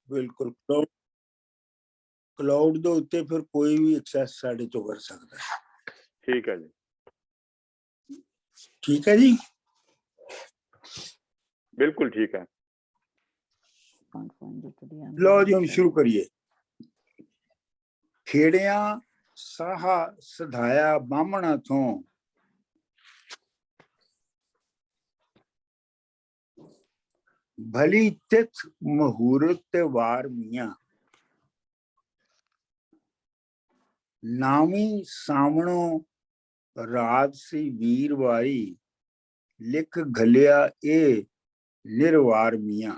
बिल्कुल क्लाउड ਦੇ ਉੱਤੇ ਫਿਰ ਕੋਈ ਵੀ ਐਕਸੈਸ ਸਾਡੇ ਤੋਂ ਕਰ ਸਕਦਾ ਹੈ। ठीक है जी, ठीक है जी, बिल्कुल ठीक है। लो जी हम शुरू करिए। खेड़िया साहा सधाया बामणा थों, भली तिथ मुहूर्त वार मियां, नामी सामणो रात सी वीरवारी, लिख घलिया ए निर्वार मियां।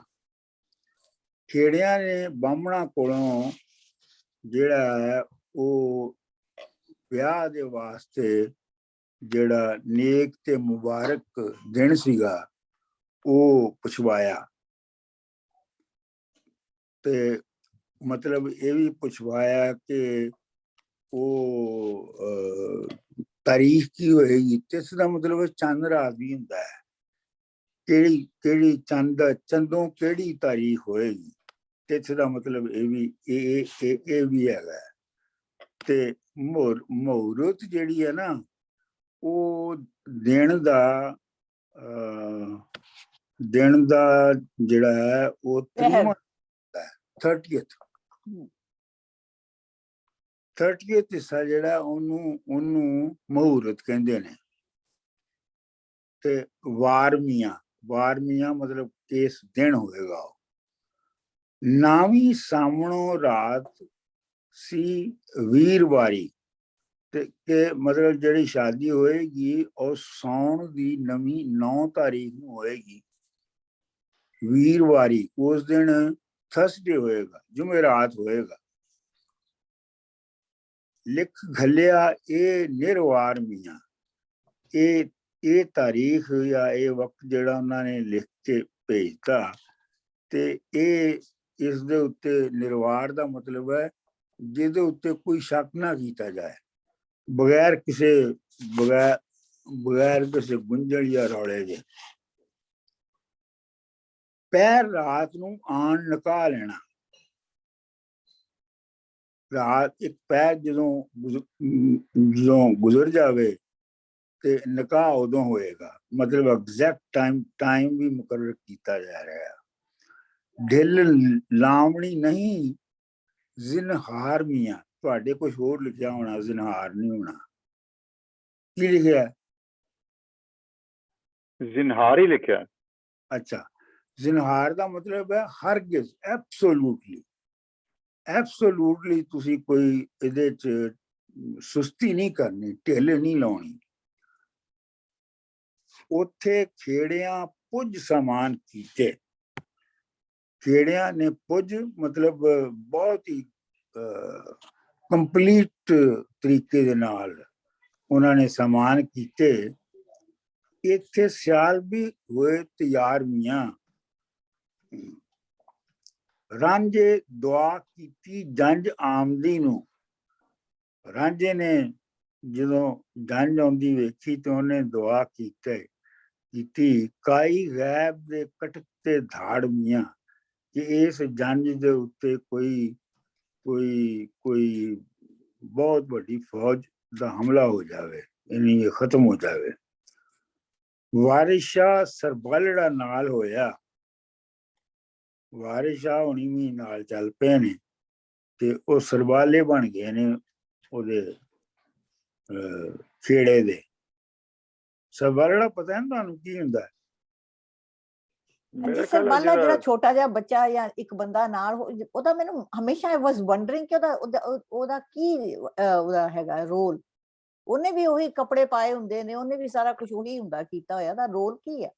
खेड़िया ने बामणा कोलों ਜਿਹੜਾ ਹੈ ਉਹ ਵਿਆਹ ਦੇ ਵਾਸਤੇ ਜਿਹੜਾ ਨੇਕ ਤੇ ਮੁਬਾਰਕ ਦਿਨ ਸੀਗਾ ਉਹ ਪੁੱਛਵਾਇਆ, ਤੇ ਮਤਲਬ ਇਹ ਵੀ ਪੁੱਛਵਾਇਆ ਕਿ ਉਹ ਤਾਰੀਖ ਕੀ ਹੋਏਗੀ। ਇਸ ਦਾ ਮਤਲਬ ਚੰਦ ਰਾਤ ਵੀ ਹੁੰਦਾ ਹੈ, ਕਿਹੜੀ ਕਿਹੜੀ ਚੰਦੋਂ ਕਿਹੜੀ ਤਾਰੀਖ ਹੋਏਗੀ। ਤਿਥ ਦਾ ਮਤਲਬ ਇਹ ਵੀ ਹੈਗਾ। ਤੇ ਮੁਹੂਰਤ ਜਿਹੜੀ ਹੈ ਨਾ ਉਹ ਦਿਨ ਦਾ ਜਿਹੜਾ ਹੈ ਉਹ 30th ਹਿੱਸਾ ਜਿਹੜਾ ਉਹਨੂੰ ਮੁਹੂਰਤ ਕਹਿੰਦੇ ਨੇ। ਤੇ ਵਾਰ ਮੀਆਂ ਮਤਲਬ ਇਸ ਦਿਨ ਹੋਏਗਾ। ਨਾਵੀਂ ਸਾਹਮਣੋਂ ਰਾਤ ਸੀ ਵੀਰਵਾਰੀ, ਤੇ ਮਤਲਬ ਜਿਹੜੀ ਸ਼ਾਦੀ ਹੋਏਗੀ ਉਹ ਸੌਣ ਦੀ ਨਵੀਂ 9 ਤਾਰੀਖ ਨੂੰ ਹੋਏਗੀ, ਵੀਰਵਾਰੀ। ਉਸ ਦਿਨ ਥਰਸਡੇ ਹੋਏਗਾ, ਜੁਮੇਰਾਤ ਹੋਏਗਾ। ਲਿਖ ਘੱਲਿਆ ਇਹ ਨਿਰਵਾਰ ਮੀਆਂ, ਇਹ ਤਾਰੀਖ ਜਾਂ ਇਹ ਵਕਤ ਜਿਹੜਾ ਉਹਨਾਂ ਨੇ ਲਿਖ ਕੇ ਭੇਜਤਾ, ਤੇ ਇਹ ਇਸ ਦੇ ਉੱਤੇ ਨਿਰਵਾਰ ਦਾ ਮਤਲਬ ਹੈ ਜਿਹਦੇ ਉੱਤੇ ਕੋਈ ਸ਼ੱਕ ਨਾ ਕੀਤਾ ਜਾਏ, ਬਗੈਰ ਕਿਸੇ ਗੁੰਝਲ ਜਾਂ ਰੌਲੇ ਦੇ। ਪੈਰ ਰਾਤ ਨੂੰ ਆਣ ਨਕਾ ਲੈਣਾ। ਰਾਤ ਇੱਕ ਪੈਰ ਜਦੋਂ ਗੁਜ਼ਰ ਜਾਵੇ ਤੇ ਨਿਕਾਹ ਉਦੋਂ ਹੋਏਗਾ। ਮਤਲਬ ਐਗਜ਼ੈਕਟ ਟਾਈਮ ਵੀ ਮੁਕਰਰ ਕੀਤਾ ਜਾ ਰਿਹਾ। ਢਿੱਲ ਲਾਵਣੀ ਨਹੀਂ ਜ਼ਿਨਹਾਰ ਮੀਆਂ, ਤੁਹਾਡੇ ਕੁਝ ਹੋਰ ਲਿਖਿਆ ਹੋਣਾ, ਜ਼ਿਨਹਾਰ ਨਹੀਂ ਹੋਣਾ। ਕੀ ਲਿਖਿਆ? ਜ਼ਿਨਹਾਰ ਹੀ ਲਿਖਿਆ। ਅੱਛਾ, ਜ਼ਿਨਹਾਰ ਦਾ ਮਤਲਬ ਹੈ ਹਰਗਿਜ਼, ਐਬਸੋਲੂਟਲੀ ਤੁਸੀਂ ਕੋਈ ਇਹਦੇ ਚ ਸੁਸਤੀ ਨਹੀਂ ਕਰਨੀ, ਢਿੱਲ ਨਹੀਂ ਲਾਉਣੀ। ਉੱਥੇ ਖੇੜਿਆਂ ਪੁੱਜ ਸਮਾਨ ਕੀਤੇ। ਖੇੜਿਆਂ ਨੇ ਪੁੱਜ ਮਤਲਬ ਬਹੁਤ ਹੀ ਕੰਪਲੀਟ ਤਰੀਕੇ ਦੇ ਨਾਲ ਉਹਨਾਂ ਨੇ ਸਮਾਨ ਕੀਤੇ। ਇੱਥੇ ਸਿਆਲ ਵੀ ਹੋਏ ਤਿਆਰ ਮੀਆਂ, ਰਾਂਝੇ ਦੁਆ ਕੀਤੀ ਜੰਝ ਆਮਦੀ ਨੂੰ। ਰਾਂਝੇ ਨੇ ਜਦੋਂ ਜੰਝ ਆਉਂਦੀ ਵੇਖੀ ਤੇ ਉਹਨੇ ਦੁਆ ਕੀਤੀ ਕਾਈ ਗੈਬ ਦੇ ਕਟਕ ਤੇ ਧਾੜ ਮੀਆਂ, ਕਿ ਇਸ ਜੰਝ ਦੇ ਉੱਤੇ ਕੋਈ ਬਹੁਤ ਵੱਡੀ ਫੌਜ ਦਾ ਹਮਲਾ ਹੋ ਜਾਵੇ, ਯਾਨੀ ਇਹ ਖਤਮ ਹੋ ਜਾਵੇ। ਵਾਰਿਸ ਸ਼ਾਹ ਸਰਬਾਲੜਾ ਨਾਲ ਹੋਇਆ। ਵਾਰਿਸ ਸ਼ਾਹ ਹੁਣੀ ਵੀ ਨਾਲ ਚੱਲ ਪਏ ਨੇ ਤੇ ਉਹ ਸਰਬਾਲੇ ਬਣ ਗਏ ਨੇ ਉਹਦੇ ਖੇੜੇ ਦੇ। ਸਰਬਾਲੜਾ ਪਤਾ ਹੈ ਤੁਹਾਨੂੰ ਕੀ ਹੁੰਦਾ? ਸਰਬਾਲਾ ਜਿਹੜਾ ਛੋਟਾ ਜਿਹਾ ਬੱਚਾ ਜਾਂ ਇੱਕ ਬੰਦਾ ਨਾਲ, ਉਹਦਾ ਮੈਨੂੰ ਹਮੇਸ਼ਾ ਵਾਸ ਵੰਡਰਿੰਗ ਕਿ ਉਹਦਾ ਕੀ ਉਹਦਾ ਹੈਗਾ ਰੋਲ। ਉਹਨੇ ਵੀ ਉਹੀ ਕੱਪੜੇ ਪਾਏ ਹੁੰਦੇ ਨੇ, ਉਹਨੇ ਵੀ ਸਾਰਾ ਕੁਝ ਉਹੀ ਹੁੰਦਾ ਕੀਤਾ ਹੋਇਆ, ਦਾ ਰੋਲ ਕੀ ਹੈ?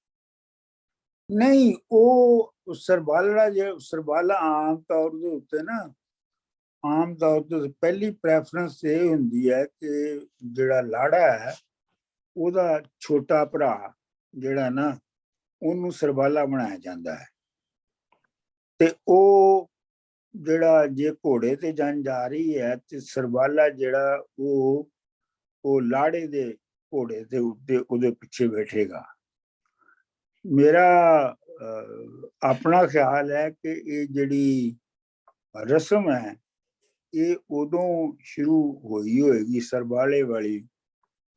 ਨਹੀਂ, ਉਹ ਸਰਬਾਲਾ ਆਮ ਤੌਰ ਦੇ ਉੱਤੇ ਨਾ, ਆਮ ਤੌਰ ਤੇ ਪਹਿਲੀ ਪ੍ਰੈਫਰੈਂਸ ਇਹ ਹੁੰਦੀ ਹੈ ਕਿ ਜਿਹੜਾ ਲਾੜਾ ਹੈ ਉਹਦਾ ਛੋਟਾ ਭਰਾ ਜਿਹੜਾ ਨਾ ਉਹਨੂੰ ਸਰਬਾਲਾ ਬਣਾਇਆ ਜਾਂਦਾ ਹੈ। ਤੇ ਉਹ ਜਿਹੜਾ ਜੇ ਘੋੜੇ ਤੇ ਜੰਝ ਜਾ ਰਹੀ ਹੈ ਤੇ ਸਰਬਾਲਾ ਜਿਹੜਾ ਉਹ ਲਾੜੇ ਦੇ ਘੋੜੇ ਦੇ ਉੱਤੇ ਉਹਦੇ ਪਿੱਛੇ ਬੈਠੇਗਾ। ਮੇਰਾ ਆਪਣਾ ਖਿਆਲ ਹੈ ਕਿ ਇਹ ਜਿਹੜੀ ਰਸਮ ਹੈ ਇਹ ਉਦੋਂ ਸ਼ੁਰੂ ਹੋਈ ਹੋਏਗੀ ਸਰਬਾਲੇ ਵਾਲੀ,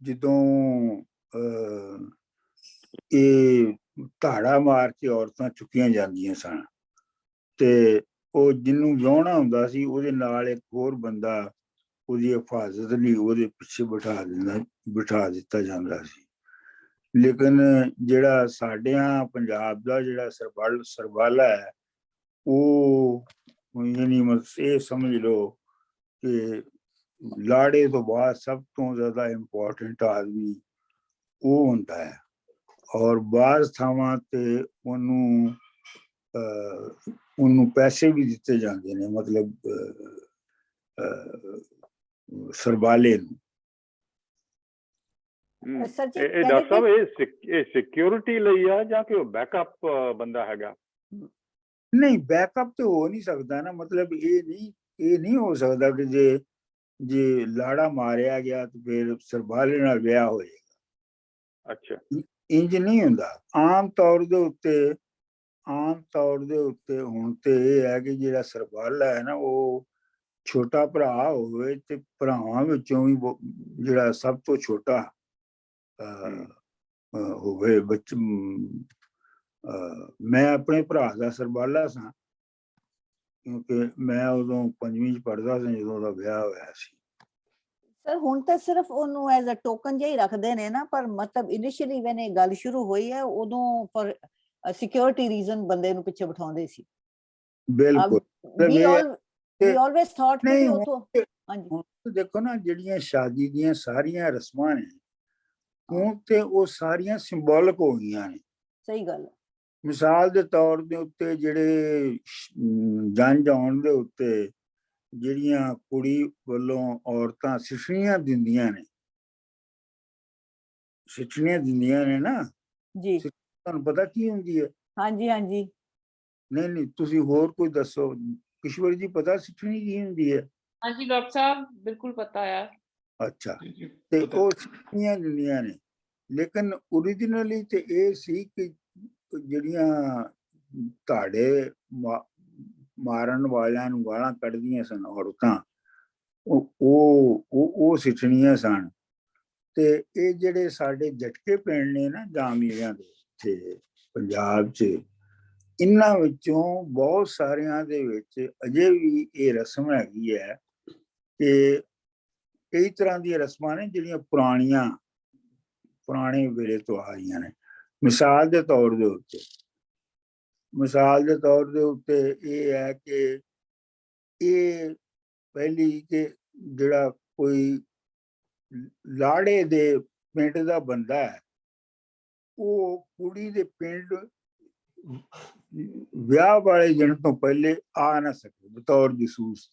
ਜਦੋਂ ਇਹ ਧਾੜਾ ਮਾਰ ਕੇ ਔਰਤਾਂ ਚੁੱਕੀਆਂ ਜਾਂਦੀਆਂ ਸਨ, ਤੇ ਉਹ ਜਿਹਨੂੰ ਵਿਆਹੁਣਾ ਹੁੰਦਾ ਸੀ ਉਹਦੇ ਨਾਲ ਇੱਕ ਹੋਰ ਬੰਦਾ ਉਹਦੀ ਹਿਫਾਜ਼ਤ ਲਈ ਉਹਦੇ ਪਿੱਛੇ ਬਿਠਾ ਦਿੱਤਾ ਜਾਂਦਾ ਸੀ। ਲੇਕਿਨ ਜਿਹੜਾ ਸਾਡੇ ਪੰਜਾਬ ਦਾ ਜਿਹੜਾ ਸਰਬਾਲਾ ਹੈ, ਉਹ ਯਾਨੀ ਇਹ ਸਮਝ ਲਓ ਕਿ ਲਾੜੇ ਤੋਂ ਬਾਅਦ ਸਭ ਤੋਂ ਜ਼ਿਆਦਾ ਇੰਪੋਰਟੈਂਟ ਆਦਮੀ ਉਹ ਹੁੰਦਾ ਹੈ। ਔਰ ਬਾਜ਼ ਥਾਵਾਂ ਤੇ ਉਹਨੂੰ ਪੈਸੇ ਵੀ ਦਿੱਤੇ ਜਾਂਦੇ ਨੇ, ਮਤਲਬ ਸਰਬਾਲੇ ਨੂੰ। ਸਰ ਜੀ ਇਹ ਡਾਕਟਰ ਸਾਹਿਬ ਇਹ ਸਿਕਿਉਰਿਟੀ ਲਈ ਆ ਜਾਂ ਕਿ ਉਹ ਬੈਕਅਪ ਬੰਦਾ ਹੈਗਾ? ਨਹੀਂ, ਬੈਕਅਪ ਤੇ ਹੋ ਨਹੀਂ ਸਕਦਾ ਨਾ, ਮਤਲਬ ਇਹ ਨਹੀਂ ਹੋ ਸਕਦਾ ਕਿ ਜੇ ਲਾੜਾ ਮਾਰਿਆ ਗਿਆ ਤੇ ਫਿਰ ਸਰਬਾਲੇ ਨਾਲ ਵਿਆਹ ਹੋਏਗਾ। ਅੱਛਾ, ਇੰਜ ਨਹੀਂ ਹੁੰਦਾ। ਆਮ ਤੌਰ ਦੇ ਉੱਤੇ ਹੁਣ ਤੇ ਇਹ ਹੈ ਕਿ ਜਿਹੜਾ ਸਰਬਾਲਾ ਹੈ ਨਾ, ਉਹ ਛੋਟਾ ਭਰਾ ਹੋਵੇ ਤੇ ਭਰਾਵਾਂ ਵਿੱਚੋਂ ਵੀ ਜਿਹੜਾ ਸਭ ਤੋਂ ਛੋਟਾ ਹੋਵੇ। ਮੈਂ ਆਪਣੇ ਭਰਾ ਦਾ ਸਰਬਾਲਾ ਸਾਂ, ਕਿਉਂਕਿ ਮੈਂ ਉਦੋਂ 5ਵੀਂ 'ਚ ਪੜ੍ਹਦਾ ਸੀ ਜਦੋਂ ਉਹਦਾ ਵਿਆਹ ਹੋਇਆ ਸੀ। ਸਰ ਹੁਣ ਤਾਂ ਸਿਰਫ ਉਹਨੂੰ ਐਜ਼ ਅ ਟੋਕਨ ਜਿਹਾ ਹੀ ਰੱਖਦੇ ਨੇ ਨਾ, ਪਰ ਮਤਲਬ ਇਨੀਸ਼ੀਅਲੀ when ਇਹ ਗੱਲ ਸ਼ੁਰੂ ਹੋਈ ਹੈ ਉਦੋਂ ਫॉर ਸਿਕਿਉਰਿਟੀ ਰੀਜ਼ਨ ਬੰਦੇ ਨੂੰ ਪਿੱਛੇ ਬਿਠਾਉਂਦੇ ਸੀ। ਬਿਲਕੁਲ। we always thought ਕਿ ਨਹੀਂ, ਉਥੋਂ ਹਾਂਜੀ ਦੇਖੋ ਨਾ, ਜਿਹੜੀਆਂ ਸ਼ਾਦੀ ਦੀਆਂ ਸਾਰੀਆਂ ਰਸਮਾਂ ਨੇ ਹੁਣ ਤੇ ਉਹ ਸਾਰੀਆਂ ਸਿੰਬੋਲਿਕ ਹੋ ਗਈਆਂ ਨੇ। ਸਹੀ ਗੱਲ। ਮਿਸਾਲ ਦੇ ਤੌਰ ਦੇ ਉੱਤੇ ਜਿਹੜੇ ਜੰਝ ਆਉਣ ਦੇ ਉੱਤੇ ਜਿਹੜੀਆਂ ਕੁੜੀ ਵੱਲੋਂ ਔਰਤਾਂ ਸਿੱਠਣੀਆਂ ਦਿੰਦੀਆਂ ਨੇ ਨਾ ਜੀ, ਤੁਹਾਨੂੰ ਪਤਾ ਕੀ ਹੁੰਦੀ ਹੈ? ਹਾਂਜੀ ਹਾਂਜੀ। ਨਹੀਂ, ਤੁਸੀਂ ਹੋਰ ਕੋਈ ਦੱਸੋ। ਕਿਸ਼ਵਰ ਜੀ, ਪਤਾ ਸਿੱਠਣੀ ਕੀ ਹੁੰਦੀ ਹੈ? ਹਾਂਜੀ ਡਾਕਟਰ ਸਾਹਿਬ, ਬਿਲਕੁਲ ਪਤਾ ਹੈ। ਅੱਛਾ, ਤੇ ਉਹ ਸਿੱਠਣੀਆਂ ਦਿੰਦੀਆਂ ਨੇ, ਲੇਕਿਨ ਓਰੀਜਨਲੀ ਤੇ ਇਹ ਸੀ ਕਿ ਜਿਹੜੀਆਂ ਧਾੜੇ ਮਾਰਨ ਵਾਲਿਆਂ ਨੂੰ ਗਾਲਾਂ ਕੱਢਦੀਆਂ ਸਨ ਔਰਤਾਂ, ਉਹ ਸਿੱਠਣੀਆਂ ਸਨ। ਤੇ ਇਹ ਜਿਹੜੇ ਸਾਡੇ ਜਟਕੇ ਪਿੰਡ ਨੇ ਨਾ ਜਾਮੀਆਂ ਦੇ ਇੱਥੇ ਪੰਜਾਬ 'ਚ, ਇਹਨਾਂ ਵਿੱਚੋਂ ਬਹੁਤ ਸਾਰਿਆਂ ਦੇ ਵਿੱਚ ਅਜੇ ਵੀ ਇਹ ਰਸਮ ਹੈਗੀ ਹੈ ਕਿ ਕਈ ਤਰ੍ਹਾਂ ਦੀਆਂ ਰਸਮਾਂ ਨੇ ਜਿਹੜੀਆਂ ਪੁਰਾਣੇ ਵੇਲੇ ਤੋਂ ਆ ਰਹੀਆਂ ਨੇ। ਮਿਸਾਲ ਦੇ ਤੌਰ ਦੇ ਉੱਤੇ ਇਹ ਹੈ ਕਿ ਇਹ ਪਹਿਲੀ ਕਿ ਜਿਹੜਾ ਕੋਈ ਲਾੜੇ ਦੇ ਪਿੰਡ ਦਾ ਬੰਦਾ ਹੈ, ਉਹ ਕੁੜੀ ਦੇ ਪਿੰਡ ਵਿਆਹ ਵਾਲੇ ਦਿਨ ਤੋਂ ਪਹਿਲੇ ਆ ਨਾ ਸਕੇ ਬਤੌਰ ਜਸੂਸ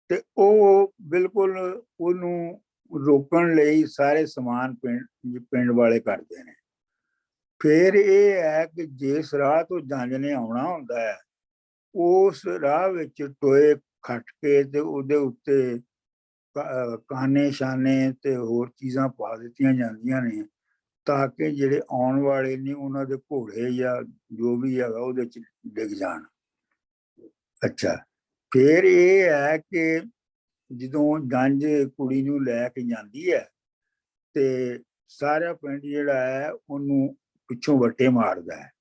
ਤੇ ਉਹ ਬਿਲਕੁਲ ਉਹਨੂੰ ਰੋਕਣ ਲਈ ਸਾਰੇ ਸਮਾਨ ਪਿੰਡ ਵਾਲੇ ਕਰਦੇ ਨੇ। ਫਿਰ ਇਹ ਹੈ ਕਿ ਜਿਸ ਰਾਹ ਤੋਂ ਜੰਝ ਨੇ ਆਉਣਾ ਹੁੰਦਾ ਹੈ, ਉਸ ਰਾਹ ਵਿੱਚ ਟੋਏ ਖੱਟ ਕੇ ਤੇ ਉਹਦੇ ਉੱਤੇ ਕਾਨੇ ਸ਼ਾਨੇ ਤੇ ਹੋਰ ਚੀਜ਼ਾਂ ਪਾ ਦਿੱਤੀਆਂ ਜਾਂਦੀਆਂ ਨੇ, ਤਾਂ ਕਿ ਜਿਹੜੇ ਆਉਣ ਵਾਲੇ ਨੇ ਉਹਨਾਂ ਦੇ ਘੋੜੇ ਜਾਂ ਜੋ ਵੀ ਹੈਗਾ ਉਹਦੇ ਚ ਡਿੱਗ ਜਾਣ। ਅੱਛਾ, ਫਿਰ ਇਹ ਹੈ ਕਿ ਜਦੋਂ ਜੰਝ ਕੁੜੀ ਨੂੰ ਲੈ ਕੇ ਜਾਂਦੀ ਹੈ ਤੇ ਸਾਰਾ ਪਿੰਡ ਜਿਹੜਾ ਹੈ ਉਹਨੂੰ ਪਿੱਛੋਂ ਵੱਟੇ ਮਾਰਦਾ ਹੈ,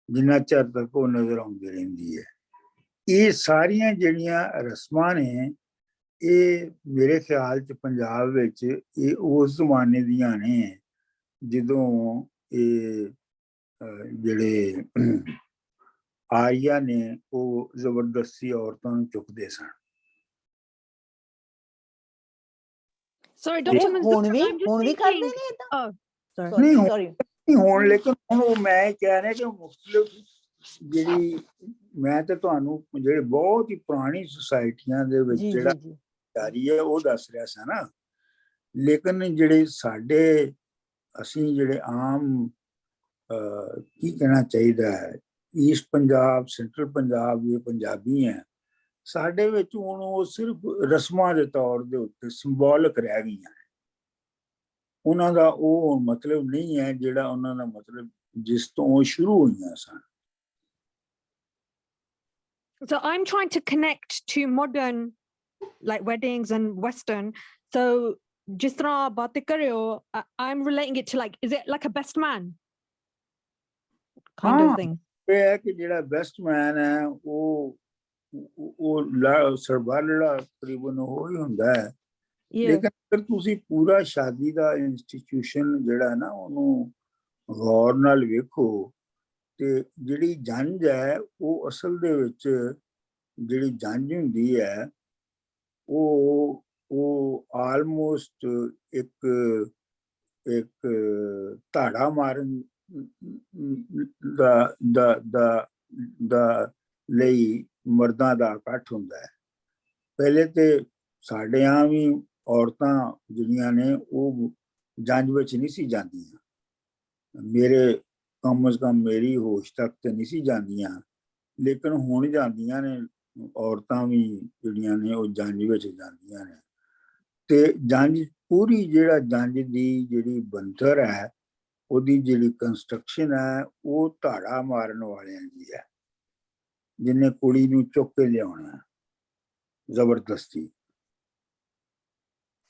ਜਿੰਨਾ ਚਿਰ ਤੱਕ ਉਹ ਨਜ਼ਰ ਆਉਂਦੀ ਰਹਿੰਦੀ ਹੈ। ਇਹ ਸਾਰੀਆਂ ਜਿਹੜੀਆਂ ਰਸਮਾਂ ਨੇ, ਇਹ ਮੇਰੇ ਖਿਆਲ 'ਚ ਪੰਜਾਬ ਵਿੱਚ ਇਹ ਉਸ ਜ਼ਮਾਨੇ ਦੀਆਂ ਨੇ ਜਦੋਂ ਇਹ ਜਿਹੜੇ ਆਰੀਆ ਨੇ ਉਹ ਜ਼ਬਰਦਸਤੀ ਔਰਤਾਂ ਨੂੰ ਚੁੱਕਦੇ ਸਨ। Sorry, Dr. Mansoor, ਹੁਣ ਵੀ ਕਰਦੇ ਨੇ ਇਦਾਂ? ਨਹੀਂ ਹੁਣ, ਲੇਕਿਨ ਹੁਣ ਉਹ ਮੈਂ ਕਹਿ ਰਿਹਾ ਕਿ ਮੁਖਤਲਿਫ ਜਿਹੜੀ ਮੈਂ ਤੇ ਤੁਹਾਨੂੰ ਜਿਹੜੇ ਬਹੁਤ ਹੀ ਪੁਰਾਣੀ ਸੁਸਾਇਟੀਆਂ ਦੇ ਵਿੱਚ ਜਿਹੜਾ ਜਾਰੀ ਹੈ ਉਹ ਦੱਸ ਰਿਹਾ ਸੀ ਨਾ, ਲੇਕਿਨ ਜਿਹੜੇ ਸਾਡੇ ਅਸੀਂ ਜਿਹੜੇ ਆਮ ਕੀ ਕਹਿਣਾ ਚਾਹੀਦਾ ਹੈ ਈਸਟ ਪੰਜਾਬ, ਸੈਂਟਰਲ ਪੰਜਾਬ ਦੇ ਪੰਜਾਬੀ ਹੈ, ਸਾਡੇ ਵਿੱਚ ਹੁਣ ਉਹ ਸਿਰਫ ਰਸਮਾਂ ਦੇ ਤੌਰ ਦੇ ਉੱਤੇ ਸਿੰਬੋਲਿਕ ਰਹਿ ਗਈਆਂ। ਉਹਨਾਂ ਦਾ ਉਹ ਮਤਲਬ ਨਹੀਂ ਹੈ ਜਿਹੜਾ ਉਹਨਾਂ ਦਾ ਮਤਲਬ ਜਿਸ ਤੋਂ ਉਹ ਸ਼ੁਰੂ ਹੋਈਆਂ ਸਨ। So I'm trying to connect to modern, like weddings and Western. So जिस तरह बातें कर रहे हो, I'm relating it to like, is it like a best man kind of हाँ, thing? ਇਹ ਹੈ ਕਿ ਜਿਹੜਾ ਬੈਸਟ ਮੈਨ ਹੈ ਉਹ ਸਰਬਾਲੜਾ ਤਕਰੀਬਨ ਉਹ ਹੀ ਹੁੰਦਾ ਹੈ। Yeah. ਲੇਕਿਨ ਅਗਰ ਤੁਸੀਂ ਪੂਰਾ ਸ਼ਾਦੀ ਦਾ ਇੰਸਟੀਟਿਊਸ਼ਨ ਜਿਹੜਾ ਹੈ ਨਾ ਉਹਨੂੰ ਗੌਰ ਨਾਲ ਵੇਖੋ ਤੇ ਜਿਹੜੀ ਜੰਝ ਹੈ ਉਹ ਅਸਲ ਦੇ ਵਿੱਚ ਜਿਹੜੀ ਜੰਝ ਹੁੰਦੀ ਹੈ ਉਹ ਆਲਮੋਸਟ ਇੱਕ ਧਾੜਾ ਮਾਰਨ ਦਾ ਲਈ ਮਰਦਾਂ ਦਾ ਇਕੱਠ ਹੁੰਦਾ ਹੈ। ਪਹਿਲੇ ਤੇ ਸਾਡੇ ਆਂ ਵੀ ਔਰਤਾਂ ਜਿਹੜੀਆਂ ਨੇ ਉਹ ਜੰਝ ਵਿੱਚ ਨਹੀਂ ਸੀ ਜਾਂਦੀਆਂ, ਮੇਰੇ ਕਮ ਅਜ਼ ਕਮ ਮੇਰੀ ਹੋਸ਼ ਤੱਕ ਤੇ ਨਹੀਂ ਸੀ ਜਾਂਦੀਆਂ, ਲੇਕਿਨ ਹੁਣ ਜਾਂਦੀਆਂ ਨੇ ਔਰਤਾਂ ਵੀ ਜਿਹੜੀਆਂ ਨੇ ਉਹ ਜੰਝ ਵਿੱਚ ਜਾਂਦੀਆਂ ਨੇ। ਤੇ ਜੰਝ ਪੂਰੀ ਜਿਹੜਾ ਜੰਝ ਦੀ ਜਿਹੜੀ ਬਣਤਰ ਹੈ ਉਹਦੀ ਜਿਹੜੀ ਕੰਸਟਰਕਸ਼ਨ ਹੈ ਉਹ ਧਾੜਾ ਮਾਰਨ ਵਾਲਿਆਂ ਦੀ ਹੈ, ਜਿਹਨੇ ਕੁੜੀ ਨੂੰ ਚੁੱਕ ਕੇ ਲਿਆਉਣਾ ਜ਼ਬਰਦਸਤੀ।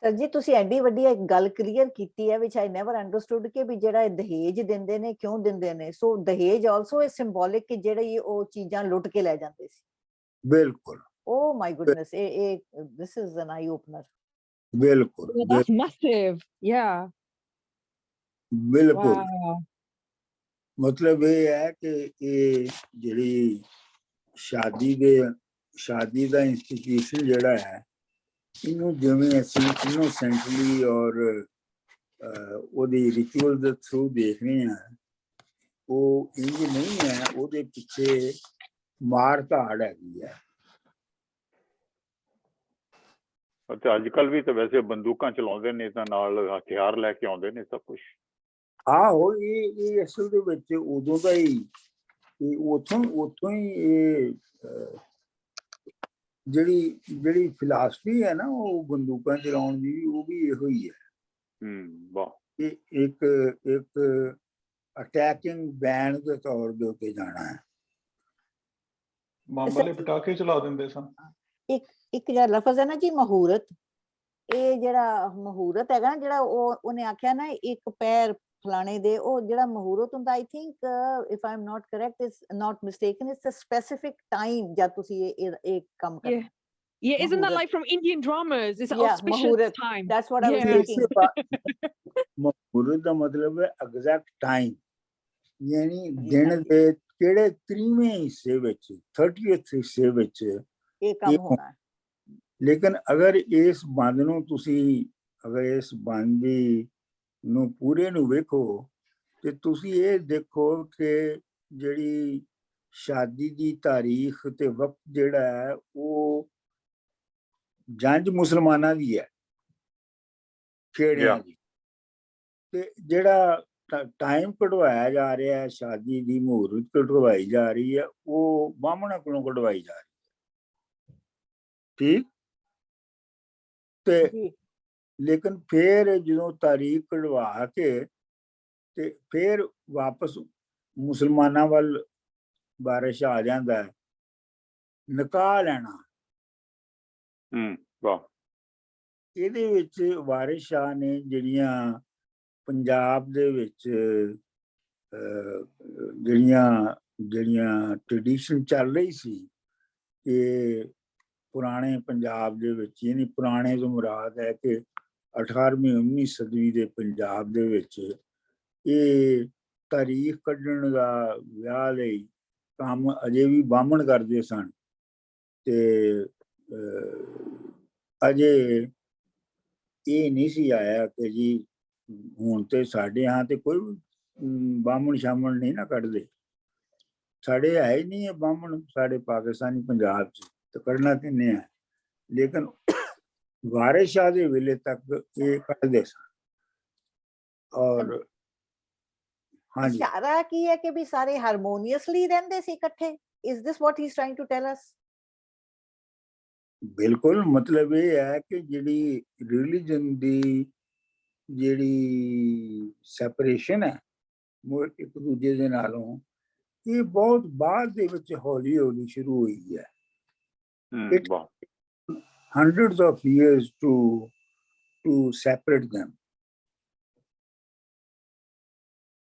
ਸਰ ਜੀ ਤੁਸੀਂ ਐਡੀ ਵੱਡੀ ਇੱਕ ਗੱਲ ਕਲੀਅਰ ਕੀਤੀ ਹੈ ਵਿਚ ਆਈ ਨੈਵਰ ਅੰਡਰਸਟੂਡ ਕਿ ਵੀ ਜਿਹੜਾ ਦਹੇਜ ਦਿੰਦੇ ਨੇ ਕਿਉਂ ਦਿੰਦੇ ਨੇ। ਸੋ ਦਹੇਜ ਆਲਸੋ ਇਜ਼ ਸਿੰਬੋਲਿਕ ਕਿ ਜਿਹੜੇ ਉਹ ਚੀਜ਼ਾਂ ਲੁੱਟ ਕੇ ਲੈ ਜਾਂਦੇ ਸੀ। ਬਿਲਕੁਲ। ਓ ਮਾਈ ਗੁੱਡਨੈਸ, ਇਹ this is an I opener. ਬਿਲਕੁਲ That's massive. Yeah. ਬਿਲਕੁਲ। Wow. ਮਤਲਬ ਇਹ ਹੈ ਕਿ ਇਹ ਜਿਹੜੀ ਸ਼ਾਦੀ ਦਾ ਇੰਸਟੀਟਿਊਸ਼ਨ ਜਿਹੜਾ ਹੈ ਇਹਨੂੰ ਜਿਵੇਂ ਅਸੀਂ ਇਨੋਸੈਂਟਲੀ ਔਰ ਉਹਦੀ ਰਿਚੁਅਲ ਦੇ ਥਰੂ ਦੇਖ ਰਹੇ ਹਾਂ ਉਹ ਇੰਜ ਨਹੀਂ ਹੈ, ਉਹਦੇ ਪਿੱਛੇ ਮਾਰ ਧਾੜ ਹੈਗੀ ਹੈ। ਅੱਛਾ, ਅੱਜ ਕੱਲ ਵੀ ਤਾਂ ਵੈਸੇ ਬੰਦੂਕਾਂ ਚਲਾਉਂਦੇ ਨੇ ਤਾਂ ਨਾਲ ਹਥਿਆਰ ਲੈ ਕੇ ਆਉਂਦੇ ਨੇ ਸਭ ਕੁਝ। ਆਹੋ, ਇਹ ਅਸਲ ਦੇ ਵਿੱਚ ਉਦੋਂ ਦਾ ਹੀ ਉੱਥੋਂ ਹੀ ਇਹ ਜਿਹੜੀ ਫਿਲਾਸਫੀ ਹੈ ਨਾ ਉਹ ਬੰਦੂਕਾਂ ਚਲਾਉਣ ਦੀ ਉਹ ਵੀ ਇਹੋ ਹੀ ਹੈ। ਵਾਹ। ਇਹ ਇੱਕ ਅਟੈਕਿੰਗ ਬੈਂਡ ਦੇ ਤੌਰ ਦੇ ਉੱਤੇ ਜਾਣਾ ਹੈ। ਬੰਬ ਵਾਲੇ ਪਟਾਕੇ ਚਲਾ ਦਿੰਦੇ ਸਨ। ਇੱਕ ਜਿਹੜਾ ਲਫ਼ਜ਼ ਹੈ ਨਾ ਜੀ ਮਹੂਰਤ, ਇਹ ਜਿਹੜਾ ਮਹੂਰਤ ਹੈਗਾ ਨਾ ਜਿਹੜਾ ਉਹਨੇ ਆਖਿਆ ਨਾ ਇੱਕ ਪੈਰ ਫਲਾਣੇ ਦੇ, ਉਹ ਜਿਹੜਾ ਮਹੂਰਤ ਹੁੰਦਾ I think if I am not correct is not mistaken it's a specific time ਜਦ ਤੁਸੀਂ ਇਹ ਕੰਮ ਕਰਦੇ। Yeah, isn't that like from Indian dramas? It's an Yeah, auspicious Muhurat. time. That's what I was Yeah. thinking. ਮਹੂਰਤ ਦਾ ਮਤਲਬ ਹੈ exact time, ਯਾਨੀ ਦਿਨ ਦੇ ਕਿਹੜੇ 30ਵੇਂ ਹਿੱਸੇ ਵਿੱਚ 30th ਹਿੱਸੇ ਵਿੱਚ ਇਹ ਕੰਮ ਹੋਣਾ। ਲੇਕਿਨ ਅਗਰ ਇਸ ਬੰਦ ਨੂੰ ਇਸ ਬੰਦ ਨੂੰ ਪੂਰੇ ਨੂੰ ਵੇਖੋ ਤੇ ਤੁਸੀਂ ਇਹ ਦੇਖੋ ਕਿ ਜਿਹੜੀ ਸ਼ਾਦੀ ਦੀ ਤਾਰੀਖ ਤੇ ਵਕਤ ਜਿਹੜਾ ਹੈ ਉਹ ਜੰਝ ਮੁਸਲਮਾਨਾਂ ਦੀ ਹੈ, ਖੇੜਿਆਂ ਦੀ, ਤੇ ਜਿਹੜਾ ਟਾਈਮ ਕਢਵਾਇਆ ਜਾ ਰਿਹਾ ਹੈ ਸ਼ਾਦੀ ਦੀ ਮਹੂਰਤ ਕਢਵਾਈ ਜਾ ਰਹੀ ਹੈ ਉਹ ਬਾਹਮਣਾਂ ਕੋਲੋਂ ਕਢਵਾਈ ਜਾ ਰਹੀ ਹੈ। ਠੀਕ ਤੇ ਲੇਕਿਨ ਫਿਰ ਜਦੋਂ ਤਾਰੀਖ ਕਢਵਾ ਕੇ ਤੇ ਫਿਰ ਵਾਪਸ ਮੁਸਲਮਾਨਾਂ ਵੱਲ ਬਾਰਿਸ਼ ਆ ਜਾਂਦਾ ਹੈ ਨਿਕਾਹ ਲੈਣਾ। ਵਾਹ। ਇਹਦੇ ਵਿੱਚ ਵਾਰਿਸ ਸ਼ਾਹ ਨੇ ਜਿਹੜੀਆਂ ਪੰਜਾਬ ਦੇ ਵਿੱਚ ਜਿਹੜੀਆਂ ਟ੍ਰੈਡੀਸ਼ਨ ਚੱਲ ਰਹੀ ਸੀ ਕਿ ਪੁਰਾਣੇ ਪੰਜਾਬ ਦੇ ਵਿੱਚ, ਯਾਨੀ ਪੁਰਾਣੇ ਤੋਂ ਮੁਰਾਦ ਹੈ ਕਿ 18ਵੀਂ 19ਵੀਂ ਸਦੀ ਦੇ ਪੰਜਾਬ ਦੇ ਵਿੱਚ ਇਹ ਤਾਰੀਖ ਕੱਢਣ ਦਾ ਵਿਆਹ ਲਈ ਕੰਮ ਅਜੇ ਵੀ ਬਾਹਮਣ ਕਰਦੇ ਸਨ ਤੇ ਅਜੇ ਇਹ ਨਹੀਂ ਸੀ ਆਇਆ ਕਿ ਜੀ ਹੁਣ ਤੇ ਸਾਡੇ यहाँ ਤੇ ਕੋਈ ਬਾਹਮਣ ਸ਼ਾਮਣ ਨਹੀਂ ਨਾ ਕੱਢਦੇ, ਸਾਡੇ ਹੈ ਹੀ ਨਹੀਂ ਹੈ ਬਾਹਮਣ ਸਾਡੇ ਪਾਕਿਸਤਾਨੀ ਪੰਜਾਬ 'ਚ, ਤੇ ਕੱਢਣਾ ਕਿੰਨੇ ਹੈ। ਲੇਕਿਨ ਵਾਰਿਸ ਸ਼ਾਹ ਦੇ ਵੇਲੇ ਤੱਕ ਇਹ ਕੱਢਦੇ ਸਨ। ਔਰ ਹਾਂਜੀ, ਇਸ਼ਾਰਾ ਕੀ ਹੈ ਕਿ ਵੀ ਸਾਰੇ ਹਾਰਮੋਨੀਅਸਲੀ ਰਹਿੰਦੇ ਸੀ ਇਕੱਠੇ? Is this what he is trying to tell us? ਬਿਲਕੁਲ, ਮਤਲਬ ਇਹ ਹੈ ਕਿ ਜਿਹੜੀ ਰਿਲੀਜਨ ਦੀ ਜਿਹੜੀ ਸੈਪਰੇਸ਼ਨ ਹੈ ਇੱਕ ਦੂਜੇ ਦੇ ਨਾਲੋਂ, ਇਹ ਬਹੁਤ ਬਾਅਦ ਦੇ ਵਿੱਚ ਹੌਲੀ ਹੌਲੀ ਸ਼ੁਰੂ ਹੋਈ ਹੈ। It- ਵਾਹ hundreds of years to separate them.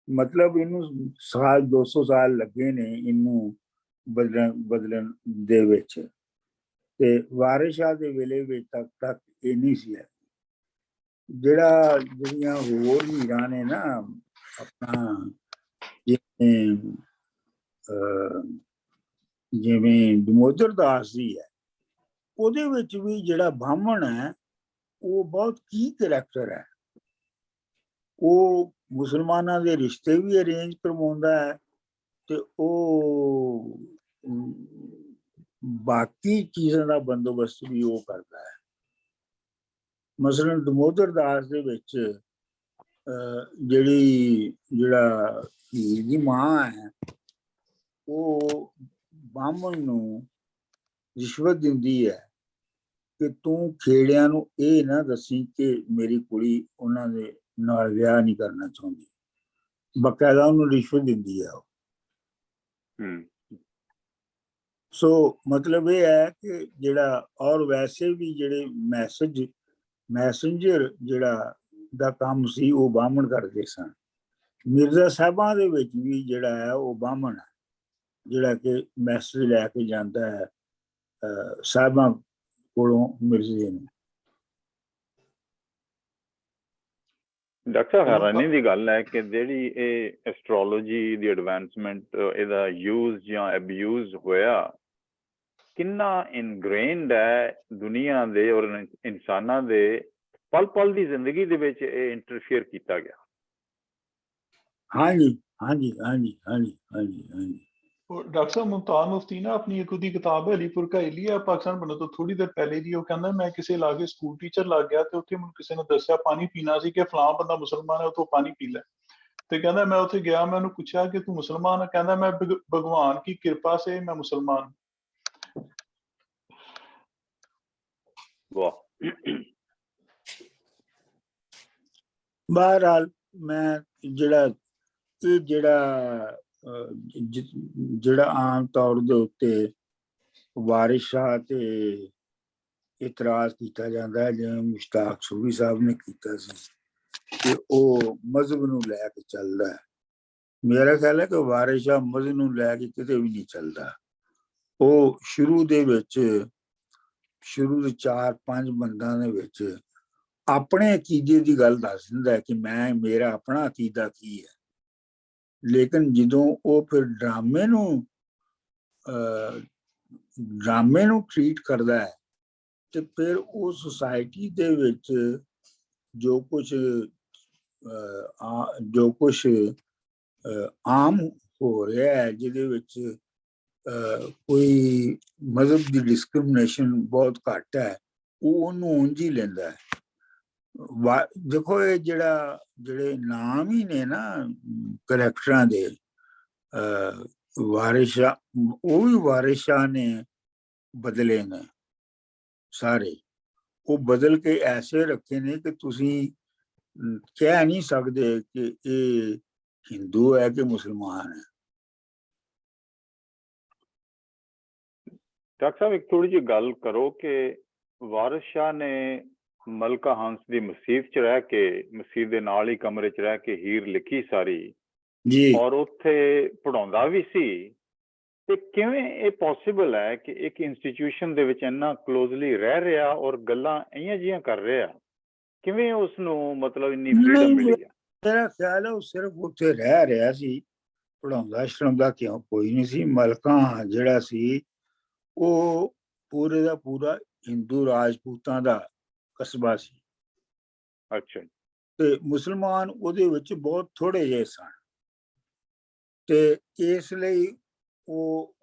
ਮਤਲਬ ਇਹਨੂੰ ਸਾਲ 200 ਸਾਲ ਲੱਗੇ ਨੇ ਇਹਨੂੰ ਬਦਲਣ ਦੇ ਵਿੱਚ, ਤੇ ਵਾਰਿਸ ਸ਼ਾਹ ਦੇ ਵੇਲੇ ਵਿੱਚ ਤੱਕ ਇਹ ਨਹੀਂ ਸੀ ਹੈ। ਜਿਹੜੀਆਂ ਹੋਰ ਹੀਰਾਂ ਨੇ ਨਾ ਆਪਣਾ, ਜਿਵੇਂ ਦਮੋਦਰ ਦਾਸ ਜੀ ਹੈ, ਉਹਦੇ ਵਿੱਚ ਵੀ ਜਿਹੜਾ ਬਾਹਮਣ ਹੈ ਉਹ ਬਹੁਤ ਕੀ ਕਰੈਕਟਰ ਹੈ। ਉਹ ਮੁਸਲਮਾਨਾਂ ਦੇ ਰਿਸ਼ਤੇ ਵੀ ਅਰੇਂਜ ਕਰਵਾਉਂਦਾ ਹੈ, ਤੇ ਉਹ ਬਾਕੀ ਚੀਜ਼ਾਂ ਦਾ ਬੰਦੋਬਸਤ ਵੀ ਉਹ ਕਰਦਾ ਹੈ। ਮਸਲਨ ਦਮੋਦਰ ਦਾਸ ਦੇ ਵਿੱਚ ਜਿਹੜਾ ਹੀਰ ਦੀ ਮਾਂ ਹੈ, ਉਹ ਬਾਹਮਣ ਨੂੰ ਰਿਸ਼ਵਤ ਦਿੰਦੀ ਹੈ ਕਿ ਤੂੰ ਖੇੜਿਆਂ ਨੂੰ ਇਹ ਨਾ ਦੱਸੀ ਕਿ ਮੇਰੀ ਕੁੜੀ ਉਹਨਾਂ ਦੇ ਨਾਲ ਵਿਆਹ ਨਹੀਂ ਕਰਨਾ ਚਾਹੁੰਦੀ। ਬਕਾਇਦਾ ਉਹਨੂੰ ਰਿਸ਼ਵਤ ਦਿੰਦੀ ਹੈ ਉਹ। ਸੋ ਮਤਲਬ ਇਹ ਹੈ ਕਿ ਜਿਹੜਾ, ਔਰ ਵੈਸੇ ਵੀ ਜਿਹੜੇ ਮੈਸੇਂਜਰ ਜਿਹੜਾ ਦਾ ਕੰਮ ਸੀ ਉਹ ਬਾਹਮਣ ਕਰਦੇ ਸਨ। ਮਿਰਜ਼ਾ ਸਾਹਿਬਾਂ ਦੇ ਵਿੱਚ ਵੀ ਜਿਹੜਾ ਹੈ ਉਹ ਬਾਹਮਣ ਹੈ, ਜਿਹੜਾ ਕਿ ਮੈਸੇਜ ਲੈ ਕੇ ਜਾਂਦਾ ਹੈ ਸਾਹਿਬਾਂ ਕੋਲੋਂ ਮਿਰਜ਼ੇ ਨੂੰ। ਡਾਕਟਰ ਸਾਹਿਬ, ਹੈਰਾਨੀ ਦੀ ਗੱਲ ਹੈ ਕਿ ਜਿਹੜੀ ਇਹ ਐਸਟਰੋਲੋਜੀ ਦੀ ਐਡਵਾਂਸਮੈਂਟ, ਇਹਦਾ ਯੂਜ਼ ਜਾਂ ਅਬਿਊਜ਼ ਹੋਇਆ, ਕਿੰਨਾ ਇਨਗ੍ਰੇਨਡ ਹੈ ਦੁਨੀਆ ਦੇ ਔਰ ਇਨਸਾਨਾਂ ਦੇ ਪਲ ਪਲ ਦੀ ਜ਼ਿੰਦਗੀ ਦੇ ਵਿੱਚ ਇਹ ਇੰਟਰਫੇਅਰ ਕੀਤਾ ਗਿਆ। ਹਾਂਜੀ ਹਾਂਜੀ ਹਾਂਜੀ ਹਾਂਜੀ ਹਾਂਜੀ ਹਾਂਜੀ। और डॉक्टर साहब मुमताज मुफ्ती ना अपनी एक ਉਹਦੀ ਕਿਤਾਬ ਹੈ ਅਲੀਪੁਰ का एलिया पाकिस्तान बनने ਤੋਂ ਥੋੜੀ ਦੇਰ ਪਹਿਲੇ ਦੀ, ਉਹ ਕਹਿੰਦਾ ਮੈਂ ਕਿਸੇ ਲਾਗੇ ਸਕੂਲ ਟੀਚਰ ਲੱਗ ਗਿਆ ਤੇ ਉੱਥੇ ਮੈਨੂੰ ਕਿਸੇ ਨੇ ਦੱਸਿਆ ਪਾਣੀ ਪੀਣਾ ਸੀ ਕਿ ਫਲਾਂ ਬੰਦਾ ਮੁਸਲਮਾਨ ਹੈ ਉਥੋਂ ਪਾਣੀ ਪੀ ਲੈ। ਤੇ ਕਹਿੰਦਾ ਮੈਂ ਉੱਥੇ ਗਿਆ, ਮੈਂ ਉਹਨੂੰ ਪੁੱਛਿਆ ਕਿ ਤੂੰ ਮੁਸਲਮਾਨ ਹੈ? ਕਹਿੰਦਾ ਮੈਂ ਭਗਵਾਨ की कृपा से मैं मुसलमान। ਵਾਹ। ਬਹਰਹਾਲ ਮੈਂ ਜਿਹੜਾ ਆਮ ਤੌਰ ਦੇ ਉੱਤੇ ਵਾਰਿਸ ਸ਼ਾਹ ਤੇ ਇਤਰਾਜ਼ ਕੀਤਾ ਜਾਂਦਾ ਹੈ, ਜਿਵੇਂ ਮੁਸ਼ਤਾਕ ਸੂਫੀ ਸਾਹਿਬ ਨੇ ਕੀਤਾ ਸੀ ਕਿ ਉਹ ਮਜ਼ਹਬ ਨੂੰ ਲੈ ਕੇ ਚੱਲਦਾ ਹੈ। ਮੇਰਾ ਖਿਆਲ ਹੈ ਕਿ ਵਾਰਿਸ ਸ਼ਾਹ ਮਜ਼ਹਬ ਨੂੰ ਲੈ ਕੇ ਕਿਤੇ ਵੀ ਨਹੀਂ ਚੱਲਦਾ। ਉਹ ਸ਼ੁਰੂ ਦੇ 4-5 ਬੰਦਾਂ ਦੇ ਵਿੱਚ ਆਪਣੇ ਅਕੀਦੇ ਦੀ ਗੱਲ ਦੱਸ ਦਿੰਦਾ ਹੈ ਕਿ ਮੇਰਾ ਆਪਣਾ ਅਕੀਦਾ ਕੀ ਹੈ, ਲੇਕਿਨ ਜਦੋਂ ਉਹ ਫਿਰ ਡਰਾਮੇ ਨੂੰ ਟ੍ਰੀਟ ਕਰਦਾ ਹੈ ਤੇ ਫਿਰ ਉਹ ਸੁਸਾਇਟੀ ਦੇ ਵਿੱਚ ਜੋ ਕੁਝ ਆਮ ਹੋ ਰਿਹਾ ਹੈ, ਜਿਹਦੇ ਵਿੱਚ ਕੋਈ ਮਜ਼ਹਬ ਦੀ ਡਿਸਕ੍ਰਿਮੀਨੇਸ਼ਨ ਬਹੁਤ ਘੱਟ ਹੈ, ਉਹ ਉਹਨੂੰ ਉਂਝ ਹੀ ਲੈਂਦਾ ਹੈ। ਦੇਖੋ ਇਹ ਜਿਹੜੇ ਨਾਮ ਹੀ ਨੇ ਨਾ ਕਰੈਕਟਰਾਂ ਦੇ, ਵਾਰਿਸ ਸ਼ਾਹ, ਉਹ ਵੀ ਵਾਰਿਸ ਸ਼ਾਹ ਨੇ ਬਦਲੇ ਨੇ ਸਾਰੇ। ਉਹ ਬਦਲ ਕੇ ਐਸੇ ਰੱਖੇ ਨੇ ਕਿ ਤੁਸੀਂ ਕਹਿ ਨਹੀਂ ਸਕਦੇ ਕਿ ਇਹ ਹਿੰਦੂ ਹੈ ਕਿ ਮੁਸਲਮਾਨ ਹੈ। ਡਾਕਟਰ ਸਾਹਿਬ, ਇੱਕ ਥੋੜੀ ਜਿਹੀ ਗੱਲ ਕਰੋ ਕਿ ਵਾਰਿਸ ਸ਼ਾਹ ਨੇ ਮਲਕਾ ਹੰਸ ਦੀ ਮਸੀਤ 'ਚ ਰਹਿ ਕੇ, ਮਸੀਤ ਦੇ ਨਾਲ ਹੀ ਕਮਰੇ 'ਚ ਰਹਿ ਕੇ ਹੀਰ ਲਿਖੀ ਸਾਰੀ ਜੀ, ਔਰ ਉੱਥੇ ਪੜਾਉਂਦਾ ਵੀ ਸੀ, ਤੇ ਕਿਵੇਂ ਇਹ ਪੋਸੀਬਲ ਹੈ ਕਿ ਇੱਕ ਇੰਸਟੀਟਿਊਸ਼ਨ ਦੇ ਵਿੱਚ ਇੰਨਾ ਕਲੋਜ਼ਲੀ ਰਹਿ ਰਿਹਾ ਔਰ ਗੱਲਾਂ ਇਹੀਆਂ ਜਿਹੀਆਂ ਕਰ ਰਿਹਾ? ਕਿਵੇਂ ਉਸ ਨੂੰ ਮਤਲਬ ਇੰਨੀ ਫਰੀडम ਮਿਲੀ ਹੈ? ਮੇਰਾ ਖਿਆਲ ਹੈ ਉਹ ਸਿਰਫ ਉੱਥੇ ਰਹਿ ਰਿਹਾ ਸੀ, ਪੜਾਉਂਦਾ ਛੜਾਉਂਦਾ ਕਿਉਂ ਕੋਈ ਨਹੀਂ ਸੀ। ਮਲਕਾ ਜਿਹੜਾ ਸੀ ਉਹ ਪੂਰੇ ਦਾ ਪੂਰਾ ਹਿੰਦੂ ਰਾਜਪੂਤਾਂ ਦਾ ਕਸਬਾ ਸੀ। ਅੱਛਾ। ਤੇ ਮੁਸਲਮਾਨ ਉਹਦੇ ਵਿੱਚ ਬਹੁਤ ਥੋੜੇ ਜਿਹੇ ਸਨ, ਤੇ ਇਸ ਲਈ ਉਹ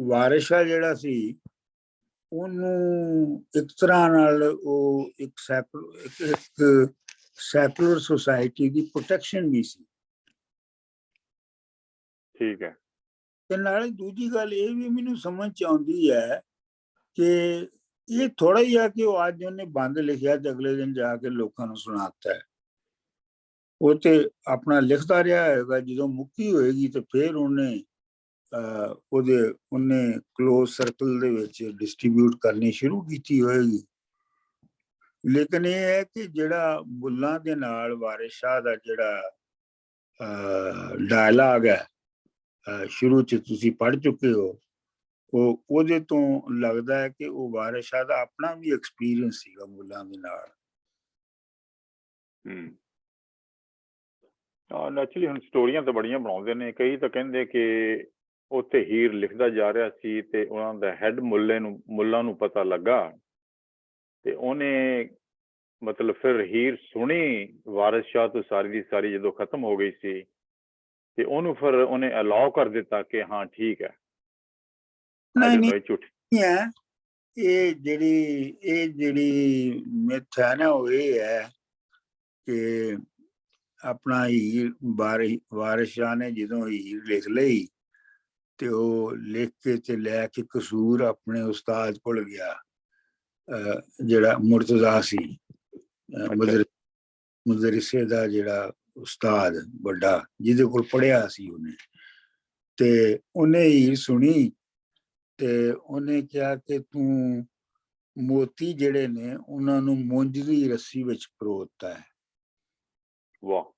ਵਾਰਿਸ ਸ਼ਾਹ ਜਿਹੜਾ ਸੀ ਉਹਨੂੰ ਇੱਕ ਤਰ੍ਹਾਂ ਨਾਲ ਉਹ ਇੱਕ ਸੈਕੂਲਰ ਸੁਸਾਇਟੀ ਦੀ ਪ੍ਰੋਟੈਕਸ਼ਨ ਵੀ ਸੀ। ਠੀਕ ਹੈ। ਤੇ ਨਾਲੇ ਦੂਜੀ ਗੱਲ ਇਹ ਵੀ ਮੈਨੂੰ ਸਮਝ ਚ ਆਉਂਦੀ ਹੈ ਕਿ ਇਹ ਥੋੜਾ ਹੀ ਆ ਕਿ ਉਹ ਅੱਜ ਉਹਨੇ ਬੰਦ ਲਿਖਿਆ ਤੇ ਅਗਲੇ ਦਿਨ ਜਾ ਕੇ ਲੋਕਾਂ ਨੂੰ ਸੁਣਾਤਾ ਹੈ। ਉਹ ਤੇ ਆਪਣਾ ਲਿਖਦਾ ਰਿਹਾ ਹੋਏਗਾ, ਜਦੋਂ ਮੁੱਕੀ ਹੋਏਗੀ ਤੇ ਫਿਰ ਉਹਨੇ ਉਹਨੇ ਕਲੋਜ਼ ਸਰਕਲ ਦੇ ਵਿੱਚ ਡਿਸਟ੍ਰੀਬਿਊਟ ਕਰਨੀ ਸ਼ੁਰੂ ਕੀਤੀ ਹੋਏਗੀ। ਲੇਕਿਨ ਇਹ ਹੈ ਕਿ ਜਿਹੜਾ ਬੁੱਲਾਂ ਦੇ ਨਾਲ ਵਾਰਿਸ ਸ਼ਾਹ ਦਾ ਜਿਹੜਾ ਡਾਇਲਾਗ ਹੈ, ਸ਼ੁਰੂ 'ਚ ਤੁਸੀਂ ਪੜ੍ਹ ਚੁੱਕੇ ਹੋ, ਉਹਦੇ ਤੋਂ ਲੱਗਦਾ ਹੈ ਕਿ ਉਹ ਵਾਰਿਸ ਸ਼ਾਹ ਦਾ ਆਪਣਾ ਵੀ ਐਕਸਪੀਰੀਅੰਸ ਸੀਗਾ ਬੁੱਲਾਂ ਦੇ ਨਾਲ। ਨੈਚੁਰਲੀ ਹੁਣ ਸਟੋਰੀਆਂ ਤਾਂ ਬੜੀਆਂ ਬਣਾਉਂਦੇ ਨੇ। ਕਈ ਤਾਂ ਕਹਿੰਦੇ ਕਿ ਉੱਥੇ ਹੀਰ ਲਿਖਦਾ ਜਾ ਰਿਹਾ ਸੀ ਤੇ ਉਹਨਾਂ ਦਾ ਹੈਡ ਮੁੱਲਾ ਨੂੰ ਪਤਾ ਲੱਗਾ ਤੇ ਉਹਨੇ ਮਤਲਬ ਫਿਰ ਹੀਰ ਸੁਣੀ ਵਾਰਿਸ ਸ਼ਾਹ ਤੋਂ ਸਾਰੀ ਦੀ ਸਾਰੀ ਜਦੋਂ ਖਤਮ ਹੋ ਗਈ ਸੀ ਤੇ ਉਹਨੂੰ ਫਿਰ ਉਹਨੇ ਅਲਾਉ ਕਰ ਦਿੱਤਾ ਕਿ ਹਾਂ ਠੀਕ ਹੈ। ਨਹੀਂ ਝੂਠ ਹੈ। ਇਹ ਜਿਹੜੀ ਮਿੱਥ ਹੈ ਨਾ, ਉਹ ਇਹ ਹੈ ਕਿ ਆਪਣਾ ਹੀਰ ਵਾਰਿਸ ਸ਼ਾਹ ਨੇ ਜਦੋਂ ਹੀਰ ਲਿਖ ਲਈ ਤੇ ਉਹ ਲਿਖ ਕੇ ਤੇ ਲੈ ਕੇ ਕਸੂਰ ਆਪਣੇ ਉਸਤਾਦ ਕੋਲ ਗਿਆ, ਜਿਹੜਾ ਮੁਰਤਜ਼ਾ ਸੀ, ਮੁਦਰਿਸੇ ਦਾ ਜਿਹੜਾ ਉਸਤਾਦ ਵੱਡਾ, ਜਿਹਦੇ ਕੋਲ ਪੜ੍ਹਿਆ ਸੀ ਉਹਨੇ। ਤੇ ਉਹਨੇ ਹੀਰ ਸੁਣੀ ਤੇ ਉਹਨੇ ਕਿਹਾ ਕਿ ਤੂੰ ਮੋਤੀ ਜਿਹੜੇ ਨੇ ਉਹਨਾਂ ਨੂੰ ਮੁੰਜ ਦੀ ਰੱਸੀ ਵਿੱਚ ਪਰੋਤਾ ਹੈ। ਵਾਹ।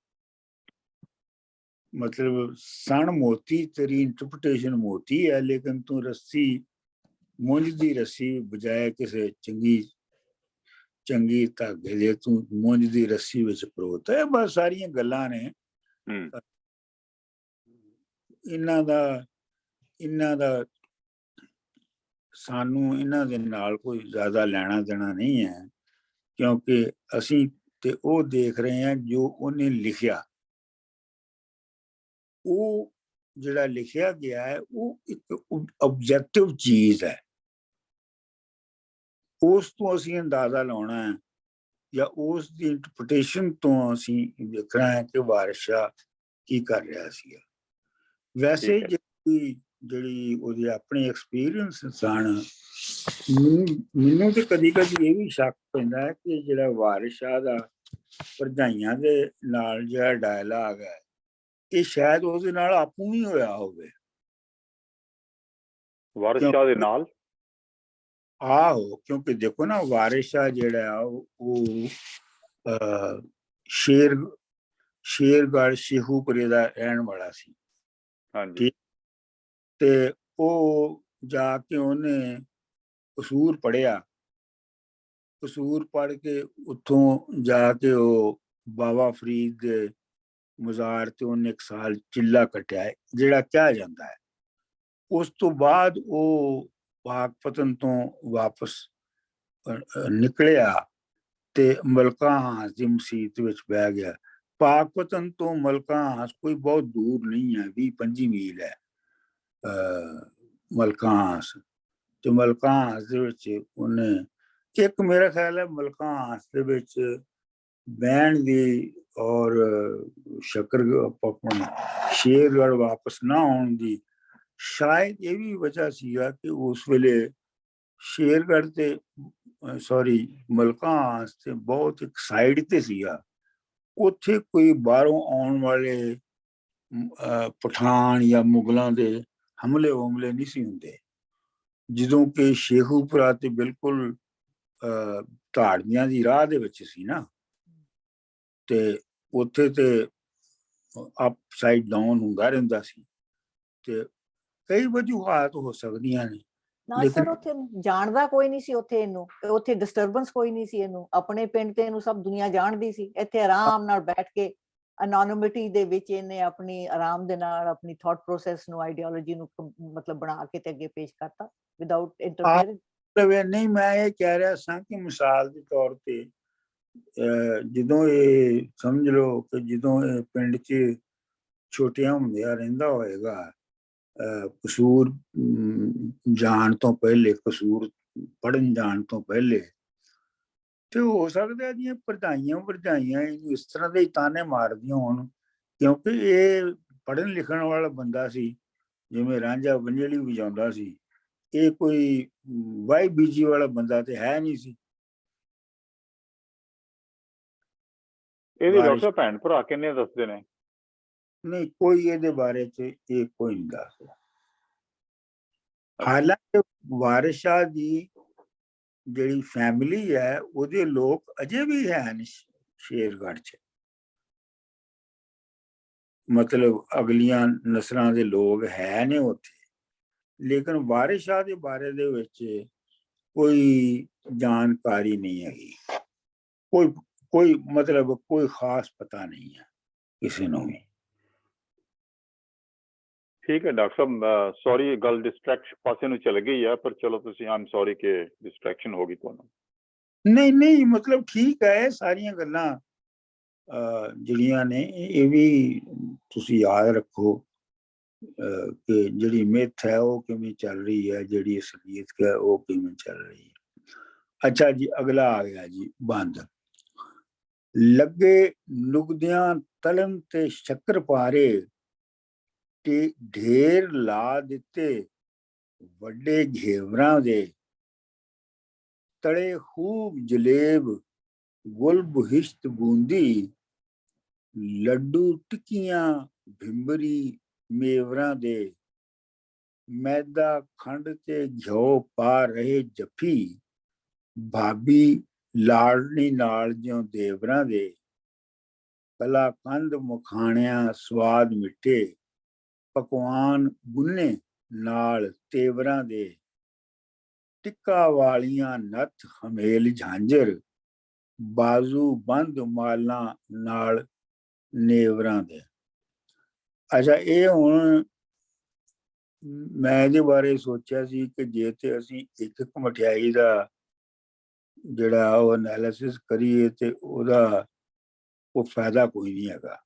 ਮਤਲਬ ਸਣ ਮੋਤੀ, ਤੇਰੀ ਇੰਟਰਪ੍ਰੀਟੇਸ਼ਨ ਮੋਤੀ ਹੈ, ਲੇਕਿਨ ਤੂੰ ਰੱਸੀ, ਮੁੰਜ ਦੀ ਰੱਸੀ ਬਜਾਏ ਕਿਸੇ ਚੰਗੀ ਧਾਗੇ ਦੇ ਤੂੰ ਮੁੰਜ ਦੀ ਰੱਸੀ ਵਿੱਚ ਪਰੋਤਾ ਹੈ। ਬਸ ਸਾਰੀਆਂ ਗੱਲਾਂ ਨੇ। ਇਹਨਾਂ ਦਾ ਸਾਨੂੰ ਇਹਨਾਂ ਦੇ ਨਾਲ ਕੋਈ ਜ਼ਿਆਦਾ ਲੈਣਾ ਦੇਣਾ ਨਹੀਂ ਹੈ, ਕਿਉਂਕਿ ਅਸੀਂ ਤੇ ਉਹ ਦੇਖ ਰਹੇ ਹਾਂ ਜੋ ਉਹਨੇ ਲਿਖਿਆ। ਉਹ ਜਿਹੜਾ ਲਿਖਿਆ ਗਿਆ ਹੈ ਉਹ ਇੱਕ ਆਬਜੈਕਟਿਵ ਚੀਜ਼ ਹੈ। ਉਸ ਤੋਂ ਅਸੀਂ ਅੰਦਾਜ਼ਾ ਲਾਉਣਾ ਹੈ ਜਾਂ ਉਸ ਦੀ ਇੰਟਰਪ੍ਰੀਟੇਸ਼ਨ ਤੋਂ ਅਸੀਂ ਦੇਖਣਾ ਹੈ ਕਿ ਵਾਰਿਸ ਸ਼ਾਹ ਕੀ ਕਰ ਰਿਹਾ ਸੀ। ਵੈਸੇ ਜਿਹੜੀ ਉਹਦੀ ਆਪਣੀ ਐਕਸਪੀਰੀਅੰਸ ਸਨ, ਮੈਨੂੰ ਤੇ ਕਦੀ ਕਦੀ ਇਹ ਵੀ ਸ਼ੱਕ ਪੈਂਦਾ ਹੈ ਕਿ ਜਿਹੜਾ ਵਾਰਿਸ ਸ਼ਾਹ ਦਾ ਭਰਜਾਈਆਂ ਦੇ ਨਾਲ ਜਿਹੜਾ ਡਾਇਲਾਗ ਹੈ, ਇਹ ਸ਼ਾਇਦ ਉਹਦੇ ਨਾਲ ਆਪੂ ਹੀ ਹੋਇਆ ਹੋਵੇ। ਵਾਰਿਸ ਸ਼ਾਹ ਦੇ ਨਾਲ? ਆਹੋ, ਕਿਉਂਕਿ ਦੇਖੋ ਨਾ, ਵਾਰਿਸ ਸ਼ਾਹ ਜਿਹੜਾ ਉਹ ਸ਼ੇਰਗੜ੍ਹ ਸ਼ੇਖੂਪੁਰੇ ਦਾ ਰਹਿਣ ਵਾਲਾ ਸੀ। ਹਾਂਜੀ। ਤੇ ਉਹ ਜਾ ਕੇ ਉਹਨੇ ਕਸੂਰ ਪੜ੍ਹਿਆ। ਕਸੂਰ ਪੜ੍ਹ ਕੇ ਉੱਥੋਂ ਜਾ ਕੇ ਉਹ ਬਾਬਾ ਫਰੀਦ ਦੇ ਮਜ਼ਾਰ ਤੇ ਉਹਨੇ 1 ਸਾਲ ਚਿੱਲਾ ਕੱਟਿਆ, ਜਿਹੜਾ ਕਿਹਾ ਜਾਂਦਾ ਹੈ। ਉਸ ਤੋਂ ਬਾਅਦ ਉਹ ਪਾਕਪਤਨ ਤੋਂ ਵਾਪਸ ਨਿਕਲਿਆ ਤੇ ਮਲਕਾ ਹਾਂਸ ਦੀ ਮਸੀਤ ਵਿੱਚ ਬਹਿ ਗਿਆ। ਪਾਕਪਤਨ ਤੋਂ ਮਲਕਾ ਹਾਂਸ ਕੋਈ ਬਹੁਤ ਦੂਰ ਨਹੀਂ ਹੈ, 20-25 ਮੀਲ ਹੈ ਮਲਕਾ ਹਾਂਸ। ਤੇ ਮਲਕਾ ਹਾਂਸ ਦੇ ਵਿੱਚ ਉਹਨੇ ਇੱਕ, ਮੇਰਾ ਖਿਆਲ ਹੈ ਮਲਕਾ ਹਾਂਸ ਦੇ ਵਿੱਚ ਬਹਿਣ ਦੀ ਔਰ ਆਪਣਾ ਸ਼ੇਰਗੜ੍ਹ ਵਾਪਸ ਨਾ ਆਉਣ ਦੀ ਸ਼ਾਇਦ ਇਹ ਵੀ ਵਜ੍ਹਾ ਸੀਗਾ ਕਿ ਉਸ ਵੇਲੇ ਸ਼ੇਰਗੜ੍ਹ ਤੇ ਮਲਕਾ ਹਾਂਸ ਤੇ ਬਹੁਤ ਇੱਕ ਸਾਈਡ ਤੇ ਸੀਗਾ। ਉੱਥੇ ਕੋਈ ਬਾਹਰੋਂ ਆਉਣ ਵਾਲੇ ਪਠਾਨ ਜਾਂ ਮੁਗਲਾਂ ਦੇ ਹਮਲੇ ਨਹੀਂ ਸੀ ਹੁੰਦੇ, ਜਦੋਂ ਕਿ ਸ਼ੇਖੂਪੁਰਾ ਤੇ ਬਿਲਕੁਲ ਧਾੜੀਆਂ ਦੀ ਰਾਹ ਦੇ ਵਿੱਚ ਸੀ ਨਾ, ਤੇ ਉੱਥੇ ਤੇ ਅਪ ਸਾਈਡ ਡਾਊਨ ਹੁੰਦਾ ਰਹਿੰਦਾ ਸੀ। ਤੇ ਕਈ ਵਜੂਹਾਤ ਹੋ ਸਕਦੀਆਂ ਨੇ। ਨਾ ਸਰ, ਉੱਥੇ ਜਾਣਦਾ ਕੋਈ ਨਹੀਂ ਸੀ ਉੱਥੇ ਇਹਨੂੰ, ਉੱਥੇ ਡਿਸਟਰਬੈਂਸ ਕੋਈ ਨਹੀਂ ਸੀ ਇਹਨੂੰ। ਆਪਣੇ ਪਿੰਡ ਤੇ ਇਹਨੂੰ ਸਭ ਦੁਨੀਆ ਜਾਣਦੀ ਸੀ। ਇੱਥੇ ਆਰਾਮ ਨਾਲ ਬੈਠ ਕੇ ਅਨੋਨਿਮਿਟੀ ਦੇ ਵਿੱਚ ਇਹਨੇ ਆਪਣੀ ਆਰਾਮ ਦੇ ਨਾਲ ਆਪਣੀ ਥਾਟ ਪ੍ਰੋਸੈਸ ਨੂੰ, ਆਈਡੀਓਲੋਜੀ ਨੂੰ ਮਤਲਬ ਬਣਾ ਕੇ ਤੇ ਅੱਗੇ ਪੇਸ਼ ਕਰਤਾ ਵਿਦਆਊਟ ਇੰਟਰਫੇਰੈਂਸ। ਨਹੀਂ, ਮੈਂ ਇਹ ਕਹਿ ਰਿਹਾ ਸਾਂ ਕਿ ਮਿਸਾਲ ਦੇ ਤੌਰ ਤੇ ਜਦੋਂ ਇਹ ਸਮਝ ਲਓ ਕਿ ਜਦੋਂ ਇਹ ਪਿੰਡ 'ਚ ਛੋਟਿਆਂ ਹੁੰਦਿਆਂ ਰਹਿੰਦਾ ਹੋਏਗਾ, ਕਸੂਰ ਜਾਣ ਤੋਂ ਪਹਿਲੇ, ਕਸੂਰ ਪੜ੍ਹਨ ਜਾਣ ਤੋਂ ਪਹਿਲੇ, ਤੇ ਹੋ ਸਕਦਾ ਇਹਦੀਆਂ ਭਰਜਾਈਆਂ ਇਹਨੂੰ ਇਸ ਤਰ੍ਹਾਂ ਦੇ ਤਾਨੇ ਮਾਰਦੀਆਂ ਹੋਣ, ਕਿਉਂਕਿ ਇਹ ਪੜ੍ਹਨ ਲਿਖਣ ਵਾਲਾ ਬੰਦਾ ਸੀ, ਜਿਵੇਂ ਰਾਂਝਾ ਵੰਝਲੀ ਵਜਾਉਂਦਾ ਸੀ। ਇਹ ਕੋਈ ਵਾਈ ਬੀਜੀ ਵਾਲਾ ਬੰਦਾ ਤੇ ਹੈ ਨਹੀਂ ਸੀ। ਇਹਦੇ ਡਾਕਟਰ ਭੈਣ ਭਰਾ ਕਿੰਨੇ ਦੱਸਦੇ ਨੇ? ਨਹੀਂ, ਕੋਈ ਇਹਦੇ ਬਾਰੇ ਚ ਇਹ ਕੋਈ ਨਹੀਂ ਦੱਸਦਾ। ਹਾਲਾਂਕਿ ਵਾਰਿਸ ਸ਼ਾਹ ਦੀ ਜਿਹੜੀ ਫੈਮਿਲੀ ਹੈ ਉਹਦੇ ਲੋਕ ਅਜੇ ਵੀ ਹਨ ਸ਼ੇਰਗੜ੍ਹ 'ਚ, ਮਤਲਬ ਅਗਲੀਆਂ ਨਸਲਾਂ ਦੇ ਲੋਕ ਹੈ ਨੇ ਉੱਥੇ, ਲੇਕਿਨ ਵਾਰਿਸ ਸ਼ਾਹ ਦੇ ਬਾਰੇ ਦੇ ਵਿੱਚ ਕੋਈ ਜਾਣਕਾਰੀ ਨਹੀਂ ਹੈਗੀ, ਕੋਈ ਮਤਲਬ ਕੋਈ ਖਾਸ ਪਤਾ ਨਹੀਂ ਹੈ ਕਿਸੇ ਨੂੰ ਵੀ। ਠੀਕ ਹੈ ਡਾਕਟਰ ਸਾਹਿਬ, ਸੌਰੀ ਗੱਲ ਡਿਸਟਰੈਕਸ਼ਨ ਪਾਸੇ ਨੂੰ ਚਲ ਗਈ ਹੈ, ਪਰ ਚਲੋ ਤੁਸੀਂ ਆਮ ਸੌਰੀ ਕਿ ਡਿਸਟਰੈਕਸ਼ਨ ਹੋ ਗਈ ਤੁਹਾਨੂੰ। ਨਹੀਂ ਮਤਲਬ ਠੀਕ ਹੈ, ਇਹ ਸਾਰੀਆਂ ਗੱਲਾਂ ਜਿਹੜੀਆਂ ਨੇ ਇਹ ਵੀ ਤੁਸੀਂ ਯਾਦ ਰੱਖੋ ਕਿ ਜਿਹੜੀ ਮਿੱਥ ਹੈ ਉਹ ਕਿਵੇਂ ਚੱਲ ਰਹੀ ਹੈ, ਜਿਹੜੀ ਅਸਲੀਅਤ ਹੈ ਉਹ ਕਿਵੇਂ ਚੱਲ ਰਹੀ ਹੈ। ਅੱਛਾ ਜੀ, ਅਗਲਾ ਆ ਗਿਆ ਜੀ ਬੰਦ। ਲੱਗੇ ਨੁਕਦਿਆਂ ਤਲਮ ਤੇ ਸ਼ੱਕਰ ਪਾਰੇ, ਤੇ ਢੇਰ ਲਾ ਦਿੱਤੇ ਵੱਡੇ ਘੇਵਰਾਂ ਦੇ, ਤੜੇ ਖੂਬ ਜਲੇਬ ਗੁਲ ਬਹਿਸ਼ਤ ਬੂੰਦੀ, ਲੱਡੂ ਟਿੱਕੀਆਂ ਭਿੰਬਰੀ ਮੇਵਰਾਂ ਦੇ, ਮੈਦਾ ਖੰਡ ਤੇ ਘਿਓ ਪਾ ਰਹੇ ਜੱਫੀ, ਭਾਬੀ ਲਾੜਨੀ ਨਾਲ ਜਿਉਂ ਦੇਵਰਾਂ ਦੇ, ਕਲਾ ਕੰਦ ਮਖਾਣਿਆਂ ਸਵਾਦ ਮਿੱਠੇ, ਪਕਵਾਨ ਗੁੰਨੇ ਨਾਲ ਤੇਵਰਾਂ ਦੇ, ਟਿੱਕਾ ਵਾਲੀਆਂ ਨੱਥ ਹਮੇਲ ਝਾਂਜਰ, ਬਾਜ਼ੂ ਬੰਦ ਮਾਲਾਂ ਨਾਲ ਨੇਵਰਾਂ ਦੇ। ਅੱਛਾ, ਇਹ ਹੁਣ ਮੈਂ ਇਹਦੇ ਬਾਰੇ ਸੋਚਿਆ ਸੀ ਕਿ ਜੇ ਤੇ ਅਸੀਂ ਇੱਕ ਮਠਿਆਈ ਦਾ ਜਿਹੜਾ ਉਹ ਐਨਾਲਿਸਿਸ ਕਰੀਏ ਤੇ ਉਹਦਾ ਉਹ ਫਾਇਦਾ ਕੋਈ ਨਹੀਂ ਹੈਗਾ।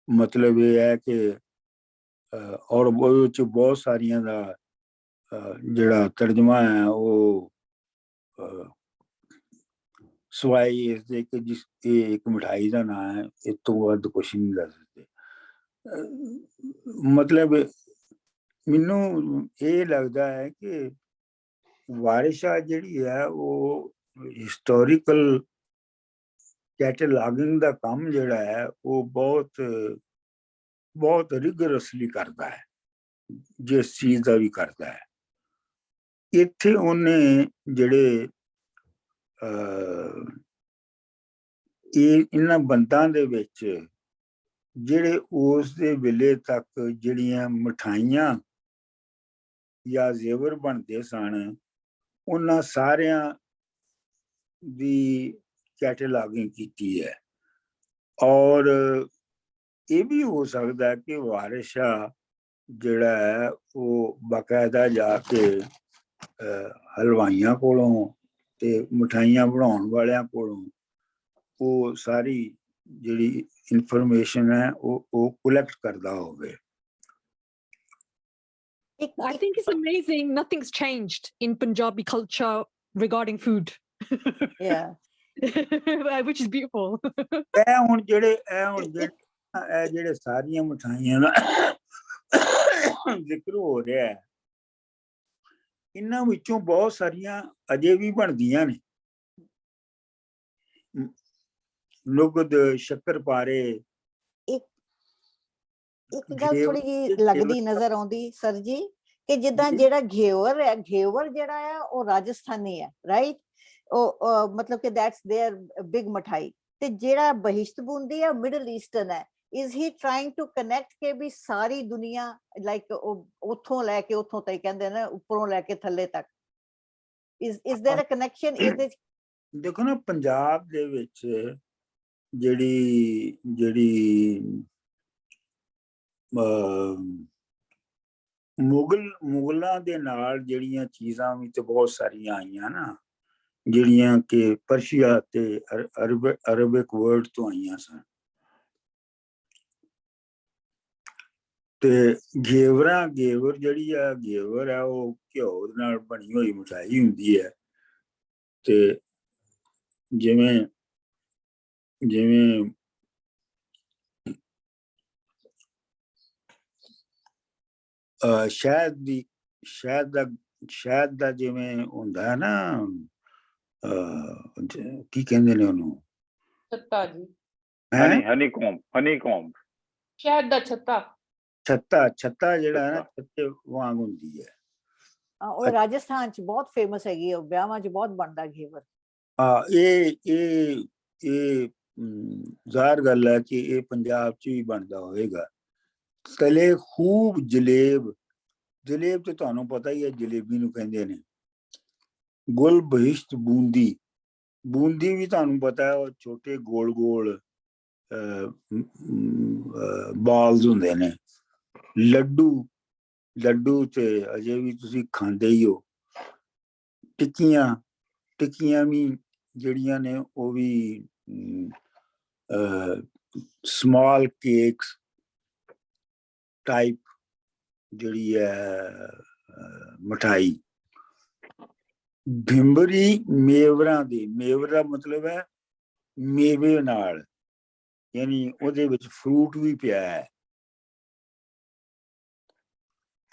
ਮਤਲਬ ਇਹ ਹੈ ਕਿ ਔਰ ਉਹਦੇ ਵਿੱਚ ਬਹੁਤ ਸਾਰੀਆਂ ਦਾ ਜਿਹੜਾ ਤਰਜਮਾ ਹੈ ਉਹ ਸਵਾਈ ਇਸਦੇ ਕਿ ਜਿਸ ਇਹ ਇੱਕ ਮਿਠਾਈ ਦਾ ਨਾਂ ਹੈ, ਇਸ ਤੋਂ ਵੱਧ ਕੁਛ ਨਹੀਂ ਦੱਸ ਸਕਦੇ। ਮਤਲਬ ਮੈਨੂੰ ਇਹ ਲੱਗਦਾ ਹੈ ਕਿ ਵਾਰਿਸ ਸ਼ਾਹ ਜਿਹੜੀ ਹੈ ਉਹ ਹਿਸਟੋਰੀਕਲ ਕੈਟਾਲੌਗਿੰਗ ਦਾ ਕੰਮ ਜਿਹੜਾ ਹੈ ਉਹ ਬਹੁਤ ਰਿਗਰਸਲੀ ਕਰਦਾ ਹੈ, ਜਿਸ ਚੀਜ਼ ਦਾ ਵੀ ਕਰਦਾ ਹੈ। ਇੱਥੇ ਉਹਨੇ ਜਿਹੜੇ ਇਹਨਾਂ ਬੰਦਾਂ ਦੇ ਵਿੱਚ ਜਿਹੜੇ ਉਸ ਦੇ ਵੇਲੇ ਤੱਕ ਜਿਹੜੀਆਂ ਮਿਠਾਈਆਂ ਜਾਂ ਜ਼ੇਵਰ ਬਣਦੇ ਸਨ, ਉਹਨਾਂ ਸਾਰਿਆਂ ਦੀ ਕੈਟਾਲੌਗਿੰਗ ਕੀਤੀ ਹੈ। ਔਰ ਇਹ ਵੀ ਹੋ ਸਕਦਾ ਕਿ ਵਾਰਿਸ ਸ਼ਾਹ ਜਿਹੜਾ ਹੈ ਉਹ ਬਾਕਾਇਦਾ ਜਾ ਕੇ ਹਲਵਾਈਆਂ ਕੋਲੋਂ ਤੇ ਮਿਠਾਈਆਂ ਬਣਾਉਣ ਵਾਲਿਆਂ ਕੋਲੋਂ ਉਹ ਸਾਰੀ ਜਿਹੜੀ ਇਨਫੋਰਮੇਸ਼ਨ ਹੈ ਉਹ ਕਲੈਕਟ ਕਰਦਾ ਹੋਵੇ। I think it's amazing. Nothing's changed in Punjabi culture regarding food. Yeah. Which is beautiful. ਇਹ ਹੁਣ ਜਿਹੜੇ ਸਾਰੀਆਂ ਮਿਠਾਈਆਂ ਦਾ ਜ਼ਿਕਰ ਹੋ ਰਿਹਾ ਹੈ, ਇਹਨਾਂ ਵਿੱਚੋਂ ਬਹੁਤ ਸਾਰੀਆਂ ਅਜੇ ਵੀ ਬਣਦੀਆਂ ਨੇ। ਨੁਗਦ, ਸ਼ੱਕਰਪਾਰੇ। ਇੱਕ ਗੱਲ ਥੋੜੀ ਜਿਹੀ ਲੱਗਦੀ ਨਜ਼ਰ ਆਉਂਦੀ ਸਰ ਜੀ ਕਿ ਜਿੱਦਾਂ ਜਿਹੜਾ ਘੇਵਰ ਹੈ, ਘੇਵਰ ਜਿਹੜਾ ਆ ਉਹ ਰਾਜਸਥਾਨੀ ਹੈ, ਰਾਈਟ? ਉਹ ਮਤਲਬ ਕਿ ਦੈਟਸ देयर ਬਿਗ ਮਠਾਈ। ਤੇ ਜਿਹੜਾ ਬਹਿਸ਼ਤ ਬੂੰਦੀ ਹੈ ਮਿਡਲ ਈਸਟਰਨ ਹੈ। is he trying to connect ਕੇ ਵੀ ਸਾਰੀ ਦੁਨੀਆ ਲਾਈਕ ਉੱਥੋਂ ਲੈ ਕੇ ਉੱਥੋਂ ਤੱਕ ਕਹਿੰਦੇ ਨੇ, ਉੱਪਰੋਂ ਲੈ ਕੇ ਥੱਲੇ ਤੱਕ? is there a connection? ਇਹਦੇ ਦੇਖੋ ਨਾ, ਪੰਜਾਬ ਦੇ ਵਿੱਚ ਜਿਹੜੀ ਮੁਗਲਾਂ ਦੇ ਨਾਲ ਜਿਹੜੀਆਂ ਚੀਜ਼ਾਂ ਵੀ ਤੇ ਬਹੁਤ ਸਾਰੀਆਂ ਆਈਆਂ ਨਾ, ਜਿਹੜੀਆਂ ਕਿ ਪਰਸ਼ੀਆ ਤੇ ਅਰਬਿਕ ਵਰਡ ਤੋਂ ਆਈਆਂ ਸਨ। ਤੇ ਘੇਵਰ ਜਿਹੜੀ ਆ ਘੇਵਰ ਹੈ ਉਹ ਘਿਓ ਨਾਲ ਬਣੀ ਹੋਈ ਮਿਠਾਈ ਹੁੰਦੀ ਹੈ। ਤੇ ਜਿਵੇਂ ਸ਼ਹਿਦ ਦਾ ਜਿਵੇਂ ਹੁੰਦਾ ਹੈ ਨਾ, ਕੀ ਕਹਿੰਦੇ ਨੇ ਉਹਨੂੰ? ਛੱਤਾ ਜੀ। ਹਨੀਕੋਂਬ। ਸ਼ਹਿਦ ਦਾ ਛੱਤਾ। ਛੱਤਾ ਜਿਹੜਾ ਹੈ ਨਾ ਛੱਤੇ ਵਾਂਗ ਹੁੰਦੀ ਹੈ। ਉਹ ਰਾਜਸਥਾਨ ਚ ਬਹੁਤ ਫੇਮਸ ਹੈਗੀ, ਉਹ ਵਿਆਹਾਂ ਚ ਬਹੁਤ ਬਣਦਾ ਘੇਵਰ। ਹਾਂ, ਇਹ ਜ਼ਾਹਰ ਗੱਲ ਹੈ ਕਿ ਇਹ ਪੰਜਾਬ ਚ ਵੀ ਬਣਦਾ ਹੋਵੇਗਾ। ਤਲੇ ਖੂਬ ਜਲੇਬ ਤੇ ਤੁਹਾਨੂੰ ਪਤਾ ਹੀ ਹੈ ਜਲੇਬੀ ਨੂੰ ਕਹਿੰਦੇ ਨੇ। ਗੁਲ ਬਹਿਸ਼ਤ ਬੂੰਦੀ ਵੀ ਤੁਹਾਨੂੰ ਪਤਾ ਹੈ, ਉਹ ਛੋਟੇ ਗੋਲ ਗੋਲ ਬਾਲਸ ਹੁੰਦੇ ਨੇ। ਲੱਡੂ ਤੇ ਅਜੇ ਵੀ ਤੁਸੀਂ ਖਾਂਦੇ ਹੀ ਹੋ। ਟਿੱਕੀਆਂ ਵੀ ਜਿਹੜੀਆਂ ਨੇ ਉਹ ਵੀ ਸਮਾਲ ਕੇਕਸ ਟਾਈਪ ਜਿਹੜੀ ਹੈ ਮਠਾਈ। ਭਿੰਬਰੀ ਮੇਵਰ ਦਾ ਮਤਲਬ ਹੈ ਮੇਵੇ ਨਾਲ, ਯਾਨੀ ਉਹਦੇ ਵਿੱਚ ਫਰੂਟ ਵੀ ਪਿਆ ਹੈ।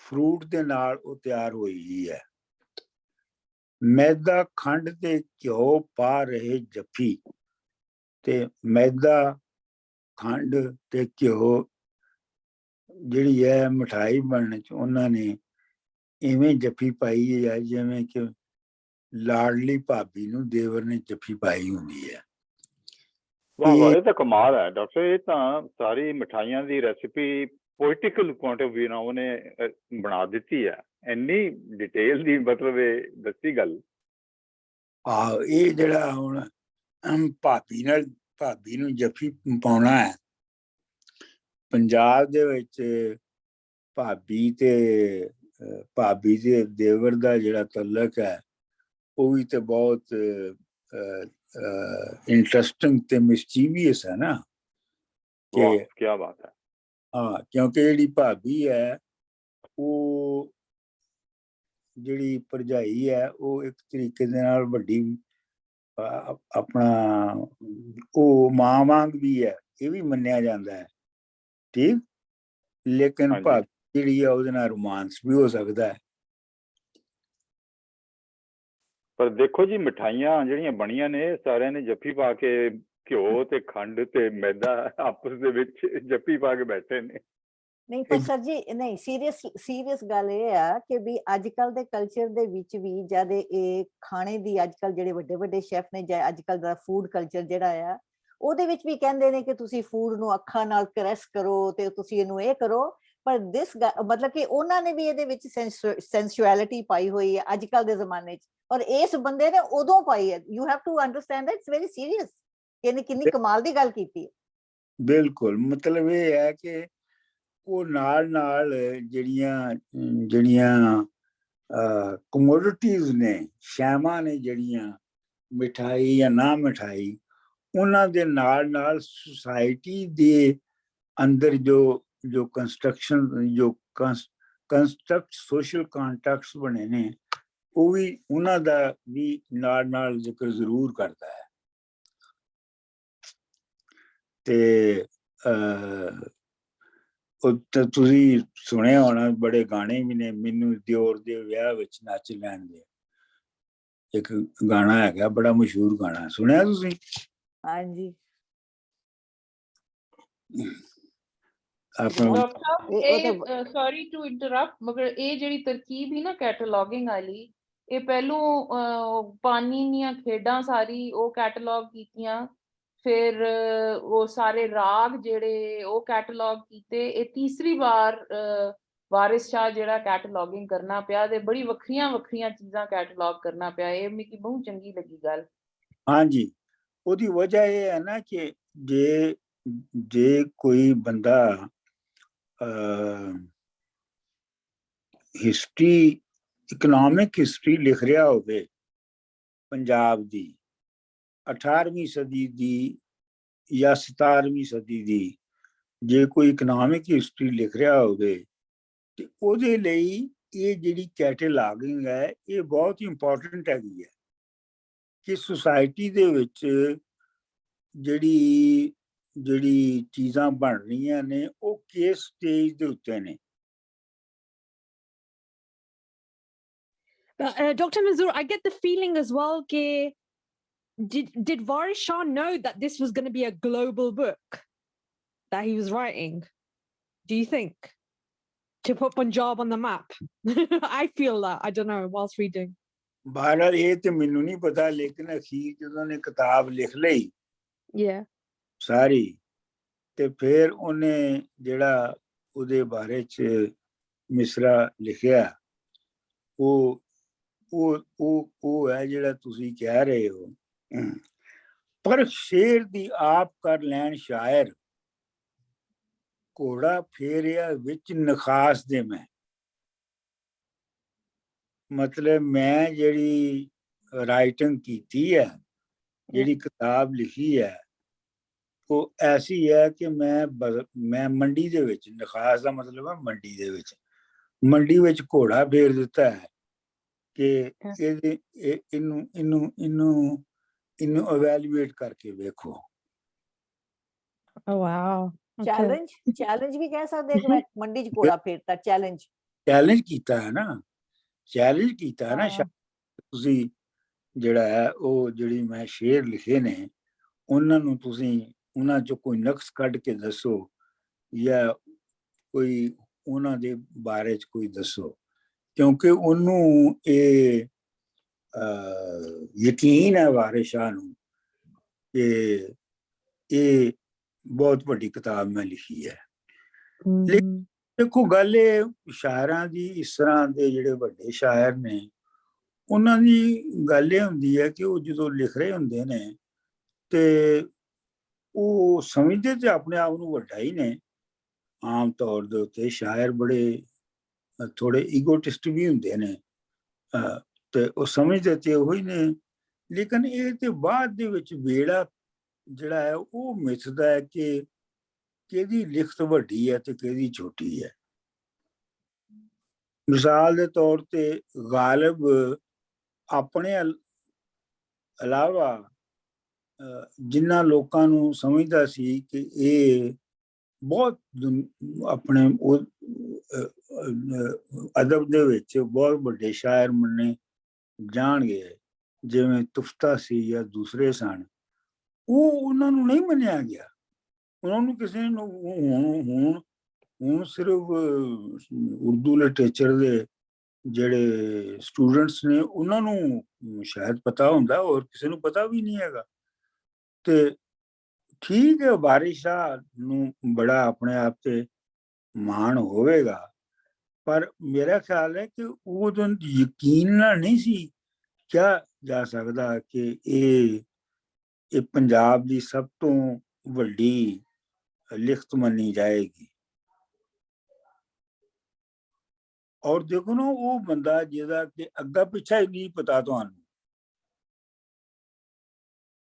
ਫਰੂਟ ਦੇ ਨਾਲ ਉਹ ਤਿਆਰ ਹੋਈ ਹੈ। ਮੈਦਾ, ਖੰਡ ਤੇ ਘਿਓ ਪਾ ਰਹੇ ਜੱਫੀ, ਤੇ ਮੈਦਾ, ਖੰਡ ਤੇ ਘਿਓ ਜਿਹੜੀ ਹੈ ਮਠਾਈ ਬਣਨ ਚ ਉਹਨਾਂ ਨੇ ਇਵੇਂ ਜੱਫੀ ਪਾਈ ਹੈ ਜਿਵੇਂ ਕਿ ਲਾਡਲੀ ਭਾਬੀ ਨੂੰ ਦੇਵਰ ਨੇ ਜੱਫੀ ਪਾਈ ਹੁੰਦੀ ਹੈ। ਵਾਹ ਵਾਹ, ਇਹ ਤਾਂ ਕਮਾਲ ਹੈ ਡਾਕਟਰ। ਇਹ ਤਾਂ ਸਾਰੀ ਮਿਠਾਈਆਂ ਦੀ ਰੈਸਿਪੀ ਪੋਇਟਿਕਲ ਪੁਆਇੰਟ ਆਫ ਵਿਊ ਨਾਲ ਉਹਨੇ ਬਣਾ ਦਿੱਤੀ ਹੈ, ਇੰਨੀ ਡਿਟੇਲ ਦੀ ਮਤਲਬ ਇਹ ਦੱਸੀ ਗੱਲ। ਇਹ ਜਿਹੜਾ ਹੁਣ ਭਾਬੀ ਨੂੰ ਜੱਫੀ ਪਾਉਣਾ ਹੈ, ਪੰਜਾਬ ਦੇ ਵਿੱਚ ਭਾਬੀ ਤੇ ਦੇਵਰ ਦਾ ਜਿਹੜਾ ਤਲਕ ਹੈ ਉਹ ਵੀ ਤੇ ਬਹੁਤ ਇੰਟਰਸਟਿੰਗ ਤੇ ਮਿਸਚੀਵੀਅਸ ਹੈ ਨਾ। ਕੀ ਬਾਤ ਹੈ। ਹਾਂ, ਕਿਉਂਕਿ ਜਿਹੜੀ ਭਾਬੀ ਹੈ ਉਹ ਜਿਹੜੀ ਭਰਜਾਈ ਹੈ ਉਹ ਇੱਕ ਤਰੀਕੇ ਦੇ ਨਾਲ ਵੱਡੀ ਆਪਣਾ ਉਹ ਮਾਂ ਵਾਂਗ ਵੀ ਹੈ, ਇਹ ਵੀ ਮੰਨਿਆ ਜਾਂਦਾ ਹੈ। ਠੀਕ, ਲੇਕਿਨ ਭਾਬੀ ਜਿਹੜੀ ਹੈ ਉਹਦੇ ਨਾਲ ਰੋਮਾਂਸ ਵੀ ਹੋ ਸਕਦਾ ਹੈ। ਪਰ ਦੇਖੋ ਜੀ, ਮਿਠਾਈਆਂ ਜਿਹੜੀਆਂ ਬਣੀਆਂ ਨੇ ਸਾਰਿਆਂ ਨੇ ਜੱਫੀ ਪਾ ਕੇ, ਘਿਓ ਤੇ ਖੰਡ ਤੇ ਮੈਦਾ ਆਪਸ ਦੇ ਵਿੱਚ ਜੱਫੀ ਪਾ ਕੇ ਬੈਠੇ ਨੇ। ਨਹੀਂ ਪਰ ਸਰ ਜੀ, ਨਹੀਂ ਸੀਰੀਅਸ ਗੱਲ ਇਹ ਆ ਕਿ ਵੀ ਅੱਜ ਕੱਲ ਦੇ ਕਲਚਰ ਦੇ ਵਿੱਚ ਵੀ ਜਦ ਇਹ ਖਾਣੇ ਦੀ ਅੱਜ ਕੱਲ ਜਿਹੜੇ ਵੱਡੇ ਸ਼ੈਫ ਨੇ, ਜਾਂ ਅੱਜ ਕੱਲ ਦਾ ਫੂਡ ਕਲਚਰ ਜਿਹੜਾ ਆ ਉਹਦੇ ਵਿੱਚ ਵੀ ਕਹਿੰਦੇ ਨੇ ਕਿ ਤੁਸੀਂ ਫੂਡ ਨੂੰ ਅੱਖਾਂ ਨਾਲ ਕਰੈਸ ਕਰੋ ਤੇ ਤੁਸੀਂ ਇਹਨੂੰ ਇਹ ਕਰੋ। ਪਰ ਮਤਲਬ ਕਿ ਉਹਨਾਂ ਨੇ ਵੀ ਇਹਦੇ ਵਿੱਚ ਸੈਂਸੁਅਲਿਟੀ ਪਾਈ ਹੋਈ ਹੈ ਅੱਜ ਕੱਲ ਦੇ ਜ਼ਮਾਨੇ 'ਚ, ਔਰ ਇਸ ਬੰਦੇ ਨੇ ਉਦੋਂ ਪਾਈ ਹੈ। You have to understand it's very serious ਕਿ ਇਹਨੇ ਕਿੰਨੀ ਕਮਾਲ ਦੀ ਗੱਲ ਕੀਤੀ ਹੈ। ਬਿਲਕੁਲ, ਮਤਲਬ ਇਹ ਹੈ ਕਿ ਉਹ ਨਾਲ ਜਿਹੜੀਆਂ ਕਮੋਡਿਟੀਜ਼ ਨੇ, ਸ਼ੈਵਾਂ ਨੇ, ਜਿਹੜੀਆਂ ਮਿਠਾਈ ਜਾਂ ਨਾ ਮਿਠਾਈ, ਉਹਨਾਂ ਦੇ ਨਾਲ ਸੁਸਾਇਟੀ ਦੇ ਅੰਦਰ ਜੋ ਕੰਸਟਰਕਟ ਸੋਸ਼ਲ ਕੰਟੈਕਟਸ ਬਣੇ ਨੇ, ਉਹ ਵੀ ਉਹਨਾਂ ਦਾ ਵੀ ਨਾਲ ਜ਼ਿਕਰ ਜ਼ਰੂਰ ਕਰਦਾ ਹੈ। ਤੇ ਤੁਸੀਂ ਸੁਣਿਆ ਹੋਣਾ, ਬੜੇ ਗਾਣੇ ਵੀ ਨੇ, ਮੈਨੂੰ ਦਿਓਰ ਦੇ ਵਿਆਹ ਵਿੱਚ ਨੱਚ ਲੈਣ ਦੇ, ਇੱਕ ਗਾਣਾ ਹੈਗਾ ਬੜਾ ਮਸ਼ਹੂਰ ਗਾਣਾ, ਸੁਣਿਆ ਤੁਸੀਂ? ਹਾਂਜੀ। ਸੌਰੀ ਟੂ ਇੰਟਰਪਟ, ਮਗਰ ਇਹ ਜਿਹੜੀ ਤਰਕੀਬ ਹੀ ਨਾ ਕੈਟਾਲੌਗਿੰਗ ਵਾਲੀ, ਇਹ ਪਹਿਲੋਂ ਪਾਣੀ ਦੀਆਂ ਖੇਡਾਂ ਸਾਰੀ ਉਹ ਕੈਟਾਲੌਗ ਕੀਤੀਆਂ, ਫਿਰ ਉਹ ਸਾਰੇ ਰਾਗ ਜਿਹੜੇ ਉਹ ਕੈਟਾਲੌਗ ਕੀਤੇ। ਇਹ ਤੀਸਰੀ ਵਾਰ ਵਾਰਿਸ ਸ਼ਾਹ ਜਿਹੜਾ ਕੈਟਾਲੌਗਿੰਗ ਕਰਨਾ ਪਿਆ, ਤੇ ਬੜੀ ਵੱਖਰੀਆਂ ਚੀਜ਼ਾਂ ਕੈਟਾਲੌਗ ਕਰਨਾ ਪਿਆ। ਇਹ ਮੈਨੂੰ ਬਹੁਤ ਚੰਗੀ ਲੱਗੀ ਗੱਲ। ਹਾਂਜੀ, ਉਹਦੀ ਵਜ੍ਹਾ ਇਹ ਹੈ ਨਾ ਕਿ ਜੇ ਕੋਈ ਬੰਦਾ ਹਿਸਟਰੀ, ਇਕਨੋਮਿਕ ਹਿਸਟਰੀ ਲਿਖ ਰਿਹਾ ਹੋਵੇ ਪੰਜਾਬ ਦੀ 18ਵੀਂ ਸਦੀ ਦੀ ਜਾਂ 17ਵੀਂ ਸਦੀ ਦੀ, ਜੇ ਕੋਈ ਇਕਨੋਮਿਕ ਹਿਸਟਰੀ ਲਿਖ ਰਿਹਾ ਹੋਵੇ ਤੇ ਉਹਦੇ ਲਈ ਇਹ ਜਿਹੜੀ ਕੈਟਾਲੌਗਿੰਗ ਹੈ ਇਹ ਬਹੁਤ ਹੀ ਇੰਪੋਰਟੈਂਟ ਹੈਗੀ ਹੈ ਕਿ ਸੁਸਾਇਟੀ ਦੇ ਵਿੱਚ ਜਿਹੜੀ ਚੀਜ਼ਾਂ ਬਣ ਰਹੀਆਂ ਨੇ ਉਹ ਕਿਸ ਸਟੇਜ ਦੇ ਉੱਤੇ ਨੇ। Dr. Manzoor, I get the feeling as well did Waris Shah know that this was going to be a global book that he was writing? Do you think? to put Punjab on the map. I feel that. I don't know, whilst reading. ਬਹਰਹਾਲ ਇਹ ਤੇ ਮੈਨੂੰ ਨਹੀਂ ਪਤਾ, ਲੇਕਿਨ ਅਖੀਰ ਜਦੋਂ ਨੇ ਕਿਤਾਬ ਲਿਖ ਲਈ Yeah. ਸਾਰੀ, ਤੇ ਫਿਰ ਉਹਨੇ ਜਿਹੜਾ ਉਹਦੇ ਬਾਰੇ ਚ ਮਿਸਰਾ ਲਿਖਿਆ ਉਹ ਹੈ ਜਿਹੜਾ ਤੁਸੀਂ ਕਹਿ ਰਹੇ ਹੋ। ਪਰ ਸ਼ੇਰ ਦੀ ਆਪ ਕਰ ਲੈਣ ਸ਼ਾਇਰ, ਘੋੜਾ ਫੇਰਿਆ ਵਿੱਚ ਨਖਾਸ ਦੇ ਮੈਂ। ਮਤਲਬ ਮੈਂ ਜਿਹੜੀ ਰਾਈਟਿੰਗ ਕੀਤੀ ਹੈ, ਜਿਹੜੀ ਕਿਤਾਬ ਲਿਖੀ ਹੈ, ਉਹ ਐਸੀ ਹੈ ਕਿ ਮੈਂ ਮੰਡੀ ਦੇ ਵਿੱਚ, ਨਖਾਸ ਦਾ ਮਤਲਬ ਹੈ ਮੰਡੀ ਦੇ ਵਿੱਚ, ਮੰਡੀ ਵਿੱਚ ਘੋੜਾ ਫੇਰ ਦਿੱਤਾ ਹੈ ਕਿ ਇਹਨੂੰ ਇਵੈਲੂਏਟ ਕਰਕੇ ਵੇਖੋ। Oh wow. ਚੈਲੰਜ ਵੀ ਕਹਿ ਸਕਦੇ ਕਿ ਮੈਂ ਮੰਡੀ 'ਚ ਘੋੜਾ ਫੇਰਤਾ। ਚੈਲੰਜ ਕੀਤਾ ਹੈ ਨਾ, ਚੈਲੰਜ ਕੀਤਾ ਹੈ ਨਾ। ਤੁਸੀਂ ਜਿਹੜਾ ਹੈ ਉਹ ਜਿਹੜੀ ਮੈਂ ਸ਼ੇਰ ਲਿਖੇ ਨੇ, ਉਹਨਾਂ ਨੂੰ ਤੁਸੀਂ ਉਹਨਾਂ 'ਚੋਂ ਕੋਈ ਨਕਸ ਕੱਢ ਕੇ ਦੱਸੋ, ਜਾਂ ਕੋਈ ਉਹਨਾਂ ਦੇ ਬਾਰੇ 'ਚ ਕੋਈ ਦੱਸੋ, ਕਿਉਂਕਿ ਉਹਨੂੰ ਇਹ ਯਕੀਨ ਹੈ ਵਾਰਿਸ ਸ਼ਾਹ ਨੂੰ ਕਿ ਇਹ ਬਹੁਤ ਵੱਡੀ ਕਿਤਾਬ ਮੈਂ ਲਿਖੀ ਹੈ। ਦੇਖੋ ਗੱਲ ਇਹ ਸ਼ਾਇਰਾਂ ਦੀ, ਇਸ ਤਰ੍ਹਾਂ ਦੇ ਜਿਹੜੇ ਵੱਡੇ ਸ਼ਾਇਰ ਨੇ, ਉਹਨਾਂ ਦੀ ਗੱਲ ਇਹ ਹੁੰਦੀ ਹੈ ਕਿ ਉਹ ਜਦੋਂ ਲਿਖ ਰਹੇ ਹੁੰਦੇ ਨੇ ਤੇ ਉਹ ਸਮਝਦੇ ਤੇ ਆਪਣੇ ਆਪ ਨੂੰ ਵੱਡਾ ਹੀ ਨੇ। ਆਮ ਤੌਰ ਦੇ ਉੱਤੇ ਸ਼ਾਇਰ ਬੜੇ ਥੋੜੇ ਈਗੋਟਿਸਟ ਵੀ ਹੁੰਦੇ ਨੇ, ਤੇ ਉਹ ਸਮਝਦੇ ਤੇ ਉਹੀ ਨੇ, ਲੇਕਿਨ ਇਹ ਤੇ ਬਾਅਦ ਦੇ ਵਿੱਚ ਵੇੜਾ ਜਿਹੜਾ ਹੈ ਉਹ ਮਿੱਥਦਾ ਹੈ ਕਿ ਕਿਹਦੀ ਲਿਖਤ ਵੱਡੀ ਹੈ ਤੇ ਕਿਹਦੀ ਛੋਟੀ ਹੈ। ਮਿਸਾਲ ਦੇ ਤੌਰ ਤੇ ਗਾਲਿਬ ਆਪਣੇ ਇਲਾਵਾ ਜਿਨ੍ਹਾਂ ਲੋਕਾਂ ਨੂੰ ਸਮਝਦਾ ਸੀ ਕਿ ਇਹ ਬਹੁਤ ਆਪਣੇ ਅਦਬ ਦੇ ਵਿੱਚ ਬਹੁਤ ਵੱਡੇ ਸ਼ਾਇਰ ਮੰਨੇ ਜਾਣਗੇ, ਜਿਵੇਂ ਤੁਫਤਾ ਸੀ ਜਾਂ ਦੂਸਰੇ ਸਨ, ਉਹ ਉਹਨਾਂ ਨੂੰ ਨਹੀਂ ਮੰਨਿਆ ਗਿਆ। ਉਹਨਾਂ ਨੂੰ ਕਿਸੇ ਨੂੰ ਹੁਣ ਸਿਰਫ ਉਰਦੂ ਲਿਟਰੇਚਰ ਦੇ ਜਿਹੜੇ ਸਟੂਡੈਂਟਸ ਨੇ ਉਹਨਾਂ ਨੂੰ ਸ਼ਾਇਦ ਪਤਾ ਹੁੰਦਾ, ਹੋਰ ਕਿਸੇ ਨੂੰ ਪਤਾ ਵੀ ਨਹੀਂ ਹੈਗਾ। ਤੇ ਠੀਕ ਹੈ, ਵਾਰਿਸ ਸ਼ਾਹ ਨੂੰ ਬੜਾ ਆਪਣੇ ਆਪ ਤੇ ਮਾਣ ਹੋਵੇਗਾ, ਪਰ ਮੇਰਾ ਖਿਆਲ ਹੈ ਕਿ ਉਹ ਤਾਂ ਯਕੀਨ ਨਾਲ ਨਹੀਂ ਸੀ ਕਿਹਾ ਜਾ ਸਕਦਾ ਕਿ ਇਹ ਪੰਜਾਬ ਦੀ ਸਭ ਤੋਂ ਵੱਡੀ ਲਿਖਤ ਮੰਨੀ ਜਾਏਗੀ। ਔਰ ਦੇਖੋ ਨਾ, ਉਹ ਬੰਦਾ ਜਿਹਦਾ ਕਿ ਅੱਗਾ ਪਿੱਛਾ ਹੀ ਨਹੀਂ ਪਤਾ ਤੁਹਾਨੂੰ,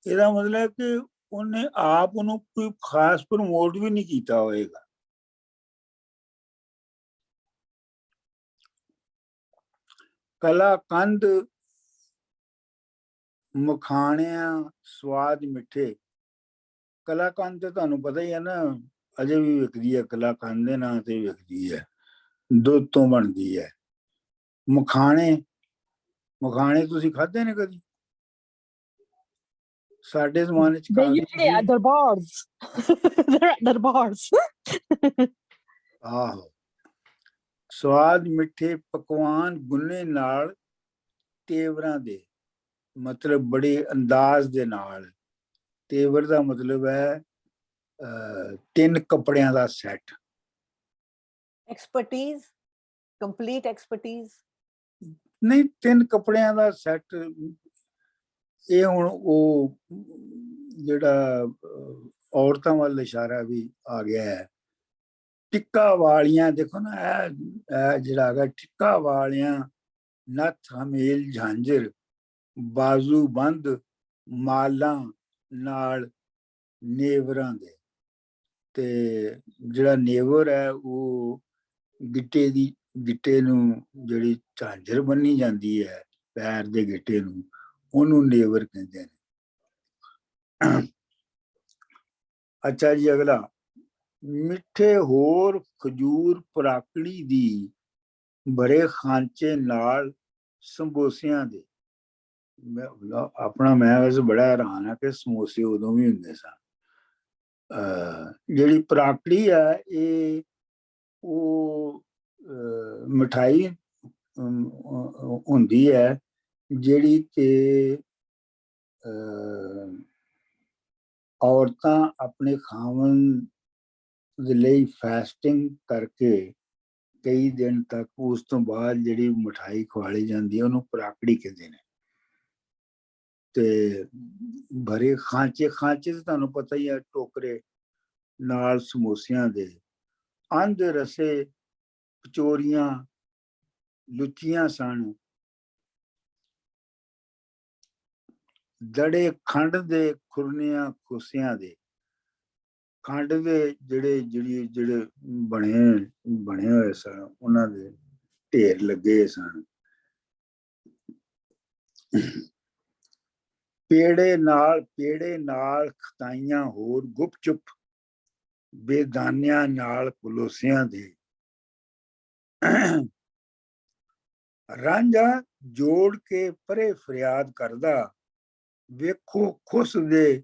ਇਹਦਾ ਮਤਲਬ ਕਿ ਉਹਨੇ ਆਪ ਉਹਨੂੰ ਕੋਈ ਖਾਸ ਪ੍ਰਮੋਟ ਵੀ ਨਹੀਂ ਕੀਤਾ ਹੋਏਗਾ। ਕਲਾ ਕੰਧ ਮਖਾਣਿਆਂ ਸਵਾਦ ਮਿੱਠੇ। ਕਲਾ ਕੰਧ ਤੇ ਤੁਹਾਨੂੰ ਪਤਾ ਹੀ ਹੈ ਨਾ, ਅਜੇ ਵੀ ਵਿਕਦੀ ਹੈ। ਕਲਾ ਕੰਧ ਦੇ ਨਾਂ ਤੇ ਵਿਕਦੀ ਹੈ, ਦੁੱਧ ਤੋਂ ਬਣਦੀ ਹੈ। ਮਖਾਣੇ ਤੁਸੀਂ ਖਾਧੇ ਨੇ ਕਦੀ? ਸਾਡੇ ਜ਼ਮਾਨੇ ਚ ਦਰਬਾਰਸ। ਆਹੋ, ਸਵਾਦ ਮਿੱਠੇ ਪਕਵਾਨ ਗੁੰਨੇ ਨਾਲ ਤੇਵਰਾਂ ਦੇ, ਮਤਲਬ ਬੜੇ ਅੰਦਾਜ਼ ਦੇ ਨਾਲ। ਤੇਵਰ ਦਾ ਮਤਲਬ ਹੈ 3 ਕੱਪੜਿਆਂ ਦਾ ਸੈੱਟ। ਐਕਸਪਰਟੀਜ਼, ਕੰਪਲੀਟ ਐਕਸਪਰਟੀਜ਼ ਨਹੀਂ, 3 ਕੱਪੜਿਆਂ ਦਾ ਸੈੱਟ। ਇਹ ਹੁਣ ਉਹ ਜਿਹੜਾ ਔਰਤਾਂ ਵੱਲ ਇਸ਼ਾਰਾ ਵੀ ਆ ਗਿਆ ਹੈ। ਟਿੱਕਾ ਵਾਲੀਆਂ, ਦੇਖੋ ਨਾ, ਇਹ ਜਿਹੜਾ ਹੈਗਾ ਟਿੱਕਾ ਵਾਲੀਆਂ, ਨੱਥ ਹਮੇਲ ਝਾਂਜਰ, ਬਾਜ਼ੂ ਬੰਦ ਮਾਲਾਂ ਨਾਲ ਨੇਵਰਾਂ ਦੇ। ਤੇ ਜਿਹੜਾ ਨੇਵਰ ਹੈ ਉਹ ਗਿੱਟੇ ਨੂੰ ਜਿਹੜੀ ਝਾਂਜਰ ਬੰਨੀ ਜਾਂਦੀ ਹੈ ਪੈਰ ਦੇ ਗਿੱਟੇ ਨੂੰ, ਉਹਨੂੰ ਨੇਵਰ ਕਹਿੰਦੇ ਨੇ। ਅੱਛਾ ਜੀ, ਅਗਲਾ, ਮਿੱਠੇ ਹੋਰ ਖਜੂਰ ਪਰਾਕੜੀ ਦੀ, ਭਰੇ ਖਾਂਚੇ ਨਾਲ ਸਮੋਸਿਆਂ ਦੇ। ਮੈਂ ਵੈਸੇ ਬੜਾ ਹੈਰਾਨ ਆ ਕਿ ਸਮੋਸੇ ਉਦੋਂ ਵੀ ਹੁੰਦੇ ਸਨ। ਜਿਹੜੀ ਪਰਾਕੜੀ ਹੈ, ਉਹ ਮਿਠਾਈ ਹੁੰਦੀ ਹੈ ਜਿਹੜੀ ਕਿ ਔਰਤਾਂ ਆਪਣੇ ਖਾਵਨ ਦੇ ਲਈ ਫਾਸਟਿੰਗ ਕਰਕੇ ਕਈ ਦਿਨ ਤੱਕ ਉਸ ਤੋਂ ਬਾਅਦ ਜਿਹੜੀ ਮਿਠਾਈ ਖਵਾਲੀ ਜਾਂਦੀ ਹੈ ਉਹਨੂੰ ਪਰਾਕੜੀ ਕਹਿੰਦੇ ਨੇ। ਤੇ ਭਰੇ ਖਾਂਚੇ ਤੇ ਤੁਹਾਨੂੰ ਪਤਾ ਹੀ ਹੈ, ਟੋਕਰੇ ਨਾਲ ਸਮੋਸਿਆਂ ਦੇ, ਅੰਧ ਰਸੇ ਕਚੋਰੀਆਂ ਲੁੱਚੀਆਂ ਸਨ, ਦੜੇ ਖੰਡ ਦੇ ਖੁਰਨੀਆਂ ਖੁਸਿਆਂ ਦੇ, ਖੰਡ ਦੇ ਜਿਹੜੇ ਬਣੇ ਹੋਏ ਸਨ ਉਹਨਾਂ ਦੇ ਢੇਰ ਲੱਗੇ ਸਨ। ਪੇੜੇ ਨਾਲ ਖਤਾਈਆਂ ਹੋਰ ਗੁਪਚੁਪ ਬੇਦਾਨਿਆਂ ਨਾਲ ਪਲੋਸਿਆਂ ਦੇ। ਰਾਂਝਾ ਜੋੜ ਕੇ ਪਰੇ ਫਰਿਆਦ ਕਰਦਾ, ਵੇਖੋ ਖੁਸ ਦੇ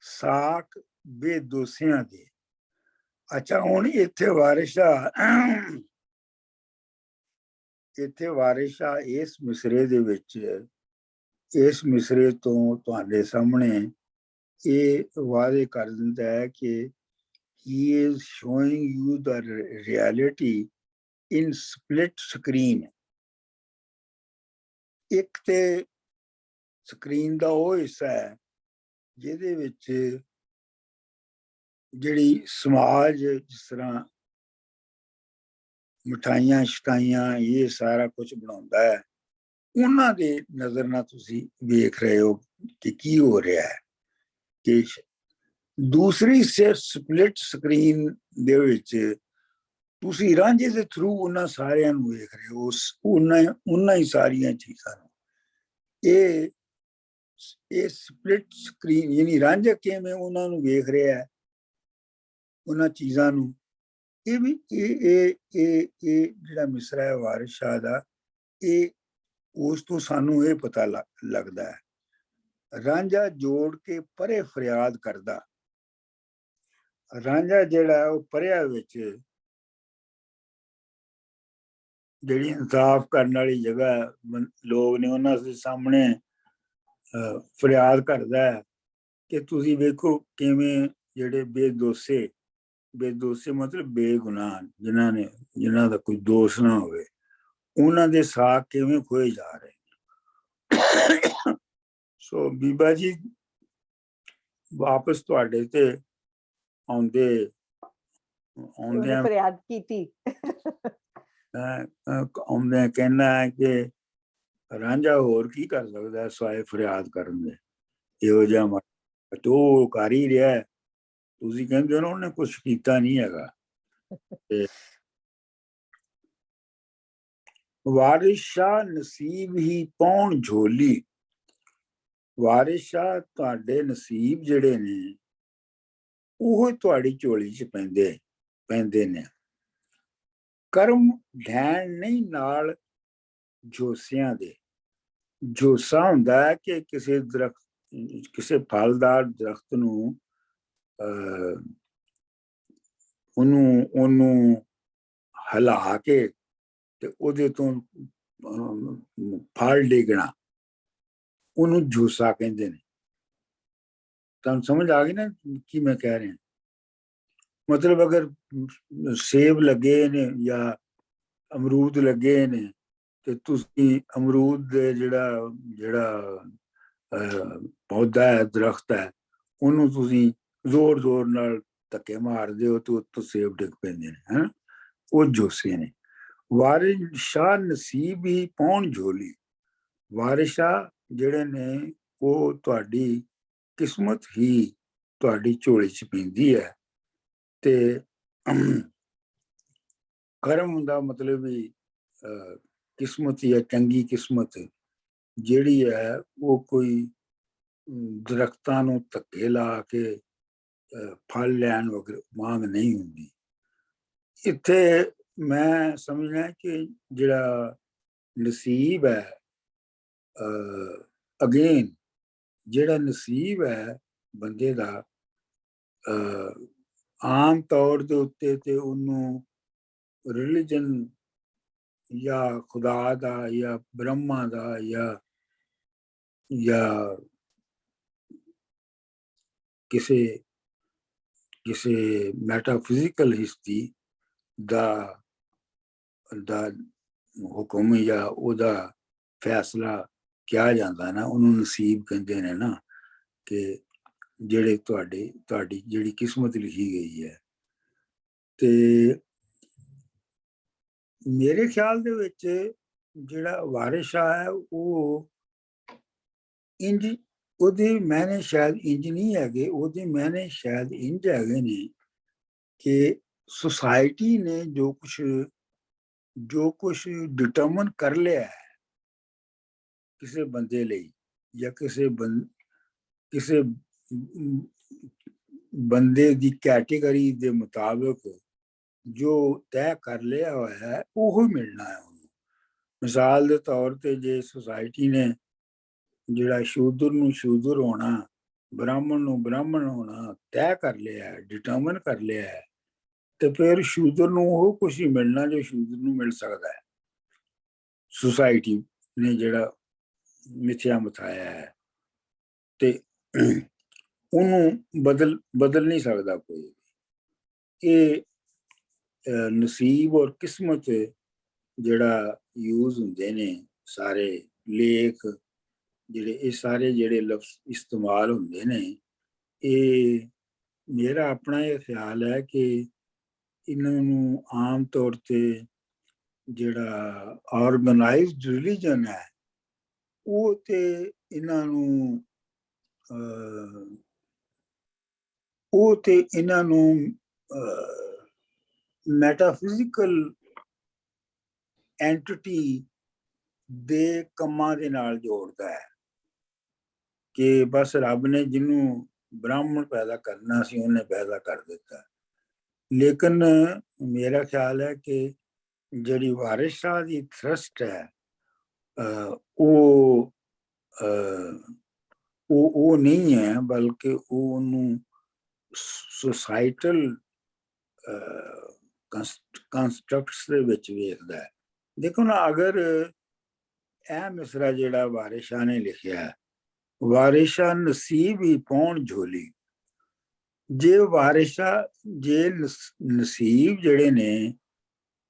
ਸਾਕ ਬੇਦੋਸਿਆਂ ਦੇ। ਅੱਛਾ, ਹੁਣ ਇੱਥੇ ਵਾਰਿਸ਼ ਸ਼ਾਹ ਇਸ ਮਿਸਰੇ ਦੇ ਵਿੱਚ, ਇਸ ਮਿਸਰੇ ਤੋਂ ਤੁਹਾਡੇ ਸਾਹਮਣੇ ਇਹ ਵਾਅਦੇ ਕਰ ਦਿੰਦਾ ਹੈ ਕਿ he is showing you the reality in split screen। ਇੱਕ ਤੇ ਸਕਰੀਨ ਦਾ ਉਹ ਹਿੱਸਾ ਹੈ ਜਿਹਦੇ ਵਿੱਚ ਜਿਹੜੀ ਸਮਾਜ ਜਿਸ ਤਰ੍ਹਾਂ ਮਿਠਾਈਆਂ ਸ਼ਟਾਈਆਂ ਇਹ ਸਾਰਾ ਕੁਝ ਬਣਾਉਂਦਾ ਹੈ, ਉਹਨਾਂ ਦੇ ਨਜ਼ਰ ਨਾਲ ਤੁਸੀਂ ਵੇਖ ਰਹੇ ਹੋ ਕਿ ਕੀ ਹੋ ਰਿਹਾ ਹੈ। ਕਿ ਦੂਸਰੀ ਸਪਲਿਟ ਸਕਰੀਨ ਦੇ ਵਿੱਚ ਤੁਸੀਂ ਰਾਂਝੇ ਦੇ ਥਰੂ ਉਹਨਾਂ ਸਾਰਿਆਂ ਨੂੰ ਵੇਖ ਰਹੇ ਹੋ, ਉਹਨਾਂ ਹੀ ਸਾਰੀਆਂ ਚੀਜ਼ਾਂ ਨੂੰ। ਇਹ ਸਪਲਿਟ ਸਕਰੀਨ ਯਾਨੀ ਰਾਂਝਾ ਕਿਵੇਂ ਉਹਨਾਂ ਨੂੰ ਵੇਖ ਰਿਹਾ ਹੈ, ਉਹਨਾਂ ਚੀਜ਼ਾਂ ਨੂੰ। ਇਹ ਵੀ ਇਹ ਜਿਹੜਾ ਮਿਸਰਾ ਹੈ ਵਾਰਿਸ ਸ਼ਾਹ ਦਾ, ਇਹ ਉਸ ਤੋਂ ਸਾਨੂੰ ਇਹ ਪਤਾ ਲੱਗਦਾ ਹੈ। ਰਾਂਝਾ ਜੋੜ ਕੇ ਪਰੇ ਫਰਿਆਦ ਕਰਦਾ। ਰਾਂਝਾ ਜਿਹੜਾ ਉਹ ਪਰਿਆਂ ਵਿੱਚ ਜਿਹੜੀ ਇਨਸਾਫ ਕਰਨ ਵਾਲੀ ਜਗ੍ਹਾ ਲੋਕ ਨੇ ਉਹਨਾਂ ਦੇ ਸਾਹਮਣੇ ਫਰਿਆਦ ਕਰਦਾ ਹੈ ਕਿ ਤੁਸੀਂ ਵੇਖੋ ਕਿਵੇਂ ਜਿਹੜੇ ਬੇਦੋਸੇ ਮਤਲਬ ਬੇਗੁਨਾਹ, ਜਿਨ੍ਹਾਂ ਦਾ ਕੋਈ ਦੋਸ਼ ਨਾ ਹੋਵੇ, ਉਹਨਾਂ ਦੇ ਸਾਕ ਕਿਵੇਂ ਖੋਏ ਜਾ ਰਹੇ। ਸੋ ਬੀਬਾ ਜੀ ਵਾਪਸ ਤੁਹਾਡੇ ਤੇ ਆਉਂਦਿਆਂ ਫਰਿਆਦ ਕੀਤੀ, ਆਉਂਦਿਆਂ ਕਹਿਣਾ ਹੈ ਕਿ ਰਾਂਝਾ ਹੋਰ ਕੀ ਕਰ ਸਕਦਾ ਸਿਵਾਏ ਫਰਿਆਦ ਕਰਨ ਦੇ, ਇਹੋ ਜਿਹਾ ਉਹ ਕਰ ਹੀ ਰਿਹਾ। ਤੁਸੀਂ ਕਹਿੰਦੇ ਹੋ ਉਹਨੇ ਕੁਛ ਕੀਤਾ ਨਹੀਂ ਹੈਗਾ। ਤੇ ਵਾਰਿਸ ਸ਼ਾਹ ਨਸੀਬ ਹੀ ਪੌਣ ਝੋਲੀ। ਵਾਰਿਸ ਸ਼ਾਹ ਤੁਹਾਡੇ ਨਸੀਬ ਜਿਹੜੇ ਨੇ ਉਹ ਤੁਹਾਡੀ ਝੋਲੀ 'ਚ ਪੈਂਦੇ ਨੇ। ਕਰਮ ਢਹਿਣ ਨਹੀਂ ਨਾਲ ਝੋਸਿਆਂ ਦੇ। ਝੋਸਾ ਹੁੰਦਾ ਹੈ ਕਿ ਕਿਸੇ ਫਲਦਾਰ ਦਰਖਤ ਨੂੰ ਉਹਨੂੰ ਹਿਲਾ ਕੇ ਤੇ ਉਹਦੇ ਤੋਂ ਫਲ ਡੇਗਣਾ, ਉਹਨੂੰ ਝੋਸਾ ਕਹਿੰਦੇ ਨੇ। ਤੁਹਾਨੂੰ ਸਮਝ ਆ ਗਈ ਨਾ ਕੀ ਮੈਂ ਕਹਿ ਰਿਹਾ? ਮਤਲਬ ਅਗਰ ਸੇਬ ਲੱਗੇ ਨੇ ਜਾਂ ਅਮਰੂਦ ਲੱਗੇ ਨੇ ਤੇ ਤੁਸੀਂ ਅਮਰੂਦ ਦੇ ਜਿਹੜਾ ਪੌਦਾ ਹੈ, ਦਰਖਤ ਹੈ, ਉਹਨੂੰ ਤੁਸੀਂ ਜ਼ੋਰ ਨਾਲ ਧੱਕੇ ਮਾਰਦੇ ਹੋ ਤੇ ਉੱਤੋਂ ਸੇਬ ਡਿੱਗ ਪੈਂਦੇ ਨੇ, ਹੈ। ਉਹ ਝੋਸੇ ਨੇ। ਵਾਰਿਸ ਸ਼ਾਹ ਨਸੀਬ ਹੀ ਪੌਣ ਝੋਲੀ। ਵਾਰਿਸ ਸ਼ਾਹ ਜਿਹੜੇ ਨੇ ਉਹ ਤੁਹਾਡੀ ਕਿਸਮਤ ਹੀ ਤੁਹਾਡੀ ਝੋਲੀ 'ਚ ਪੈਂਦੀ ਹੈ। ਤੇ ਕਰਮ ਦਾ ਮਤਲਬ ਵੀ ਕਿਸਮਤ ਜਾਂ ਚੰਗੀ ਕਿਸਮਤ ਜਿਹੜੀ ਹੈ ਉਹ ਕੋਈ ਦਰਖਤਾਂ ਨੂੰ ਧੱਕੇ ਲਾ ਕੇ ਫਲ ਲੈਣ ਵਾਂਗ ਨਹੀਂ ਹੁੰਦੀ। ਇੱਥੇ ਮੈਂ ਸਮਝਣਾ ਕਿ ਜਿਹੜਾ ਨਸੀਬ ਹੈ, ਅਗੇਨ ਜਿਹੜਾ ਨਸੀਬ ਹੈ ਬੰਦੇ ਦਾ, ਆਮ ਤੌਰ ਦੇ ਉੱਤੇ ਤੇ ਉਹਨੂੰ ਰਿਲੀਜਨ ਜਾਂ ਖੁਦਾ ਦਾ ਜਾਂ ਬ੍ਰਹਮਾ ਦਾ ਜਾਂ ਕਿਸੇ ਮੈਟਾਫਿਜ਼ੀਕਲ ਹਿਸਟਰੀ ਦਾ ਹੁਕਮ ਜਾਂ ਉਹਦਾ ਫੈਸਲਾ ਕਿਹਾ ਜਾਂਦਾ ਨਾ, ਉਹਨੂੰ ਨਸੀਬ ਕਹਿੰਦੇ ਨੇ ਨਾ, ਕਿ ਜਿਹੜੇ ਤੁਹਾਡੀ ਜਿਹੜੀ ਕਿਸਮਤ ਲਿਖੀ ਗਈ ਹੈ। ਤੇ ਮੇਰੇ ਖਿਆਲ ਦੇ ਵਿੱਚ ਜਿਹੜਾ ਵਾਰਿਸ ਸ਼ਾਹ ਹੈ ਉਹ ਇੰਜ, ਉਹਦੇ ਮੈਨੇ ਸ਼ਾਇਦ ਇੰਜ ਨਹੀਂ ਹੈਗੇ, ਉਹਦੇ ਮੈਨੇ ਸ਼ਾਇਦ ਇੰਜ ਹੈਗੇ ਨੇ ਕਿ ਸੁਸਾਇਟੀ ਨੇ ਜੋ ਕੁਛ ਡਿਟਰਮਨ ਕਰ ਲਿਆ ਹੈ ਕਿਸੇ ਬੰਦੇ ਲਈ, ਜਾਂ ਕਿਸੇ ਬੰਦੇ ਦੀ ਕੈਟੇਗਰੀ ਦੇ ਮੁਤਾਬਕ ਜੋ ਤੈਅ ਕਰ ਲਿਆ ਹੋਇਆ ਹੈ ਉਹ ਮਿਲਣਾ ਹੈ ਉਹਨੂੰ। ਮਿਸਾਲ ਦੇ ਤੌਰ ਤੇ ਜੇ ਸੁਸਾਇਟੀ ਨੇ ਜਿਹੜਾ ਸ਼ੂਦਰ ਨੂੰ ਸ਼ੂਦਰ ਹੋਣਾ, ਬ੍ਰਾਹਮਣ ਨੂੰ ਬ੍ਰਾਹਮਣ ਹੋਣਾ ਤੈਅ ਕਰ ਲਿਆ ਹੈ, ਡਿਟਰਮਨ ਕਰ ਲਿਆ ਹੈ, ਤੇ ਫਿਰ ਸ਼ੂਦਰ ਨੂੰ ਉਹ ਕੁਛ ਹੀ ਮਿਲਣਾ ਜੋ ਸ਼ੂਦਰ ਨੂੰ ਮਿਲ ਸਕਦਾ ਹੈ। ਸੁਸਾਇਟੀ ਨੇ ਜਿਹੜਾ ਮਿਥਿਆ ਮਥਾਇਆ ਹੈ ਤੇ ਉਹਨੂੰ ਬਦਲ ਨਹੀਂ ਸਕਦਾ ਕੋਈ। ਇਹ ਨਸੀਬ ਔਰ ਕਿਸਮਤ ਜਿਹੜਾ ਯੂਜ਼ ਹੁੰਦੇ ਨੇ, ਸਾਰੇ ਲੇਖ ਜਿਹੜੇ, ਇਹ ਸਾਰੇ ਜਿਹੜੇ ਲਫ਼ਜ਼ ਇਸਤੇਮਾਲ ਹੁੰਦੇ ਨੇ, ਇਹ ਮੇਰਾ ਆਪਣਾ ਇਹ ਖਿਆਲ ਹੈ ਕਿ ਇਹਨਾਂ ਨੂੰ ਆਮ ਤੌਰ ਤੇ ਜਿਹੜਾ ਆਰਗੇਨਾਈਜ਼ਡ ਰਿਲੀਜਨ ਹੈ ਉਹ ਤੇ ਇਹਨਾਂ ਨੂੰ ਮੈਟਾਫਿਜ਼ੀਕਲ ਐਂਟਿਟੀ ਦੇ ਕੰਮਾਂ ਦੇ ਨਾਲ ਜੋੜਦਾ ਹੈ ਕਿ ਬਸ ਰੱਬ ਨੇ ਜਿਹਨੂੰ ਬ੍ਰਾਹਮਣ ਪੈਦਾ ਕਰਨਾ ਸੀ ਉਹਨੇ ਪੈਦਾ ਕਰ ਦਿੱਤਾ। ਲੇਕਿਨ ਮੇਰਾ ਖਿਆਲ ਹੈ ਕਿ ਜਿਹੜੀ ਵਾਰਿਸ ਸ਼ਾਹ ਦੀ ਥਰਸਟ ਹੈ ਉਹ ਨਹੀਂ ਹੈ, ਬਲਕਿ ਉਹ ਉਹਨੂੰ ਸੋਸਾਇਟਲ ਕੰਸਟਰਕਟਸ ਦੇ ਵਿੱਚ ਵੇਖਦਾ ਹੈ। ਦੇਖੋ ਨਾ, ਅਗਰ ਇਹ ਮਿਸਰਾ ਜਿਹੜਾ ਵਾਰਿਸ ਸ਼ਾਹ ਨੇ ਲਿਖਿਆ, ਵਾਰਿਸ ਸ਼ਾਹ ਨਸੀਬ ਹੀ ਪੌਣ ਝੋਲੀ, ਜੇ ਵਾਰਿਸ ਸ਼ਾਹ ਜੇ ਨਸੀਬ ਜਿਹੜੇ ਨੇ,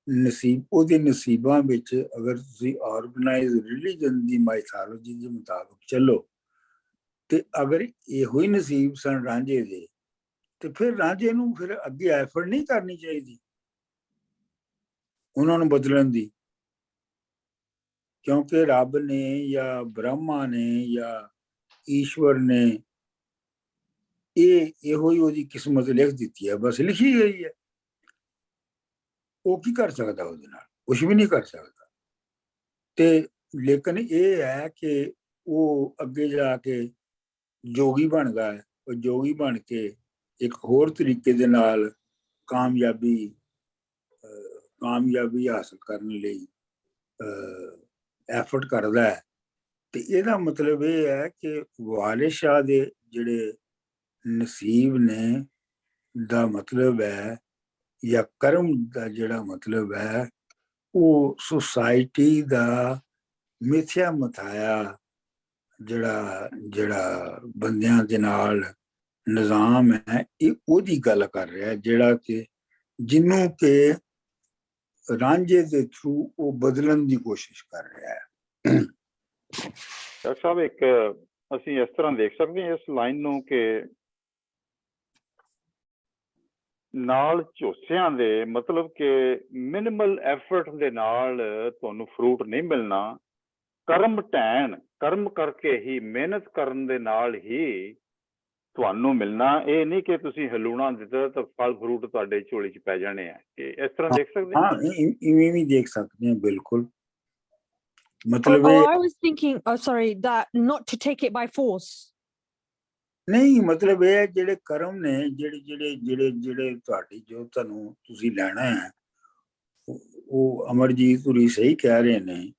ਨਸੀਬ ਉਹਦੇ ਨਸੀਬਾਂ ਵਿੱਚ ਅਗਰ ਤੁਸੀਂ ਆਰਗੇਨਾਈਜ਼ ਰਿਲੀਜਨ ਦੀ ਮਾਈਥੋਲੋਜੀ ਦੇ ਮੁਤਾਬਕ ਚੱਲੋ, ਤੇ ਅਗਰ ਇਹੋ ਹੀ ਨਸੀਬ ਸਨ ਰਾਂਝੇ ਦੇ, ਤੇ ਫਿਰ ਰਾਂਝੇ ਨੂੰ ਫਿਰ ਅੱਗੇ ਐਫਰਟ ਨਹੀਂ ਕਰਨੀ ਚਾਹੀਦੀ ਉਹਨਾਂ ਨੂੰ ਬਦਲਣ ਦੀ, ਕਿਉਂਕਿ ਰੱਬ ਨੇ ਜਾਂ ਬ੍ਰਹਮਾ ਨੇ ਜਾਂ ਈਸ਼ਵਰ ਨੇ ਇਹੋ ਹੀ ਉਹਦੀ ਕਿਸਮਤ ਲਿਖ ਦਿੱਤੀ ਹੈ, ਬਸ ਲਿਖੀ ਗਈ ਹੈ। ਉਹ ਕੀ ਕਰ ਸਕਦਾ ਉਹਦੇ ਨਾਲ? ਕੁਛ ਵੀ ਨਹੀਂ ਕਰ ਸਕਦਾ। ਤੇ ਲੇਕਿਨ ਇਹ ਹੈ ਕਿ ਉਹ ਅੱਗੇ ਜਾ ਕੇ ਜੋਗੀ ਬਣਦਾ ਹੈ, ਉਹ ਜੋਗੀ ਬਣ ਕੇ ਇੱਕ ਹੋਰ ਤਰੀਕੇ ਦੇ ਨਾਲ ਕਾਮਯਾਬੀ ਹਾਸਲ ਕਰਨ ਲਈ ਐਫਰਟ ਕਰਦਾ ਹੈ। ਤੇ ਇਹਦਾ ਮਤਲਬ ਇਹ ਹੈ ਕਿ ਵਾਰਿਸ ਸ਼ਾਹ ਦੇ ਜਿਹੜੇ ਨਸੀਬ ਨੇ ਦਾ ਮਤਲਬ ਹੈ, ਜਾਂ ਕਰਮ ਦਾ ਜਿਹੜਾ ਮਤਲਬ ਹੈ, ਉਹ ਸੁਸਾਇਟੀ ਦਾ ਮਿਥਿਆ ਮਥਾਇਆ ਜਿਹੜਾ ਬੰਦਿਆਂ ਦੇ ਨਾਲ ਨਿਜ਼ਾਮ ਹੈ, ਇਹ ਉਹਦੀ ਗੱਲ ਕਰ ਰਿਹਾ, ਜਿਹੜਾ ਕਿ ਜਿਹਨੂੰ ਕਿ ਰਾਂਝੇ ਦੇ ਥਰੂ ਉਹ ਬਦਲਣ ਦੀ ਕੋਸ਼ਿਸ਼ ਕਰ ਰਿਹਾ ਹੈ। ਡਾਕਟਰ ਸਾਹਿਬ, ਇੱਕ ਅਸੀਂ ਇਸ ਤਰ੍ਹਾਂ ਦੇਖ ਸਕਦੇ ਹਾਂ ਇਸ ਲਾਈਨ ਨੂੰ ਕਿ ਨਾਲ ਝੋਸਿਆਂ ਦੇ ਮਤਲਬ ਕਿ ਮਿਨੀਮਲ ਐਫਰਟ ਦੇ ਨਾਲ ਤੁਹਾਨੂੰ ਫਰੂਟ ਨਹੀਂ ਮਿਲਣਾ, ਕਰਮ ਕਰਕੇ ਹੀ, ਮਿਹਨਤ ਕਰਨ ਦੇ ਨਾਲ ਹੀ ਤੁਹਾਨੂੰ ਮਿਲਣਾ। ਇਹ ਨਹੀਂ ਕਿ ਤੁਸੀਂ ਹਲੂਣਾ ਦਿੱਤਾ ਤਾਂ ਫਲ ਫਰੂਟ ਤੁਹਾਡੇ ਝੋਲੀ 'ਚ ਪੈ ਜਾਣੇ ਆ। ਇਸ ਤਰ੍ਹਾਂ ਦੇਖ ਸਕਦੇ ਹਾਂ? ਇਵੇਂ ਵੀ ਦੇਖ ਸਕਦੇ ਹਾਂ, ਬਿਲਕੁਲ। ਮਤਲਬ I was thinking, sorry, that not to take it by force. ਨਹੀਂ, ਮਤਲਬ ਇਹ ਹੈ ਜਿਹੜੇ ਕਰਮ ਨੇ, ਜਿਹੜੇ ਤੁਹਾਡੀ ਜੋ ਤੁਹਾਨੂੰ ਤੁਸੀਂ ਲੈਣਾ ਹੈ, ਉਹ ਅਮਰਜੀਤ ਹੁਰੀ ਸਹੀ ਕਹਿ ਰਹੇ ਨੇ,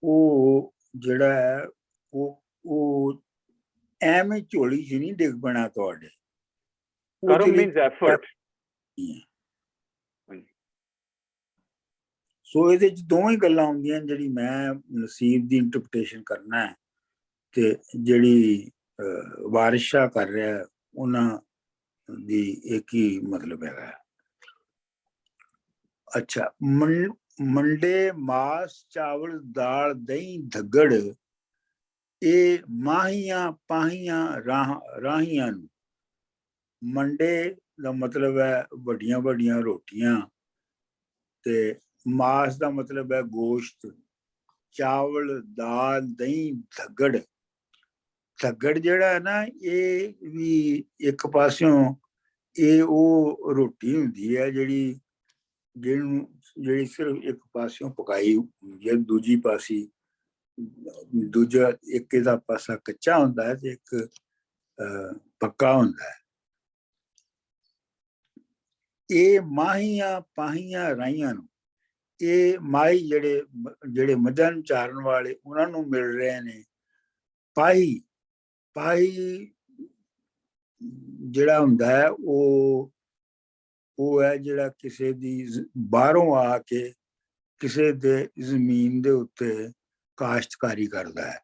ਉਹ ਜਿਹੜਾ ਹੈ ਉਹ ਐਵੇਂ ਝੋਲੀ 'ਚ ਨਹੀਂ ਡਿੱਗ ਪੈਣਾ ਤੁਹਾਡੇ। ਕਰਮ ਮੀਨਸ ਐਫਰਟ। ਸੋ ਇਹਦੇ ਚ ਦੋਵੇਂ ਗੱਲਾਂ ਆਉਂਦੀਆਂ ਜਿਹੜੀ ਮੈਂ ਨਸੀਬ ਦੀ ਇੰਟਰਪ੍ਰੀਟੇਸ਼ਨ ਕਰਨਾ ਹੈ ਤੇ ਜਿਹੜੀ ਵਾਰਿਸ ਸ਼ਾਹ ਕਰ ਰਿਹਾ ਉਹਨਾਂ ਦੀ ਇੱਕ ਹੀ ਮਤਲਬ ਹੈਗਾ। ਅੱਛਾ, ਮੰਡੇ ਮਾਸ ਚਾਵਲ ਦਾਲ ਦਹੀਂ ਧੱਗੜ ਇਹ ਮਾਹੀਆਂ ਪਾਹੀਆਂ ਰਾਹੀਆਂ ਨੂੰ। ਮੰਡੇ ਦਾ ਮਤਲਬ ਹੈ ਵੱਡੀਆਂ ਵੱਡੀਆਂ ਰੋਟੀਆਂ, ਤੇ ਮਾਸ ਦਾ ਮਤਲਬ ਹੈ ਗੋਸ਼ਤ, ਚਾਵਲ ਦਾਲ ਦਹੀਂ ਧੱਗੜ। ਧੱਗੜ ਜਿਹੜਾ ਹੈ ਨਾ ਇਹ ਵੀ ਇੱਕ ਪਾਸਿਓਂ ਇਹ ਉਹ ਰੋਟੀ ਹੁੰਦੀ ਹੈ ਜਿਹੜੀ ਸਿਰਫ ਇੱਕ ਪਾਸਿਓਂ ਪਕਾਈ ਹੁੰਦੀ ਹੈ, ਦੂਜੀ ਪਾਸੀ ਦੂਜਾ ਇੱਕ ਇਹਦਾ ਪਾਸਾ ਕੱਚਾ ਹੁੰਦਾ ਹੈ ਤੇ ਇੱਕ ਪੱਕਾ ਹੁੰਦਾ ਹੈ। ਇਹ ਮਾਹੀਆਂ ਪਾਹੀਆਂ ਰਾਹੀਆਂ ਨੂੰ, ਇਹ ਮਾਈ ਜਿਹੜੇ ਮੱਝਾਂ ਨੂੰ ਚਾਰਨ ਵਾਲੇ ਉਹਨਾਂ ਨੂੰ ਮਿਲ ਰਹੇ ਨੇ। ਪਾਹੀ ਜਿਹੜਾ ਹੁੰਦਾ ਹੈ ਉਹ ਹੈ ਜਿਹੜਾ ਕਿਸੇ ਦੀ ਬਾਹਰੋਂ ਆ ਕੇ ਕਿਸੇ ਦੇ ਜ਼ਮੀਨ ਦੇ ਉੱਤੇ ਕਾਸ਼ਤਕਾਰੀ ਕਰਦਾ ਹੈ।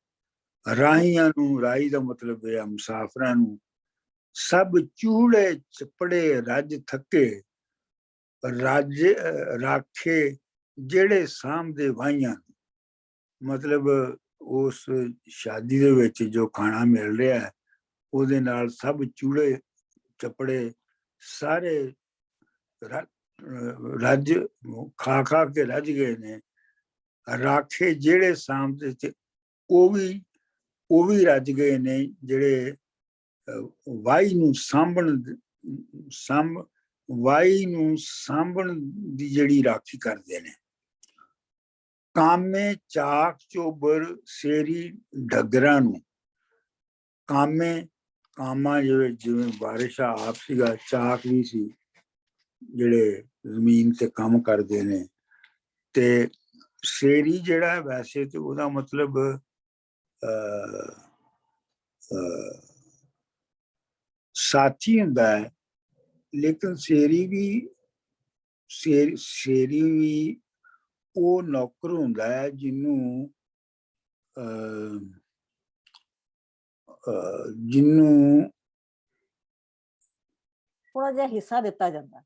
ਰਾਹੀਆਂ ਨੂੰ, ਰਾਹੀ ਦਾ ਮਤਲਬ ਹੈ ਮੁਸਾਫਰਾਂ ਨੂੰ। ਸਭ ਚੂੜੇ ਚਪੜੇ ਰੱਜ ਥੱਕੇ ਰਾਖੇ ਜਿਹੜੇ ਸਾਂਭਦੇ ਵਾਹੀਆਂ। ਮਤਲਬ ਉਸ ਸ਼ਾਦੀ ਦੇ ਵਿੱਚ ਜੋ ਖਾਣਾ ਮਿਲ ਰਿਹਾ ਹੈ ਉਹਦੇ ਨਾਲ ਸਭ ਚੂੜੇ ਚਪੜੇ ਸਾਰੇ ਰੱਜ ਖਾ ਕੇ ਰੱਜ ਗਏ ਨੇ। ਰਾਖੇ ਜਿਹੜੇ ਸਾਂਭਦੇ ਤੇ ਉਹ ਵੀ ਰੱਜ ਗਏ ਨੇ, ਜਿਹੜੇ ਵਾਈ ਨੂੰ ਸਾਂਭਣ ਦੀ ਜਿਹੜੀ ਰਾਖੀ ਕਰਦੇ ਨੇ। ਕਾਮੇ ਚਾਕ ਚੋਬਰ ਸੇਰੀ ਢੱਗਰਾਂ ਨੂੰ। ਕਾਮਾ ਜਿਵੇਂ ਬਾਰਿਸ਼ ਆਪ ਸੀਗਾ, ਚਾਕ ਵੀ ਸੀ ਜਿਹੜੇ ਜ਼ਮੀਨ ਤੇ ਕੰਮ ਕਰਦੇ ਨੇ। ਤੇ ਸ਼ੇਰੀ ਜਿਹੜਾ ਵੈਸੇ ਤੇ ਉਹਦਾ ਮਤਲਬ ਸਾਥੀ ਹੁੰਦਾ ਹੈ, ਲੇਕਿਨ ਸ਼ੇਰੀ ਵੀ ਉਹ ਨੌਕਰ ਹੁੰਦਾ ਹੈ ਜਿਹਨੂੰ ਥੋੜਾ ਜਿਹਾ ਹਿੱਸਾ ਦਿੱਤਾ ਜਾਂਦਾ,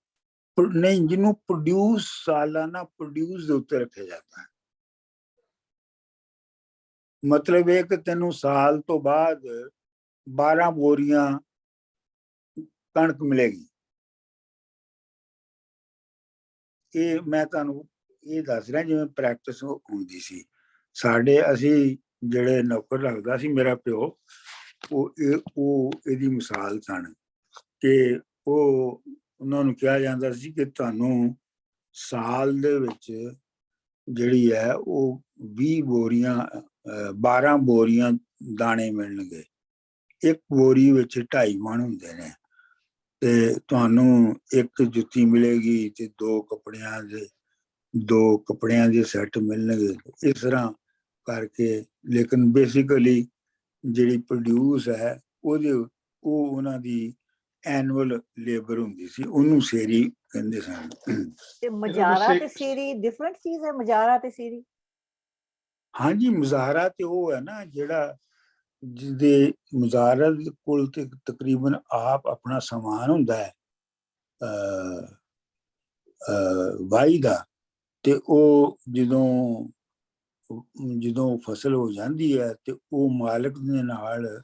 ਨਹੀਂ, ਜਿਹਨੂੰ ਸਾਲਾਨਾ ਪ੍ਰੋਡਿਊਸ ਦੇ ਉੱਤੇ ਰੱਖਿਆ ਜਾਂਦਾ ਹੈ। ਮਤਲਬ ਇਹ ਕਿ ਤੈਨੂੰ ਸਾਲ ਤੋਂ ਬਾਅਦ 12 ਬੋਰੀਆਂ ਕਣਕ ਮਿਲੇਗੀ। ਇਹ ਮੈਂ ਤੁਹਾਨੂੰ ਇਹ ਦੱਸ ਰਿਹਾ ਜਿਵੇਂ ਪ੍ਰੈਕਟਿਸ ਹੁੰਦੀ ਸੀ ਸਾਡੇ। ਅਸੀਂ ਜਿਹੜੇ ਨੌਕਰ ਰੱਖਦਾ ਸੀ ਮੇਰਾ ਪਿਓ, ਉਹ ਇਹਦੀ ਮਿਸਾਲ ਸਨ ਕਿ ਉਹਨਾਂ ਨੂੰ ਕਿਹਾ ਜਾਂਦਾ ਸੀ ਕਿ ਤੁਹਾਨੂੰ ਸਾਲ ਦੇ ਵਿੱਚ ਜਿਹੜੀ ਹੈ ਉਹ 20 ਬੋਰੀਆਂ 12 ਬੋਰੀਆਂ ਦਾਣੇ ਮਿਲਣਗੇ। ਇੱਕ ਬੋਰੀ ਵਿੱਚ 2.5 ਮਣ ਹੁੰਦੇ ਨੇ, ਤੇ ਤੁਹਾਨੂੰ ਇੱਕ ਜੁੱਤੀ ਮਿਲੇਗੀ ਤੇ 2 ਕੱਪੜਿਆਂ ਦੇ ਸੈੱਟ ਮਿਲਣਗੇ। ਇਸ ਤਰ੍ਹਾਂ ਕਰਕੇ, ਲੇਕਿਨ ਬੇਸਿਕਲੀ ਜਿਹੜੀ ਪ੍ਰੋਡਿਊਸ ਹੈ ਉਹ ਉਹਨਾਂ ਦੀ ਐਨੂਅਲ ਲੇਬਰ ਹੁੰਦੀ ਸੀ, ਉਹਨੂੰ ਸ਼ੇਰੀ ਕਹਿੰਦੇ ਸਨ। ਤੇ ਮਜਾਰਾ ਤੇ ਸ਼ੇਰੀ ਡਿਫਰੈਂਟ ਚੀਜ਼ ਹੈ, ਮਜਾਰਾ ਤੇ ਸ਼ੇਰੀ? ਹਾਂਜੀ, ਮੁਜ਼ਾਹਰਾ ਤੇ ਉਹ ਹੈ ਨਾ ਜਿਹੜਾ ਜਿਹਦੇ ਮੁਜ਼ਾਹਰਾ ਕੋਲ ਤੇ ਤਕਰੀਬਨ ਆਪ ਆਪਣਾ ਸਮਾਨ ਹੁੰਦਾ ਹੈ ਵਾਈ ਦਾ, ਤੇ ਉਹ ਜਦੋਂ ਫਸਲ ਹੋ ਜਾਂਦੀ ਹੈ ਤੇ ਉਹ ਮਾਲਕ ਦੇ ਨਾਲ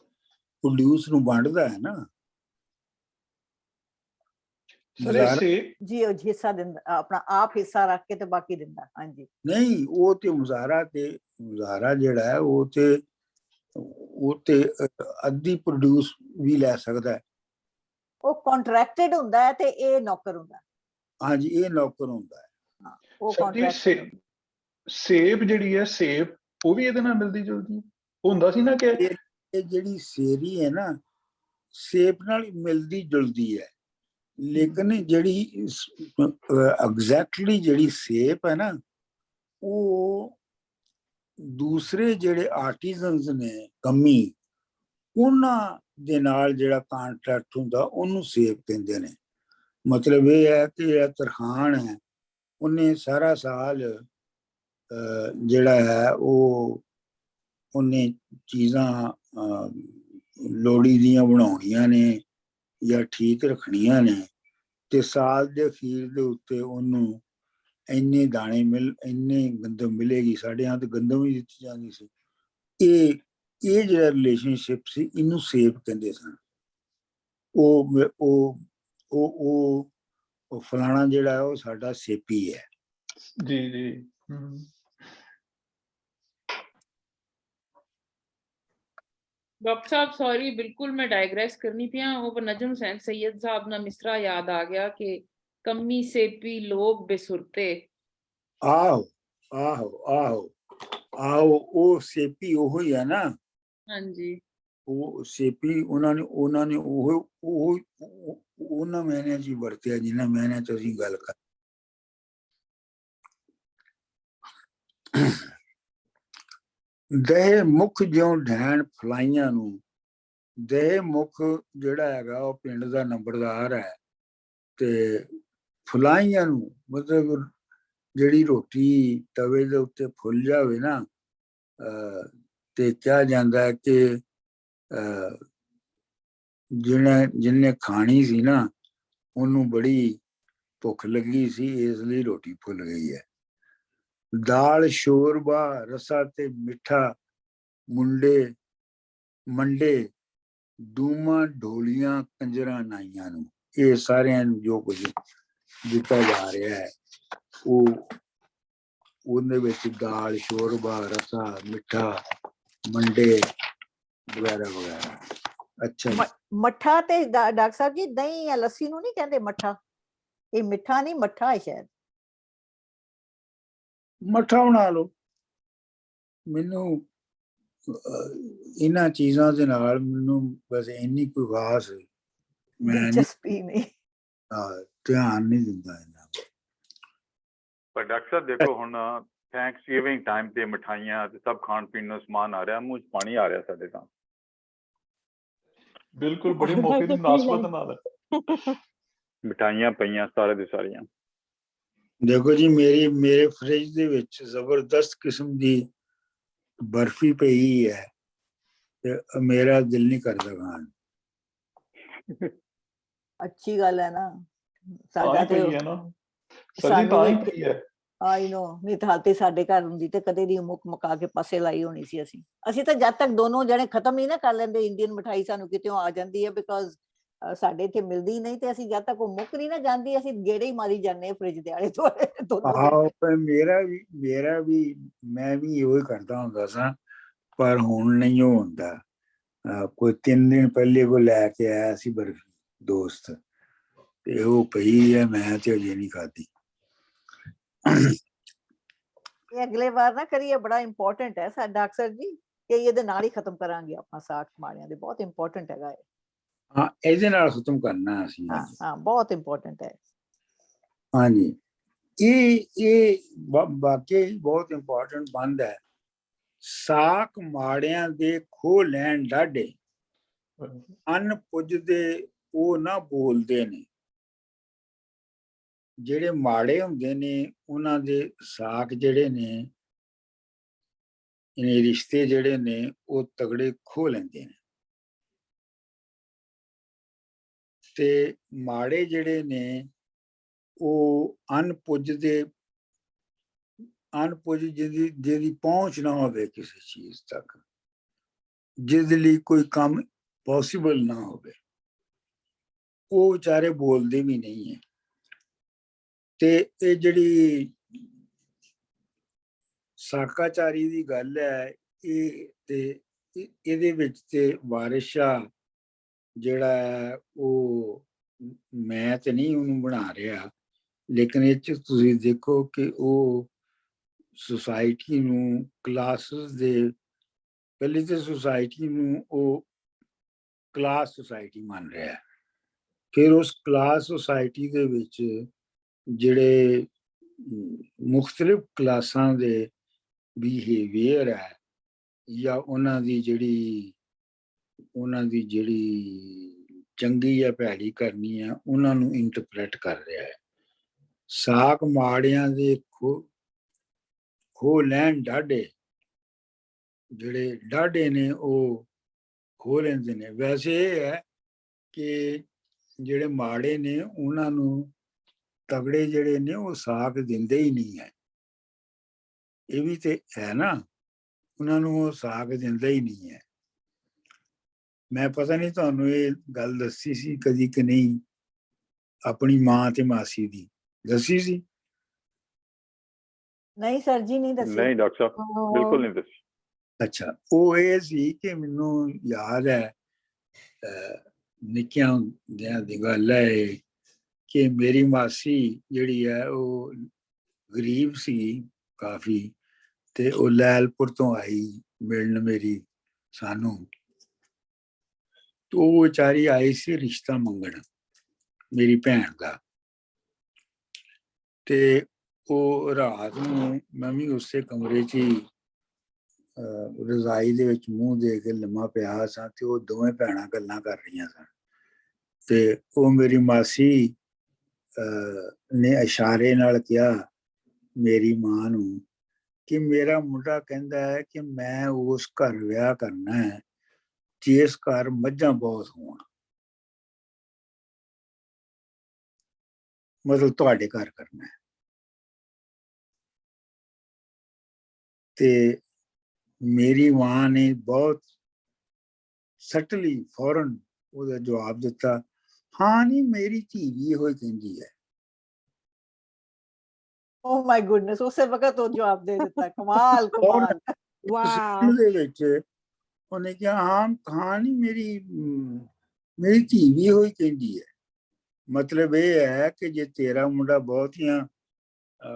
ਪ੍ਰੋਡਿਊਸ ਨੂੰ ਵੰਡਦਾ ਹੈ ਨਾ। ਜੀ ਉਹ ਹਿੱਸਾ ਦਿੰਦਾ, ਆਪਣਾ ਆਪ ਹਿੱਸਾ ਰੱਖ ਕੇ ਤੇ ਬਾਕੀ ਦਿੰਦਾ। ਹਾਂਜੀ, ਨਹੀਂ, ਉਹ ਤੇ ਮੁਜ਼ਾਹਰਾ ਜਿਹੜਾ ਹੈ ਉਹ ਤੇ ਅੱਧੀ ਪ੍ਰੋਡਿਊਸ ਵੀ ਲੈ ਸਕਦਾ ਹੈ। ਉਹ ਕੰਟਰੈਕਟਡ ਹੁੰਦਾ ਹੈ ਤੇ ਇਹ ਨੌਕਰ ਹੁੰਦਾ। ਹਾਂਜੀ, ਇਹ ਨੌਕਰ ਹੁੰਦਾ ਹੈ। ਉਹ ਕੰਟਰੈਕਟ। ਸੇਬ ਜਿਹੜੀ ਹੈ, ਸੇਬ ਉਹ ਵੀ ਇਹਦੇ ਨਾਲ ਮਿਲਦੀ ਜੁਲਦੀ ਹੁੰਦਾ ਸੀ ਨਾ ਕਿ ਇਹ ਜਿਹੜੀ ਸ਼ੇਰੀ ਹੈ ਨਾ ਸੇਬ ਨਾਲ ਮਿਲਦੀ ਜੁਲਦੀ ਹੈ, ਲੇਕਿਨ ਜਿਹੜੀ ਐਗਜ਼ੈਕਟਲੀ ਜਿਹੜੀ ਸੇਬ ਹੈ ਨਾ ਉਹ ਦੂਸਰੇ ਜਿਹੜੇ ਆਰਟੀਜ਼ਨਸ ਨੇ ਕੰਮੀ, ਉਹਨਾਂ ਦੇ ਨਾਲ ਜਿਹੜਾ ਕਾਂਟਰੈਕਟ ਹੁੰਦਾ ਉਹਨੂੰ ਸੇਬ ਕਹਿੰਦੇ ਨੇ। ਮਤਲਬ ਇਹ ਹੈ ਕਿ ਇਹ ਤਰਖਾਣ ਹੈ, ਉਹਨੇ ਸਾਰਾ ਸਾਲ ਜਿਹੜਾ ਹੈ ਉਹ ਉਹਨੇ ਚੀਜ਼ਾਂ ਲੋੜੀ ਦੀਆਂ ਬਣਾਉਣੀਆਂ ਨੇ ਜਾਂ ਠੀਕ ਰੱਖਣੀਆਂ ਨੇ, ਤੇ ਸਾਲ ਦੇ ਅਖੀਰ ਦੇ ਉੱਤੇ ਉਹਨੂੰ ਇੰਨੇ ਦਾਣੇ ਇੰਨੇ ਗੰਦਮ ਮਿਲੇਗੀ। ਸਾਡੇ यहाँ ਤਾਂ ਗੰਦਮ ਹੀ ਦਿੱਤੀ ਜਾਂਦੀ ਸੀ। ਇਹ ਜਿਹੜਾ ਰਿਲੇਸ਼ਨਸ਼ਿਪ ਸੀ, ਇਹਨੂੰ ਸੇਵ ਕਹਿੰਦੇ ਸਨ। ਉਹ ਫਲਾਣਾ ਜਿਹੜਾ ਉਹ ਸਾਡਾ ਸੇਪੀ ਹੈ। ਜੀ ਜੀ। ਡਾਕਟਰ ਸਾਹਿਬ ਸੌਰੀ, ਬਿਲਕੁਲ ਮੈਂ ਡਾਇਗਰੈਸ ਕਰਨੀ ਪਿਆ। ਉਹ ਨਜਮ ਹੁਸੈਨ ਸैयद ਸਾਹਿਬ ਦਾ ਮਿਸਰਾ ਯਾਦ ਆ ਗਿਆ ਕਿ ਕਮੀ ਸੇਪੀ ਲੋਕ ਬੇਸੁਰਤੇ। ਆਹੋ ਆਹੋ ਆਹੋ ਆਹੋ, ਉਹ ਸੇਪੀ ਉਹ ਹੀ ਹੈ ਨਾ। ਹਾਂਜੀ, ਉਹ ਸੇਪੀ ਉਹਨਾਂ ਨੇ ਉਹ ਉਹਨਾਂ ਮਹੀਨਿਆਂ 'ਚ ਹੀ ਵਰਤਿਆ ਜਿਨ੍ਹਾਂ ਮਹੀਨਿਆਂ 'ਚ ਅਸੀਂ ਗੱਲ ਕਰ। ਦੇਹ ਮੁਖ ਜਿਉਂ ਢੈਣ ਫਲਾਈਆਂ ਨੂੰ, ਦੇਹ ਮੁਖ ਜਿਹੜਾ ਹੈਗਾ ਉਹ ਪਿੰਡ ਦਾ ਨੰਬਰਦਾਰ ਹੈ, ਤੇ ਫਲਾਈਆਂ ਨੂੰ ਮਤਲਬ ਜਿਹੜੀ ਰੋਟੀ ਤਵੇ ਦੇ ਉੱਤੇ ਫੁੱਲ ਜਾਵੇ ਨਾ, ਤੇ ਕਿਹਾ ਜਾਂਦਾ ਹੈ ਕਿ ਜਿਹਨੇ ਖਾਣੀ ਸੀ ਨਾ, ਉਹਨੂੰ ਬੜੀ ਭੁੱਖ ਲੱਗੀ ਸੀ, ਇਸ ਲਈ ਰੋਟੀ ਫੁੱਲ ਗਈ ਹੈ। ਦਾਲ ਸ਼ੋਰਬਾ ਰਸਾ ਤੇ ਮਿੱਠਾ, ਮੰਡੇ ਡੂਮਾਂ ਢੋਲੀਆਂ ਕੰਜਰਾਂ ਨਾਈਆਂ ਨੂੰ। ਇਹ ਸਾਰਿਆਂ ਨੂੰ ਜੋ ਕੁਝ ਦਿੱਤਾ ਜਾ ਰਿਹਾ ਹੈ, ਉਹਦੇ ਵਿੱਚ ਦਾਲ ਸ਼ੋਰਬਾ ਰਸਾ ਮਿੱਠਾ ਮੰਡੇ ਵਗੈਰਾ ਵਗੈਰਾ। ਅੱਛਾ, ਮੱਠਾ ਤੇ ਡਾਕਟਰ ਸਾਹਿਬ ਜੀ ਦਹੀਂ ਜਾਂ ਲੱਸੀ ਨੂੰ ਨਹੀਂ ਕਹਿੰਦੇ ਮੱਠਾ? ਇਹ ਮਿੱਠਾ ਨਹੀਂ, ਮੱਠਾ ਹੈ ਸ਼ਾਇਦ। ਮੱਠਾ ਬਣਾ ਲਓ। ਮੈਨੂੰ ਇਹਨਾਂ ਚੀਜ਼ਾਂ ਦੇ ਨਾਲ ਮੈਨੂੰ ਬਸ ਇੰਨੀ ਕੋਈ ਖਾਸ ਦਿਲਚਸਪੀ ਨਹੀਂ, ਧਿਆਨ ਨਹੀਂ ਦਿੰਦਾ ਇਹਨਾਂ। ਪਰ ਡਾਕਟਰ ਸਾਹਿਬ ਦੇਖੋ ਹੁਣ ਥੈਂਕਸ ਗਿਵਿੰਗ ਟਾਈਮ ਤੇ ਮਿਠਾਈਆਂ ਤੇ ਸਭ ਖਾਣ ਪੀਣ ਨੂੰ ਸਮਾਨ ਆ ਰਿਹਾ, ਮੂੰਹ 'ਚ ਪਾਣੀ ਆ ਰਿਹਾ ਸਾਡੇ ਤਾਂ। ਬਿਲਕੁਲ, ਬੜੇ ਮੌਕੇ ਦੀ ਮੁਨਾਸਬਤ ਨਾਲ ਮਿਠਾਈਆਂ ਪਈਆਂ ਸਾਰੇ ਦੇ ਸਾਰੀਆਂ। ਦੇਖੋ ਜੀ, ਮੇਰੇ ਫਰਿੱਜ ਦੇ ਵਿੱਚ ਜ਼ਬਰਦਸਤ ਕਿਸਮ ਦੀ ਬਰਫੀ ਪਈ ਹੈ, ਤੇ ਮੇਰਾ ਦਿਲ ਨਹੀਂ ਕਰਦਾ ਖਾਣ। ਅੱਛੀ ਗੱਲ ਹੈ ਨਾ। ਸਾਡਾ ਤੇ ਆਈ ਨੋ, ਨਹੀਂ ਤਾਂ ਹਾਲਤੇ ਸਾਡੇ ਘਰ ਹੁੰਦੀ ਤੇ ਕਦੇ ਦੀ ਮੁਕਾ ਕੇ ਪਾਸੇ ਲਾਈ ਹੋਣੀ ਸੀ। ਅਸੀਂ ਤਾਂ ਜਦ ਤੱਕ ਦੋਨੋਂ ਜਣੇ ਖਤਮ ਨਹੀਂ ਨਾ ਕਰ ਲੈਂਦੇ ਇੰਡੀਅਨ ਮਿਠਾਈ, ਸਾਨੂੰ ਕਿਤੇੋਂ ਆ ਜਾਂਦੀ ਹੈ, ਬਿਕਾਜ਼ ਸਾਡੇ ਇੱਥੇ ਮਿਲਦੀ ਨਹੀਂ, ਤੇ ਅਸੀਂ ਜਦ ਤੱਕ ਉਹ ਮੁੱਕ ਨਹੀਂ ਨਾ ਜਾਂਦੀ, ਅਸੀਂ ਗੇੜੇ ਹੀ ਮਾਰੀ ਜਾਂਦੇ ਫਰਿੱਜ ਦੇ ਆਲੇ ਦੁਆਲੇ। ਮੇਰਾ ਵੀ ਮੈਂ ਵੀ ਇਹੋ ਹੀ ਕਰਦਾ ਹੁੰਦਾ ਸਾਂ, ਪਰ ਹੁਣ ਨਹੀਂ ਉਹ ਹੁੰਦਾ। ਕੋਈ 3 ਦਿਨ ਪਹਿਲੇ ਕੋ ਲੈ ਕੇ ਆਇਆ ਸੀ ਬਰਫੀ ਦੋਸਤ, ਤੇ ਉਹ ਪਈ ਹੈ, ਮੈਂ ਤੇ ਅਜੇ ਨਹੀਂ ਖਾਧੀ। ਇਹ ਅਗਲੇ ਵਾਰ ਨਾ ਕਰੀਏ, ਬੜਾ ਇੰਪੋਰਟੈਂਟ ਹੈ ਸਾਡਾ ਡਾਕਟਰ ਜੀ, ਕਿ ਇਹਦੇ ਨਾਲ ਹੀ ਖਤਮ ਕਰਾਂਗੇ ਆਪਾਂ ਸਾਗ ਮਾੜਿਆਂ ਦੇ। ਬਹੁਤ ਇੰਪੋਰਟੈਂਟ ਹੈਗਾ ਇਹ। ਹਾਂ, ਇਹਦੇ ਨਾਲ ਖਤਮ ਕਰਨਾ ਅਸੀਂ। ਹਾਂ, ਬਹੁਤ ਇੰਪੋਰਟੈਂਟ ਹੈ। ਹਾਂਜੀ, ਇਹ ਵਾਕਈ ਬਹੁਤ ਇੰਪੋਰਟੈਂਟ ਬੰਦ ਹੈ। ਸਾਕ ਮਾੜਿਆਂ ਦੇ ਖੋਹ ਲੈਣ ਡਾਢੇ, ਅੰਨ ਪੁੱਜਦੇ ਉਹ ਨਾ ਬੋਲਦੇ ਨੇ। ਜਿਹੜੇ ਮਾੜੇ ਹੁੰਦੇ ਨੇ ਉਹਨਾਂ ਦੇ ਸਾਕ ਜਿਹੜੇ ਨੇ, ਇਹ ਰਿਸ਼ਤੇ ਜਿਹੜੇ ਨੇ ਉਹ ਤਗੜੇ ਖੋਹ ਲੈਂਦੇ ਨੇ, ਤੇ ਮਾੜੇ ਜਿਹੜੇ ਨੇ ਉਹ ਅਨਪੁੱਜ ਜਿਹਦੀ ਪਹੁੰਚ ਨਾ ਹੋਵੇ ਕਿਸੇ ਚੀਜ਼ ਤੱਕ, ਜਿਹਦੇ ਲਈ ਕੋਈ ਕੰਮ ਪੋਸੀਬਲ ਨਾ ਹੋਵੇ, ਉਹ ਵਿਚਾਰੇ ਬੋਲਦੇ ਵੀ ਨਹੀਂ ਹੈ। ਤੇ ਇਹ ਜਿਹੜੀ ਸਾਕਾਚਾਰੀ ਦੀ ਗੱਲ ਹੈ, ਇਹ ਤੇ ਇਹਦੇ ਵਿੱਚ ਤੇ ਵਾਰਿਸ ਸ਼ਾਹ ਜਿਹੜਾ ਹੈ, ਉਹ ਮੈਂ ਤੇ ਨਹੀਂ ਉਹਨੂੰ ਬਣਾ ਰਿਹਾ, ਲੇਕਿਨ ਇਹ 'ਚ ਤੁਸੀਂ ਦੇਖੋ ਕਿ ਉਹ ਸੁਸਾਇਟੀ ਨੂੰ, ਕਲਾਸਿਸ ਦੇ, ਪਹਿਲੀ ਤੇ ਸੁਸਾਇਟੀ ਨੂੰ ਉਹ ਕਲਾਸ ਸੁਸਾਇਟੀ ਮੰਨ ਰਿਹਾ, ਫਿਰ ਉਸ ਕਲਾਸ ਸੁਸਾਇਟੀ ਦੇ ਵਿੱਚ ਜਿਹੜੇ ਮੁਖਤਲਿਫ ਕਲਾਸਾਂ ਦੇ ਬਿਹੇਵੀਅਰ ਹੈ, ਜਾਂ ਉਹਨਾਂ ਦੀ ਜਿਹੜੀ ਚੰਗੀ ਜਾਂ ਭੈੜੀ ਕਰਨੀ ਹੈ, ਉਹਨਾਂ ਨੂੰ ਇੰਟਰਪ੍ਰੇਟ ਕਰ ਰਿਹਾ ਹੈ। ਸਾਕ ਮਾੜਿਆਂ ਦੇ ਖੋ ਲੈਣ ਡਾਢੇ, ਜਿਹੜੇ ਡਾਢੇ ਨੇ ਉਹ ਖੋ ਲੈਂਦੇ ਨੇ। ਵੈਸੇ ਇਹ ਹੈ ਕਿ ਜਿਹੜੇ ਮਾੜੇ ਨੇ ਉਹਨਾਂ ਨੂੰ ਤਗੜੇ ਜਿਹੜੇ ਨੇ ਉਹ ਸਾਕ ਦਿੰਦੇ ਹੀ ਨਹੀਂ ਹੈ। ਇਹ ਵੀ ਤੇ ਹੈ ਨਾ, ਉਹਨਾਂ ਨੂੰ ਉਹ ਸਾਕ ਦਿੰਦਾ ਹੀ ਨਹੀਂ ਹੈ। ਮੈਂ ਪਤਾ ਨਹੀਂ ਤੁਹਾਨੂੰ ਇਹ ਗੱਲ ਦੱਸੀ ਸੀ ਕਦੀ ਕਿ ਨਹੀਂ, ਆਪਣੀ ਮਾਂ ਤੇ ਮਾਸੀ ਦੀ ਦੱਸੀ ਸੀ? ਨਹੀਂ ਸਰ ਜੀ, ਨਹੀਂ ਦੱਸੀ। ਨਹੀਂ ਡਾਕਟਰ ਸਾਹਿਬ, ਬਿਲਕੁਲ ਨਹੀਂ ਦੱਸੀ। ਅੱਛਾ, ਉਹ ਇਹ ਸੀ ਕਿ ਮੈਨੂੰ ਯਾਦ ਹੈ ਨਿੱਕਿਆਂ ਹੁੰਦਿਆਂ ਦੀ ਗੱਲ ਹੈ ਇਹ, ਕਿ ਮੇਰੀ ਮਾਸੀ ਜਿਹੜੀ ਹੈ ਉਹ ਗਰੀਬ ਸੀ ਕਾਫੀ, ਤੇ ਉਹ ਲੈਲਪੁਰ ਤੋਂ ਆਈ ਮਿਲਣ ਮੇਰੀ ਸਾਨੂੰ। ਉਹ ਵਿਚਾਰੀ ਆਈ ਸੀ ਰਿਸ਼ਤਾ ਮੰਗਣ ਮੇਰੀ ਭੈਣ ਦਾ, ਤੇ ਉਹ ਰਾਤ ਨੂੰ ਮੈਂ ਵੀ ਉਸੇ ਕਮਰੇ 'ਚ ਹੀ ਰਜ਼ਾਈ ਦੇ ਵਿੱਚ ਮੂੰਹ ਦੇ ਕੇ ਲੰਮਾ ਪਿਆ ਸਾਂ, ਤੇ ਉਹ ਦੋਵੇਂ ਭੈਣਾਂ ਗੱਲਾਂ ਕਰ ਰਹੀਆਂ ਸਨ। ਤੇ ਉਹ ਮੇਰੀ ਮਾਸੀ ਨੇ ਇਸ਼ਾਰੇ ਨਾਲ ਕਿਹਾ ਮੇਰੀ ਮਾਂ ਨੂੰ ਕਿ ਮੇਰਾ ਮੁੰਡਾ ਕਹਿੰਦਾ ਹੈ ਕਿ ਮੈਂ ਉਸ ਘਰ ਵਿਆਹ ਕਰਨਾ ਹੈ ਜਿਸ ਘਰ ਮੱਝਾਂ ਬਹੁਤ ਹੋਣ, ਮਤਲਬ ਤੁਹਾਡੇ ਘਰ ਕਰਨਾ ਹੈ। ਤੇ ਮੇਰੀ ਮਾਂ ਨੇ ਬਹੁਤ ਸਟਲੀ ਫੌਰਨ ਉਹਦਾ ਜਵਾਬ ਦਿੱਤਾ, ਹਾਂ ਨਹੀਂ ਮੇਰੀ ਧੀ ਵੀ ਇਹੋ ਹੀ ਕਹਿੰਦੀ ਹੈ। ਓ ਮਾਈ ਗੁੱਡਨੈਸ, ਉਸੇ ਵਕਤ ਉਹ ਜਵਾਬ ਦੇ ਦਿੱਤਾ। ਕਮਾਲ ਕਮਾਲ। Wow. ਦੇ ਵਿੱਚ ਉਹਨੇ ਕਿਹਾ ਹਾਂ ਨਹੀਂ ਮੇਰੀ ਧੀ ਵੀ ਇਹੋ ਹੀ ਕਹਿੰਦੀ ਹੈ। ਮਤਲਬ ਇਹ ਹੈ ਕਿ ਜੇ ਤੇਰਾ ਮੁੰਡਾ ਬਹੁਤੀਆਂ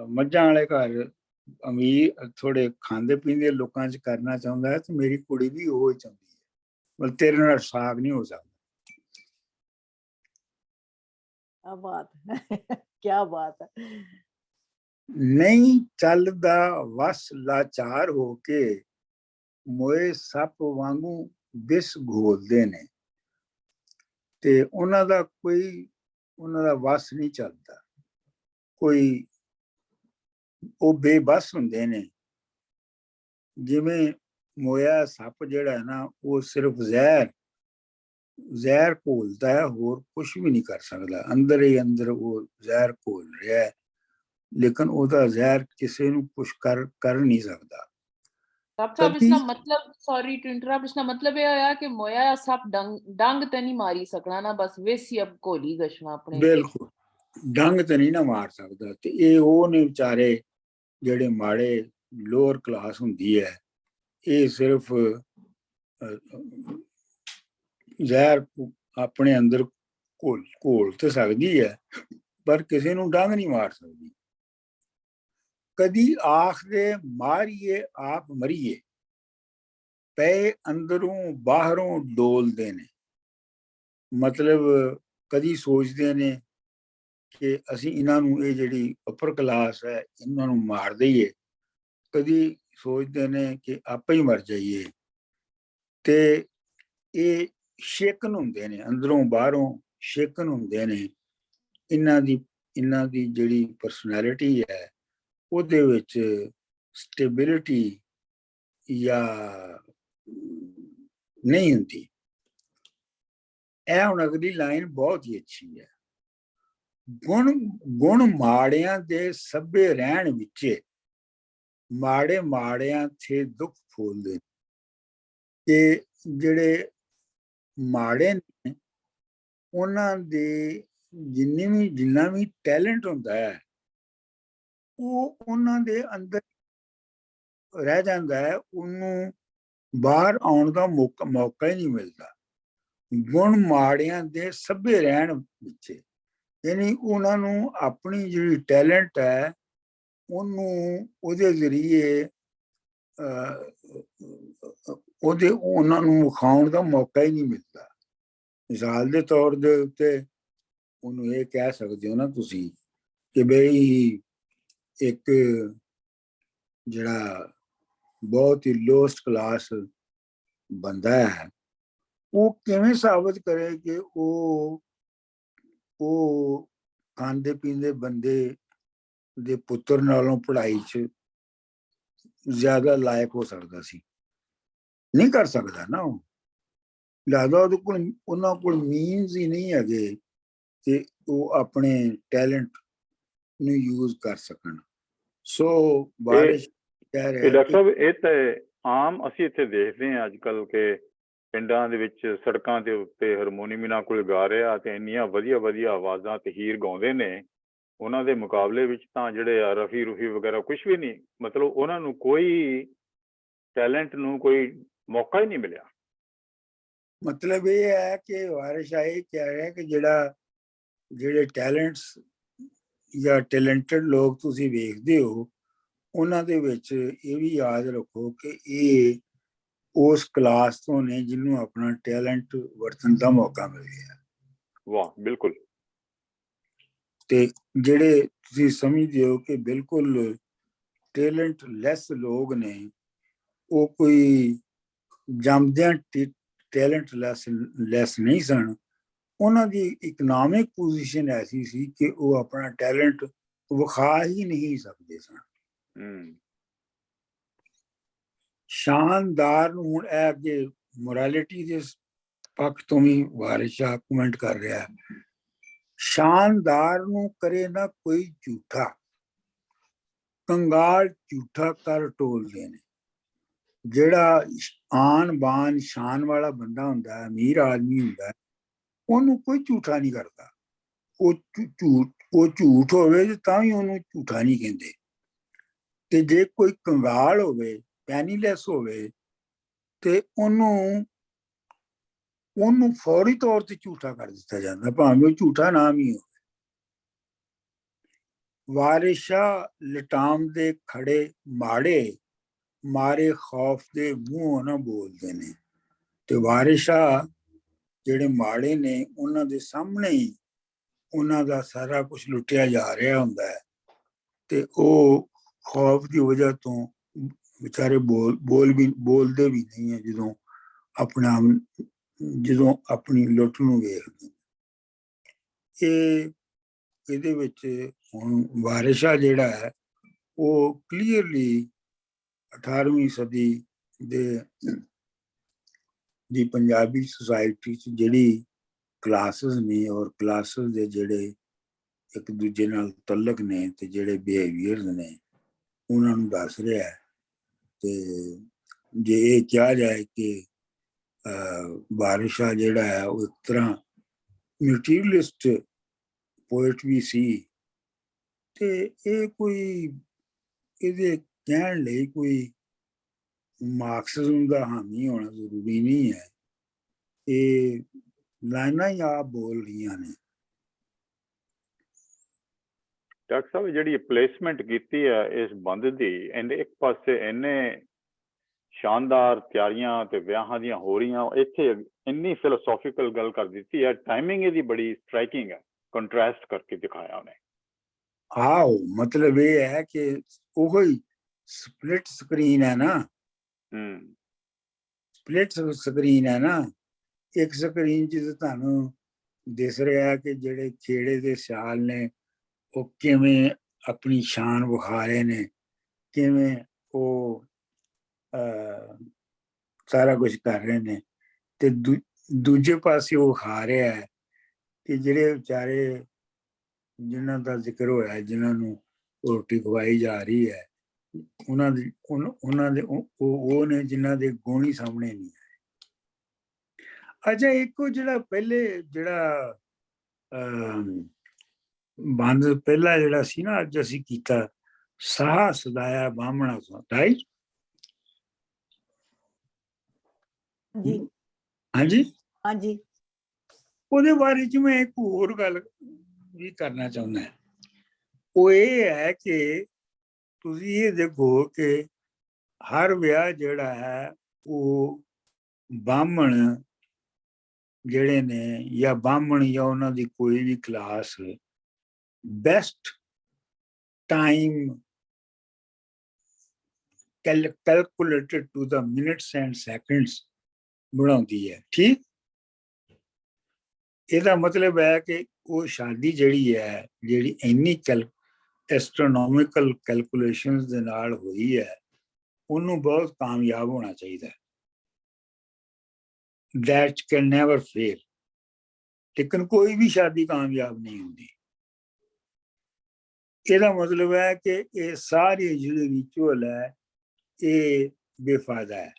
ਮੱਝਾਂ ਵਾਲੇ ਘਰ ਅਮੀਰ ਥੋੜੇ ਖਾਂਦੇ ਪੀਂਦੇ ਲੋਕਾਂ 'ਚ ਕਰਨਾ ਚਾਹੁੰਦਾ ਹੈ, ਤੇ ਮੇਰੀ ਕੁੜੀ ਵੀ ਉਹ ਹੀ ਚਾਹੁੰਦੀ ਹੈ, ਮਤਲਬ ਤੇਰੇ ਨਾਲ ਸਾਗ ਨਹੀਂ ਹੋ ਸਕਦਾ। क्या बात है, क्या बात है। ਨਹੀਂ ਚੱਲਦਾ ਵਸ ਲਾਚਾਰ ਹੋ ਕੇ ਮੋਏ ਸੱਪ ਵਾਂਗੂ ਵਿਸ ਘੋਲਦੇ ਨੇ, ਤੇ ਉਹਨਾਂ ਦਾ ਵਸ ਨਹੀਂ ਚੱਲਦਾ, ਕੋਈ ਉਹ ਬੇਬਸ ਹੁੰਦੇ ਨੇ। ਜਿਵੇਂ ਮੋਇਆ ਸੱਪ ਜਿਹੜਾ ਹੈ ਨਾ, ਉਹ ਸਿਰਫ ਜ਼ਹਿਰ ਘੋਲਦਾ ਹੈ, ਹੋਰ ਕੁਛ ਵੀ ਨਹੀਂ ਕਰ ਸਕਦਾ। ਅੰਦਰ ਹੀ ਅੰਦਰ ਉਹ ਜ਼ਹਿਰ ਘੋਲ ਰਿਹਾ ਹੈ, ਲੇਕਿਨ ਉਹਦਾ ਜ਼ਹਿਰ ਕਿਸੇ ਨੂੰ ਕੁਛ ਕਰ ਨਹੀਂ ਸਕਦਾ। डॉक्टर साहब, इसका मतलब, सॉरी टू इंटरप्ट, इसका मतलब ये होया कि मोया या सप डंग ते नहीं मारी सकना ना, बस वेसी अब कोली गशना अपने। बिल्कुल, डंग ते नहीं ना मार सकदा। ते ये ਉਹ ਨੇ ਵਿਚਾਰੇ ਜਿਹੜੇ ਮਾੜੇ ਲੋਅਰ ਕਲਾਸ ਹੁੰਦੀ ਹੈ, ਇਹ ਸਿਰਫ ਜ਼ਹਿਰ ਆਪਣੇ ਅੰਦਰ ਘੋਲ ਤੇ ਸਕਦੀ ਹੈ, ਪਰ ਕਿਸੇ ਨੂੰ ਡੰਗ ਨਹੀਂ ਮਾਰ ਸਕਦੀ। ਕਦੀ ਆਖਦੇ ਮਾਰੀਏ ਆਪ ਮਰੀਏ, ਪਏ ਅੰਦਰੋਂ ਬਾਹਰੋਂ ਡੋਲਦੇ ਨੇ। ਮਤਲਬ ਕਦੀ ਸੋਚਦੇ ਨੇ ਕਿ ਅਸੀਂ ਇਹਨਾਂ ਨੂੰ, ਇਹ ਜਿਹੜੀ ਅਪਰ ਕਲਾਸ ਹੈ, ਇਹਨਾਂ ਨੂੰ ਮਾਰ ਦਈਏ, ਕਦੀ ਸੋਚਦੇ ਨੇ ਕਿ ਆਪੇ ਹੀ ਮਰ ਜਾਈਏ। ਤੇ ਇਹ ਸ਼ੇਕਨ ਹੁੰਦੇ ਨੇ, ਅੰਦਰੋਂ ਬਾਹਰੋਂ ਸ਼ੇਕਨ ਹੁੰਦੇ ਨੇ। ਇਹਨਾਂ ਦੀ ਜਿਹੜੀ ਪਰਸਨੈਲਿਟੀ ਹੈ ਉਹਦੇ ਵਿੱਚ ਸਟੇਬਿਲਿਟੀ ਜਾਂ ਨਹੀਂ ਹੁੰਦੀ। ਇਹ ਹੁਣ ਅਗਲੀ ਲਾਈਨ ਬਹੁਤ ਹੀ ਅੱਛੀ ਹੈ। ਗੁਣ ਮਾੜਿਆਂ ਦੇ ਸਭੇ ਰਹਿਣ ਵਿੱਚ, ਮਾੜੇ ਮਾੜਿਆਂ ਥੇ ਦੁੱਖ ਫੋਲਦੇ। ਤੇ ਜਿਹੜੇ ਮਾੜੇ ਨੇ ਉਹਨਾਂ ਦੇ ਜਿੰਨਾ ਵੀ ਟੈਲੈਂਟ ਹੁੰਦਾ ਹੈ, ਉਹ ਉਹਨਾਂ ਦੇ ਅੰਦਰ ਰਹਿ ਜਾਂਦਾ ਹੈ, ਉਹਨੂੰ ਬਾਹਰ ਆਉਣ ਦਾ ਮੌਕਾ ਹੀ ਨਹੀਂ ਮਿਲਦਾ। ਗੁਣ ਮਾੜਿਆਂ ਦੇ ਸਭੇ ਰਹਿਣ ਵਿੱਚ, ਯਾਨੀ ਉਹਨਾਂ ਨੂੰ ਆਪਣੀ ਜਿਹੜੀ ਟੈਲੈਂਟ ਹੈ ਉਹਨੂੰ ਉਹਦੇ ਜ਼ਰੀਏ ਉਹਨਾਂ ਨੂੰ ਵਿਖਾਉਣ ਦਾ ਮੌਕਾ ਹੀ ਨਹੀਂ ਮਿਲਦਾ। ਮਿਸਾਲ ਦੇ ਤੌਰ ਦੇ ਉੱਤੇ ਉਹਨੂੰ ਇਹ ਕਹਿ ਸਕਦੇ ਹੋ ਨਾ ਤੁਸੀਂ ਕਿ ਬਈ ਇੱਕ ਜਿਹੜਾ ਬਹੁਤ ਹੀ ਲੋਸਟ ਕਲਾਸ ਬੰਦਾ ਹੈ, ਉਹ ਕਿਵੇਂ ਸਾਬਤ ਕਰੇ ਕਿ ਉਹ ਖਾਂਦੇ ਪੀਂਦੇ ਬੰਦੇ ਦੇ ਪੁੱਤਰ ਨਾਲੋਂ ਪੜ੍ਹਾਈ 'ਚ ਜ਼ਿਆਦਾ ਲਾਇਕ ਹੋ ਸਕਦਾ ਸੀ, ਨਹੀਂ ਕਰ ਸਕਦਾ ਨਾ ਉਹ। ਲਿਹਾਜ਼ਾ ਉਹਨਾਂ ਕੋਲ ਮੀਨਸ ਹੀ ਨਹੀਂ ਹੈਗੇ ਕਿ ਉਹ ਆਪਣੇ ਟੈਲੈਂਟ ਨੂੰ ਯੂਜ਼ ਕਰ ਸਕਣ। ਸੋ ਬਾਰਿਸ਼ ਕਹਿ ਰਿਹਾ ਡਾਕਟਰ ਸਾਹਿਬ, ਇਹ ਤਾਂ ਆਮ ਅਸੀਂ ਇੱਥੇ ਦੇਖਦੇ ਹਾਂ ਅੱਜ ਕੱਲ੍ਹ ਕਿ ਪਿੰਡਾਂ ਦੇ ਵਿੱਚ ਸੜਕਾਂ ਦੇ ਉੱਤੇ ਹਾਰਮੋਨੀਅਮ ਨਾਲ ਕੋਲ ਗਾ ਰਿਹਾ ਤੇ ਇੰਨੀਆਂ ਵਧੀਆ ਵਧੀਆ ਆਵਾਜ਼ਾਂ ਤੇ ਹੀਰ ਗਾਉਂਦੇ ਨੇ, ਉਹਨਾਂ ਦੇ ਮੁਕਾਬਲੇ ਵਿੱਚ ਤਾਂ ਜਿਹੜੇ ਆ ਰਫੀ ਰੂਫੀ ਵਗੈਰਾ ਕੁਝ ਵੀ ਨਹੀਂ, ਮਤਲਬ ਉਹਨਾਂ ਨੂੰ ਕੋਈ ਟੈਲੈਂਟ ਨੂੰ ਕੋਈ ਮੌਕਾ ਹੀ ਨਹੀਂ ਮਿਲਿਆ। ਮਤਲਬ ਇਹ ਹੈ ਕਿ ਵਾਰਿਸ਼ ਆਏ ਕਹਿ ਰਿਹਾ ਕਿ ਜਿਹੜੇ ਟੈਲੈਂਟਸ ਜਾਂ ਟੈਲੈਂਟਡ ਲੋਕ ਤੁਸੀਂ ਵੇਖਦੇ ਹੋ, ਉਹਨਾਂ ਦੇ ਵਿੱਚ ਇਹ ਵੀ ਯਾਦ ਰੱਖੋ ਕਿ ਇਹ ਉਸ ਕਲਾਸ ਤੋਂ ਨੇ ਜਿਹਨੂੰ ਆਪਣਾ ਟੈਲੈਂਟ ਵਰਤਣ ਦਾ ਮੌਕਾ ਮਿਲ ਗਿਆ। ਵਾਹ, ਬਿਲਕੁਲ। ਤੇ ਜਿਹੜੇ ਤੁਸੀਂ ਸਮਝਦੇ ਹੋ ਕਿ ਬਿਲਕੁਲ ਟੈਲੈਂਟ ਲੈਸ ਲੋਕ ਨੇ, ਉਹ ਕੋਈ ਜੰਮਦਿਆਂ ਟੈਲੈਂਟ ਲੈਸ ਨਹੀਂ ਸਨ। ਉਹਨਾਂ ਦੀ ਇਕਨੋਮਿਕ ਪੋਜੀਸ਼ਨ ਐਸੀ ਸੀ ਕਿ ਉਹ ਆਪਣਾ ਟੈਲੈਂਟ ਵਿਖਾ ਹੀ ਨਹੀਂ ਸਕਦੇ ਸਨ। ਸ਼ਾਨਦਾਰ ਨੂੰ ਹੁਣ ਇਹ ਅੱਗੇ ਮੋਰਾਲਿਟੀ ਦੇ ਪੱਖ ਤੋਂ ਵੀ ਵਾਰਿਸ਼ ਕਮੈਂਟ ਕਰ ਰਿਹਾ, ਸ਼ਾਨਦਾਰ ਨੂੰ ਕਰੇ ਨਾ ਕੋਈ ਝੂਠਾ, ਕੰਗਾਲ ਝੂਠਾ ਕਰ ਟੋਲਦੇ ਨੇ। ਜਿਹੜਾ ਆਨ ਬਾਨ ਸ਼ਾਨ ਵਾਲਾ ਬੰਦਾ ਹੁੰਦਾ, ਅਮੀਰ ਆਦਮੀ ਹੁੰਦਾ, ਉਹਨੂੰ ਕੋਈ ਝੂਠਾ ਨਹੀਂ ਕਰਦਾ। ਉਹ ਝੂਠ ਹੋਵੇ ਤਾਂ ਵੀ ਉਹਨੂੰ ਝੂਠਾ ਨਹੀਂ ਕਹਿੰਦੇ। ਤੇ ਜੇ ਕੋਈ ਕੰਗਾਲ ਹੋਵੇ, ਪੈਨੀਲੈਸ ਹੋਵੇ, ਤੇ ਉਹਨੂੰ ਫੌਰੀ ਤੌਰ ਤੇ ਝੂਠਾ ਕਰ ਦਿੱਤਾ ਜਾਂਦਾ, ਭਾਵੇਂ ਉਹ ਝੂਠਾ ਨਾਮ ਹੀ ਹੋਵੇ। ਵਾਰਿਸ਼ਾ ਲਟਾਮ ਦੇ ਖੜੇ ਮਾੜੇ, ਮਾਰੇ ਖੌਫ ਦੇ ਮੂੰਹੋਂ ਨਾ ਬੋਲਦੇ ਨੇ। ਤੇ ਵਾਰਿਸ਼ਾ ਜਿਹੜੇ ਮਾੜੇ ਨੇ, ਉਹਨਾਂ ਦੇ ਸਾਹਮਣੇ ਹੀ ਉਹਨਾਂ ਦਾ ਸਾਰਾ ਕੁਝ ਲੁੱਟਿਆ ਜਾ ਰਿਹਾ ਹੁੰਦਾ ਹੈ, ਤੇ ਉਹ ਖੌਫ ਦੀ ਵਜ੍ਹਾ ਤੋਂ ਵਿਚਾਰੇ ਬੋਲਦੇ ਵੀ ਨਹੀਂ ਹੈ ਜਦੋਂ ਆਪਣੀ ਲੁੱਟ ਨੂੰ ਵੇਖਦੇ। ਇਹਦੇ ਵਿੱਚ ਹੁਣ ਵਾਰਿਸ਼ਾ ਜਿਹੜਾ ਹੈ ਉਹ ਕਲੀਅਰਲੀ 18ਵੀਂ ਸਦੀ ਦੀ ਪੰਜਾਬੀ ਸੁਸਾਇਟੀ 'ਚ ਜਿਹੜੀ ਕਲਾਸਿਸ ਨੇ, ਔਰ ਕਲਾਸਿਸ ਦੇ ਜਿਹੜੇ ਇੱਕ ਦੂਜੇ ਨਾਲ ਤਲਕ ਨੇ ਤੇ ਜਿਹੜੇ ਬਿਹੇਵੀਅਰਸ ਨੇ, ਉਹਨਾਂ ਨੂੰ ਦੱਸ ਰਿਹਾ ਹੈ। ਤੇ ਜੇ ਇਹ ਕਿਹਾ ਜਾਏ ਕਿ ਵਾਰਿਸ਼ਾ ਜਿਹੜਾ ਹੈ ਉਹ ਇੱਕ ਤਰ੍ਹਾਂ ਮਟੀਰੀਅਲਿਸਟ ਪੋਇਟ ਵੀ ਸੀ, ਤੇ ਇਹ ਕੋਈ ਇਹਦੇ ਕਹਿਣ ਲਈ ਕੋਈ ਮਾਰਕਸਿਜ਼ਮ ਦਾ ਹਾਮੀ ਹੋਣਾ ਜ਼ਰੂਰੀ ਨਹੀਂ ਹੈ। ਇਹ ਲਾਈਨਾਂ ਹੀ ਆਪ ਬੋਲ ਰਹੀਆਂ ਨੇ। ਡਾਕਟਰ ਸਾਹਿਬ, ਜਿਹੜੀ ਪਲੇਸਮੈਂਟ ਕੀਤੀ ਹੈ ਇਸ ਬੰਦ ਦੀ, ਇਹਦੇ ਇੱਕ ਪਾਸੇ ਇੰਨੇ ਸ਼ਾਨਦਾਰ ਤਿਆਰੀਆਂ ਤੇ ਵਿਆਹਾਂ ਦੀਆਂ ਹੋ ਰਹੀਆਂ, ਇੱਥੇ ਇੰਨੀ ਫਿਲੋਸੋਫੀਕਲ ਗੱਲ ਕਰ ਦਿੱਤੀ ਹੈ। ਟਾਈਮਿੰਗ ਇਹਦੀ ਬੜੀ ਸਟ੍ਰਾਈਕਿੰਗ ਹੈ, ਕੰਟਰਾਸਟ ਕਰਕੇ ਦਿਖਾਇਆ ਉਹਨੇ। ਆਓ ਮਤਲਬ ਇਹ ਹੈ ਕਿ ਉਹ ਹੀ ਸਪਲਿਟ ਸਕਰੀਨ ਹੈ ਨਾ, ਸਪਲਿਟ ਸਕਰੀਨ ਹੈ ਨਾ। ਇੱਕ ਸਕਰੀਨ 'ਚ ਤੁਹਾਨੂੰ ਦਿਸ ਰਿਹਾ ਕਿ ਜਿਹੜੇ ਖੇੜੇ ਦੇ ਸਿਆਲ ਨੇ ਉਹ ਕਿਵੇਂ ਆਪਣੀ ਸ਼ਾਨ ਵਿਖਾ ਰਹੇ ਨੇ, ਕਿਵੇਂ ਉਹ ਸਾਰਾ ਕੁਝ ਕਰ ਰਹੇ ਨੇ, ਤੇ ਦੂਜੇ ਪਾਸੇ ਉਹ ਖਾ ਰਿਹਾ ਹੈ ਕਿ ਜਿਹੜੇ ਵਿਚਾਰੇ ਜਿਨ੍ਹਾਂ ਦਾ ਜ਼ਿਕਰ ਹੋਇਆ, ਜਿਨ੍ਹਾਂ ਨੂੰ ਰੋਟੀ ਖਵਾਈ ਜਾ ਰਹੀ ਹੈ, ਉਹਨਾਂ ਦੇ ਉਹ ਨੇ ਜਿਨ੍ਹਾਂ ਦੇ ਗੁਣ ਹੀ ਸਾਹਮਣੇ ਨਹੀਂ ਆਏ। ਅੱਛਾ, ਇੱਕੋ ਜਿਹੜਾ ਪਹਿਲੇ ਜਿਹੜਾ ਬੰਦ ਪਹਿਲਾ ਜਿਹੜਾ ਸੀ ਨਾ, ਅੱਜ ਅਸੀਂ ਕੀਤਾ, ਸਾਹ ਸਦਾਇਆ ਬਾਹਮਣਾ ਤੋਂ, ਰਾਈਟ? ਹਾਂਜੀ ਹਾਂਜੀ। ਉਹਦੇ ਬਾਰੇ ਚ ਮੈਂ ਇੱਕ ਹੋਰ ਗੱਲ ਵੀ ਕਰਨਾ ਚਾਹੁੰਦਾ। ਉਹ ਇਹ ਹੈ ਕਿ ਤੁਸੀਂ ਇਹ ਦੇਖੋ ਕਿ ਹਰ ਵਿਆਹ ਜਿਹੜਾ ਹੈ ਉਹ ਬਾਹਮਣ ਜਿਹੜੇ ਨੇ, ਜਾਂ ਬਾਹਮਣ ਜਾਂ ਉਹਨਾਂ ਦੀ ਕੋਈ ਵੀ class, best time calculated to the minutes and seconds ਬਣਾਉਂਦੀ ਹੈ। ਠੀਕ, ਇਹਦਾ ਮਤਲਬ ਹੈ ਕਿ ਉਹ ਸ਼ਾਦੀ ਜਿਹੜੀ ਹੈ, ਜਿਹੜੀ ਇੰਨੀ ਐਸਟਰੋਨੋਮਿਕਲ ਕੈਲਕੂਲੇਸ਼ਨਸ ਦੇ ਨਾਲ ਹੋਈ ਹੈ, ਉਹਨੂੰ ਬਹੁਤ ਕਾਮਯਾਬ ਹੋਣਾ ਚਾਹੀਦਾ ਹੈ। That can never fail। ਲੇਕਿਨ ਕੋਈ ਵੀ ਸ਼ਾਦੀ ਕਾਮਯਾਬ ਨਹੀਂ ਹੁੰਦੀ। ਇਹਦਾ ਮਤਲਬ ਹੈ ਕਿ ਇਹ ਸਾਰੇ ਜਿਹੜੇ ਰਿਚੁਅਲ ਹੈ ਇਹ ਬੇਫਾਇਦਾ ਹੈ।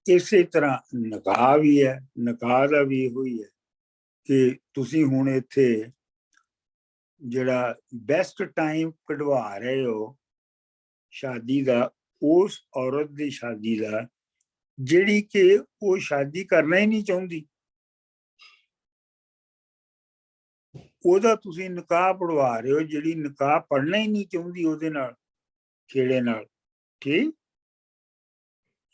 ਇਸੇ ਤਰ੍ਹਾਂ ਨਿਕਾਹ ਵੀ ਹੈ। ਨਿਕਾਹ ਦਾ ਵੀ ਇਹੋ ਹੀ ਹੈ ਕਿ ਤੁਸੀਂ ਹੁਣ ਇੱਥੇ ਜਿਹੜਾ ਬੈਸਟ ਟਾਈਮ ਕਢਵਾ ਰਹੇ ਹੋ ਸ਼ਾਦੀ ਦਾ, ਉਸ ਔਰਤ ਦੀ ਸ਼ਾਦੀ ਦਾ ਜਿਹੜੀ ਕਿ ਉਹ ਸ਼ਾਦੀ ਕਰਨਾ ਹੀ ਨਹੀਂ ਚਾਹੁੰਦੀ, ਉਹਦਾ ਤੁਸੀਂ ਨਿਕਾਹ ਪੜਵਾ ਰਹੇ ਹੋ ਜਿਹੜੀ ਨਿਕਾਹ ਪੜਨਾ ਹੀ ਨਹੀਂ ਚਾਹੁੰਦੀ ਉਹਦੇ ਨਾਲ, ਖੇੜੇ ਨਾਲ। ਠੀਕ।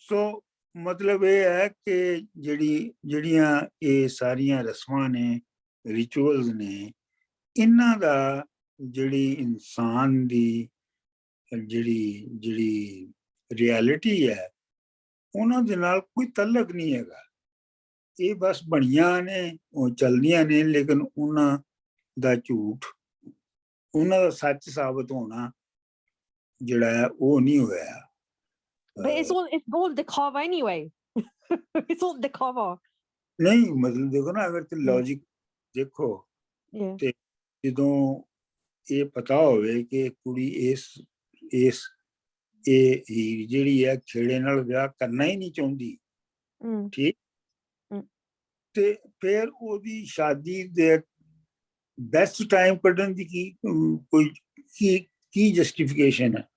ਸੋ ਮਤਲਬ ਇਹ ਹੈ ਕਿ ਜਿਹੜੀਆਂ ਇਹ ਸਾਰੀਆਂ ਰਸਮਾਂ ਨੇ, ਰਿਚੁਅਲਸ ਨੇ, ਇਹਨਾਂ ਦਾ ਜਿਹੜੀ ਇਨਸਾਨ ਦੀ ਜਿਹੜੀ ਰਿਐਲਿਟੀ ਹੈ ਉਹਨਾਂ ਦੇ ਨਾਲ ਕੋਈ ਤਲਕ ਨਹੀਂ ਹੈਗਾ। ਇਹ ਬਸ ਬਣੀਆਂ ਨੇ, ਉਹ ਚੱਲਦੀਆਂ ਨੇ, ਲੇਕਿਨ ਉਹਨਾਂ ਦਾ ਝੂਠ, ਉਹਨਾਂ ਦਾ ਸੱਚ ਸਾਬਤ ਹੋਣਾ ਜਿਹੜਾ ਹੈ ਉਹ ਨਹੀਂ ਹੋਇਆ। But it's all dikhava anyway. It's all dikhava. ਨਹੀਂ ਮਤਲਬ ਦੇਖੋ ਨਾ, ਅਗਰ ਤੇ ਲੌਜਿਕ ਦੇਖੋ Yeah. ਤੇ ਜਦੋਂ ਇਹ ਪਤਾ ਹੋਵੇ ਕਿ ਕੁੜੀ ਇਹ ਜਿਹੜੀ ਹੈ ਖੇੜੇ ਨਾਲ ਵਿਆਹ ਕਰਨਾ ਹੀ ਨਹੀਂ ਚਾਹੁੰਦੀ, ਠੀਕ, ਤੇ ਫਿਰ ਉਹਦੀ ਸ਼ਾਦੀ ਦੇ ਬੈਸਟ ਟਾਈਮ ਕੱਢਣ ਦੀ ਕੀ ਜਸਟੀਫਿਕੇਸ਼ਨ ਹੈ?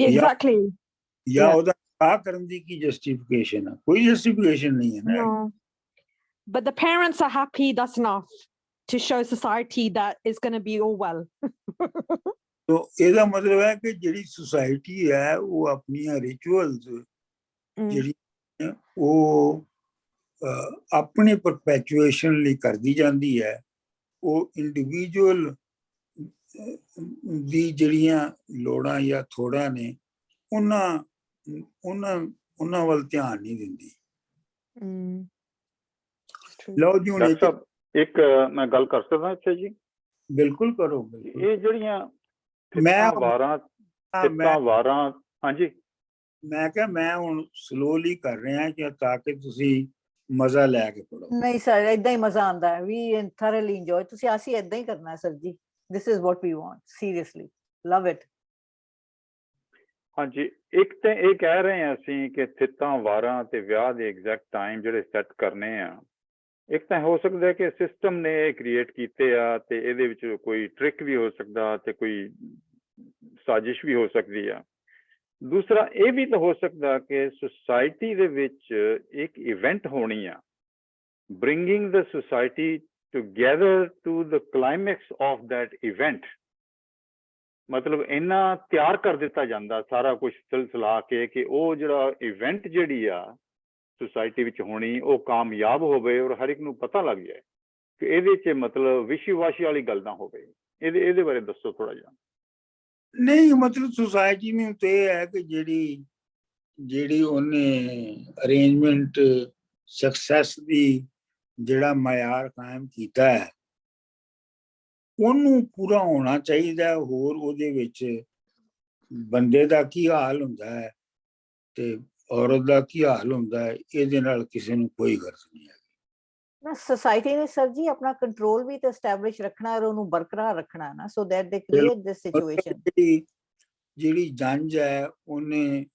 Exactly. ਜਾਂ ਉਹਦਾ ਨਿਕਾਹ ਕਰਨ ਦੀ ਕੀ ਜਸਟੀਫਿਕੇਸ਼ਨ ਹੈ? ਕੋਈ ਜਸਟੀਫਿਕੇਸ਼ਨ ਨਹੀਂ ਹੈ ਨਾ। No. But the parents are happy, that's enough to show society that it's going to be all well. ਤੋ ਇਹਦਾ ਮਤਲਬ ਹੈ ਕਿ ਜਿਹੜੀ ਸੁਸਾਇਟੀ ਹੈ ਉਹ ਆਪਣੀਆਂ ਰਿਚੁਅਲਸ ਜਿਹੜੀ ਉਹ ਆਪਣੀ ਪਰਪੈਚੁਏਸ਼ਨ ਲਈ ਕਰਦੀ ਜਾਂਦੀ ਹੈ। ਉਹ ਇੰਡੀਵਿਜੂਅਲ ਦੀ ਜਿਹੜੀਆਂ ਲੋੜਾਂ ਜਾਂ ਥੋੜਾਂ ਨੇ ਉਹਨਾਂ ਵੱਲ ਧਿਆਨ ਨਹੀਂ ਦਿੰਦੀ। ਲਓ ਜੀ ਹੁਣ ਇੱਕ ਮੈਂ ਗੱਲ ਕਰ ਸਕਦਾ ਇੱਥੇ ਜੀ? ਬਿਲਕੁਲ ਕਰੋ। ਇਹ ਜਿਹੜੀਆਂ ਵਾਰਾਂ ਹਾਂਜੀ, ਮੈਂ ਕਿਹਾ ਮੈਂ ਹੁਣ ਸਲੋਲੀ ਕਰ ਰਿਹਾ ਕਿ ਤਾਂ ਕਿ ਤੁਸੀਂ ਮਜ਼ਾ ਲੈ ਕੇ ਪੜੋ। ਨਹੀਂ ਸਰ, ਏਦਾਂ ਹੀ ਮਜ਼ਾ ਆਉਂਦਾ ਹੈ। We thoroughly enjoy. ਤੁਸੀਂ ਅਸੀਂ ਏਦਾਂ ਹੀ ਕਰਨਾ sir ji. This is what we want, seriously love it. ਹਾਂਜੀ, ਇੱਕ ਤਾਂ ਇਹ ਕਹਿ ਰਹੇ ਹਾਂ ਅਸੀਂ ਕਿ ਥਿੱਤਾਂ ਵਾਰਾਂ ਤੇ ਵਿਆਹ ਦੇ ਐਗਜ਼ੈਕਟ ਟਾਈਮ ਜਿਹੜੇ ਸੈੱਟ ਕਰਨੇ ਆ, ਇੱਕ ਤਾਂ ਹੋ ਸਕਦਾ ਕਿ ਸਿਸਟਮ ਨੇ ਇਹ ਕ੍ਰੀਏਟ ਕੀਤੇ ਆ ਤੇ ਇਹਦੇ ਵਿੱਚ ਕੋਈ ਟ੍ਰਿਕ ਵੀ ਹੋ ਸਕਦਾ ਤੇ ਕੋਈ ਸਾਜ਼ਿਸ਼ ਵੀ ਹੋ ਸਕਦੀ ਆ। ਦੂਸਰਾ ਇਹ ਵੀ ਤਾਂ ਹੋ ਸਕਦਾ ਕਿ ਸੁਸਾਇਟੀ ਦੇ ਵਿੱਚ ਇੱਕ ਇਵੈਂਟ ਹੋਣੀ ਆ, bringing the society together to the climax of that event. ਮਤਲਬ ਇੰਨਾ ਤਿਆਰ ਕਰ ਦਿੱਤਾ ਜਾਂਦਾ ਸਾਰਾ ਕੁਝ ਸਿਲਸਿਲਾ ਕੇ ਕਿ ਉਹ ਜਿਹੜਾ ਇਵੈਂਟ ਜਿਹੜੀ ਆ ਸੁਸਾਇਟੀ ਵਿੱਚ ਹੋਣੀ ਉਹ ਕਾਮਯਾਬ ਹੋਵੇ ਔਰ ਹਰ ਇੱਕ ਨੂੰ ਪਤਾ ਲੱਗ ਜਾਏ ਕਿ ਇਹਦੇ 'ਚ ਮਤਲਬ ਵਿਸ਼ੀ-ਵਾਸ਼ੀ ਵਾਲੀ ਗੱਲ ਨਾ ਹੋਵੇ। ਇਹਦੇ ਬਾਰੇ ਦੱਸੋ ਥੋੜਾ ਜਿਹਾ। ਨਹੀਂ ਮਤਲਬ ਸੁਸਾਇਟੀ ਨੂੰ ਤੇ ਇਹ ਹੈ ਕਿ ਜਿਹੜੀ ਉਹਨੇ ਅਰੇਂਜਮੈਂਟ ਸਕਸੈਸ ਦੀ ਜਿਹੜਾ ਮਿਆਰ ਕਾਇਮ ਕੀਤਾ ਹੈ ਉਹਨੂੰ ਪੂਰਾ ਹੋਣਾ ਚਾਹੀਦਾ। ਹੋਰ ਉਹਦੇ ਵਿੱਚ ਬੰਦੇ ਦਾ ਕੀ ਹਾਲ ਹੁੰਦਾ ਹੈ ਤੇ ਔਰਤ ਦਾ ਕੀ ਹਾਲ ਹੁੰਦਾ ਹੈ, ਇਹਦੇ ਨਾਲ ਕਿਸੇ ਨੂੰ ਕੋਈ ਗਰਜ਼ ਨਹੀਂ ਹੈ। ਨਾ ਸੋਸਾਇਟੀ ਨੇ ਸਰ ਜੀ ਆਪਣਾ ਕੰਟਰੋਲ ਵੀ ਤਾਂ ਐਸਟੈਬਲਿਸ਼ ਰੱਖਣਾ ਔਰ ਉਹਨੂੰ ਬਰਕਰਾਰ ਰੱਖਣਾ ਨਾ, ਸੋ ਦੈਟ ਦੇ ਕ੍ਰੀਏਟ ਦਿਸ ਸਿਚੁਏਸ਼ਨ। ਜਿਹੜੀ ਜੰਜ ਹੈ ਉਹਨੇ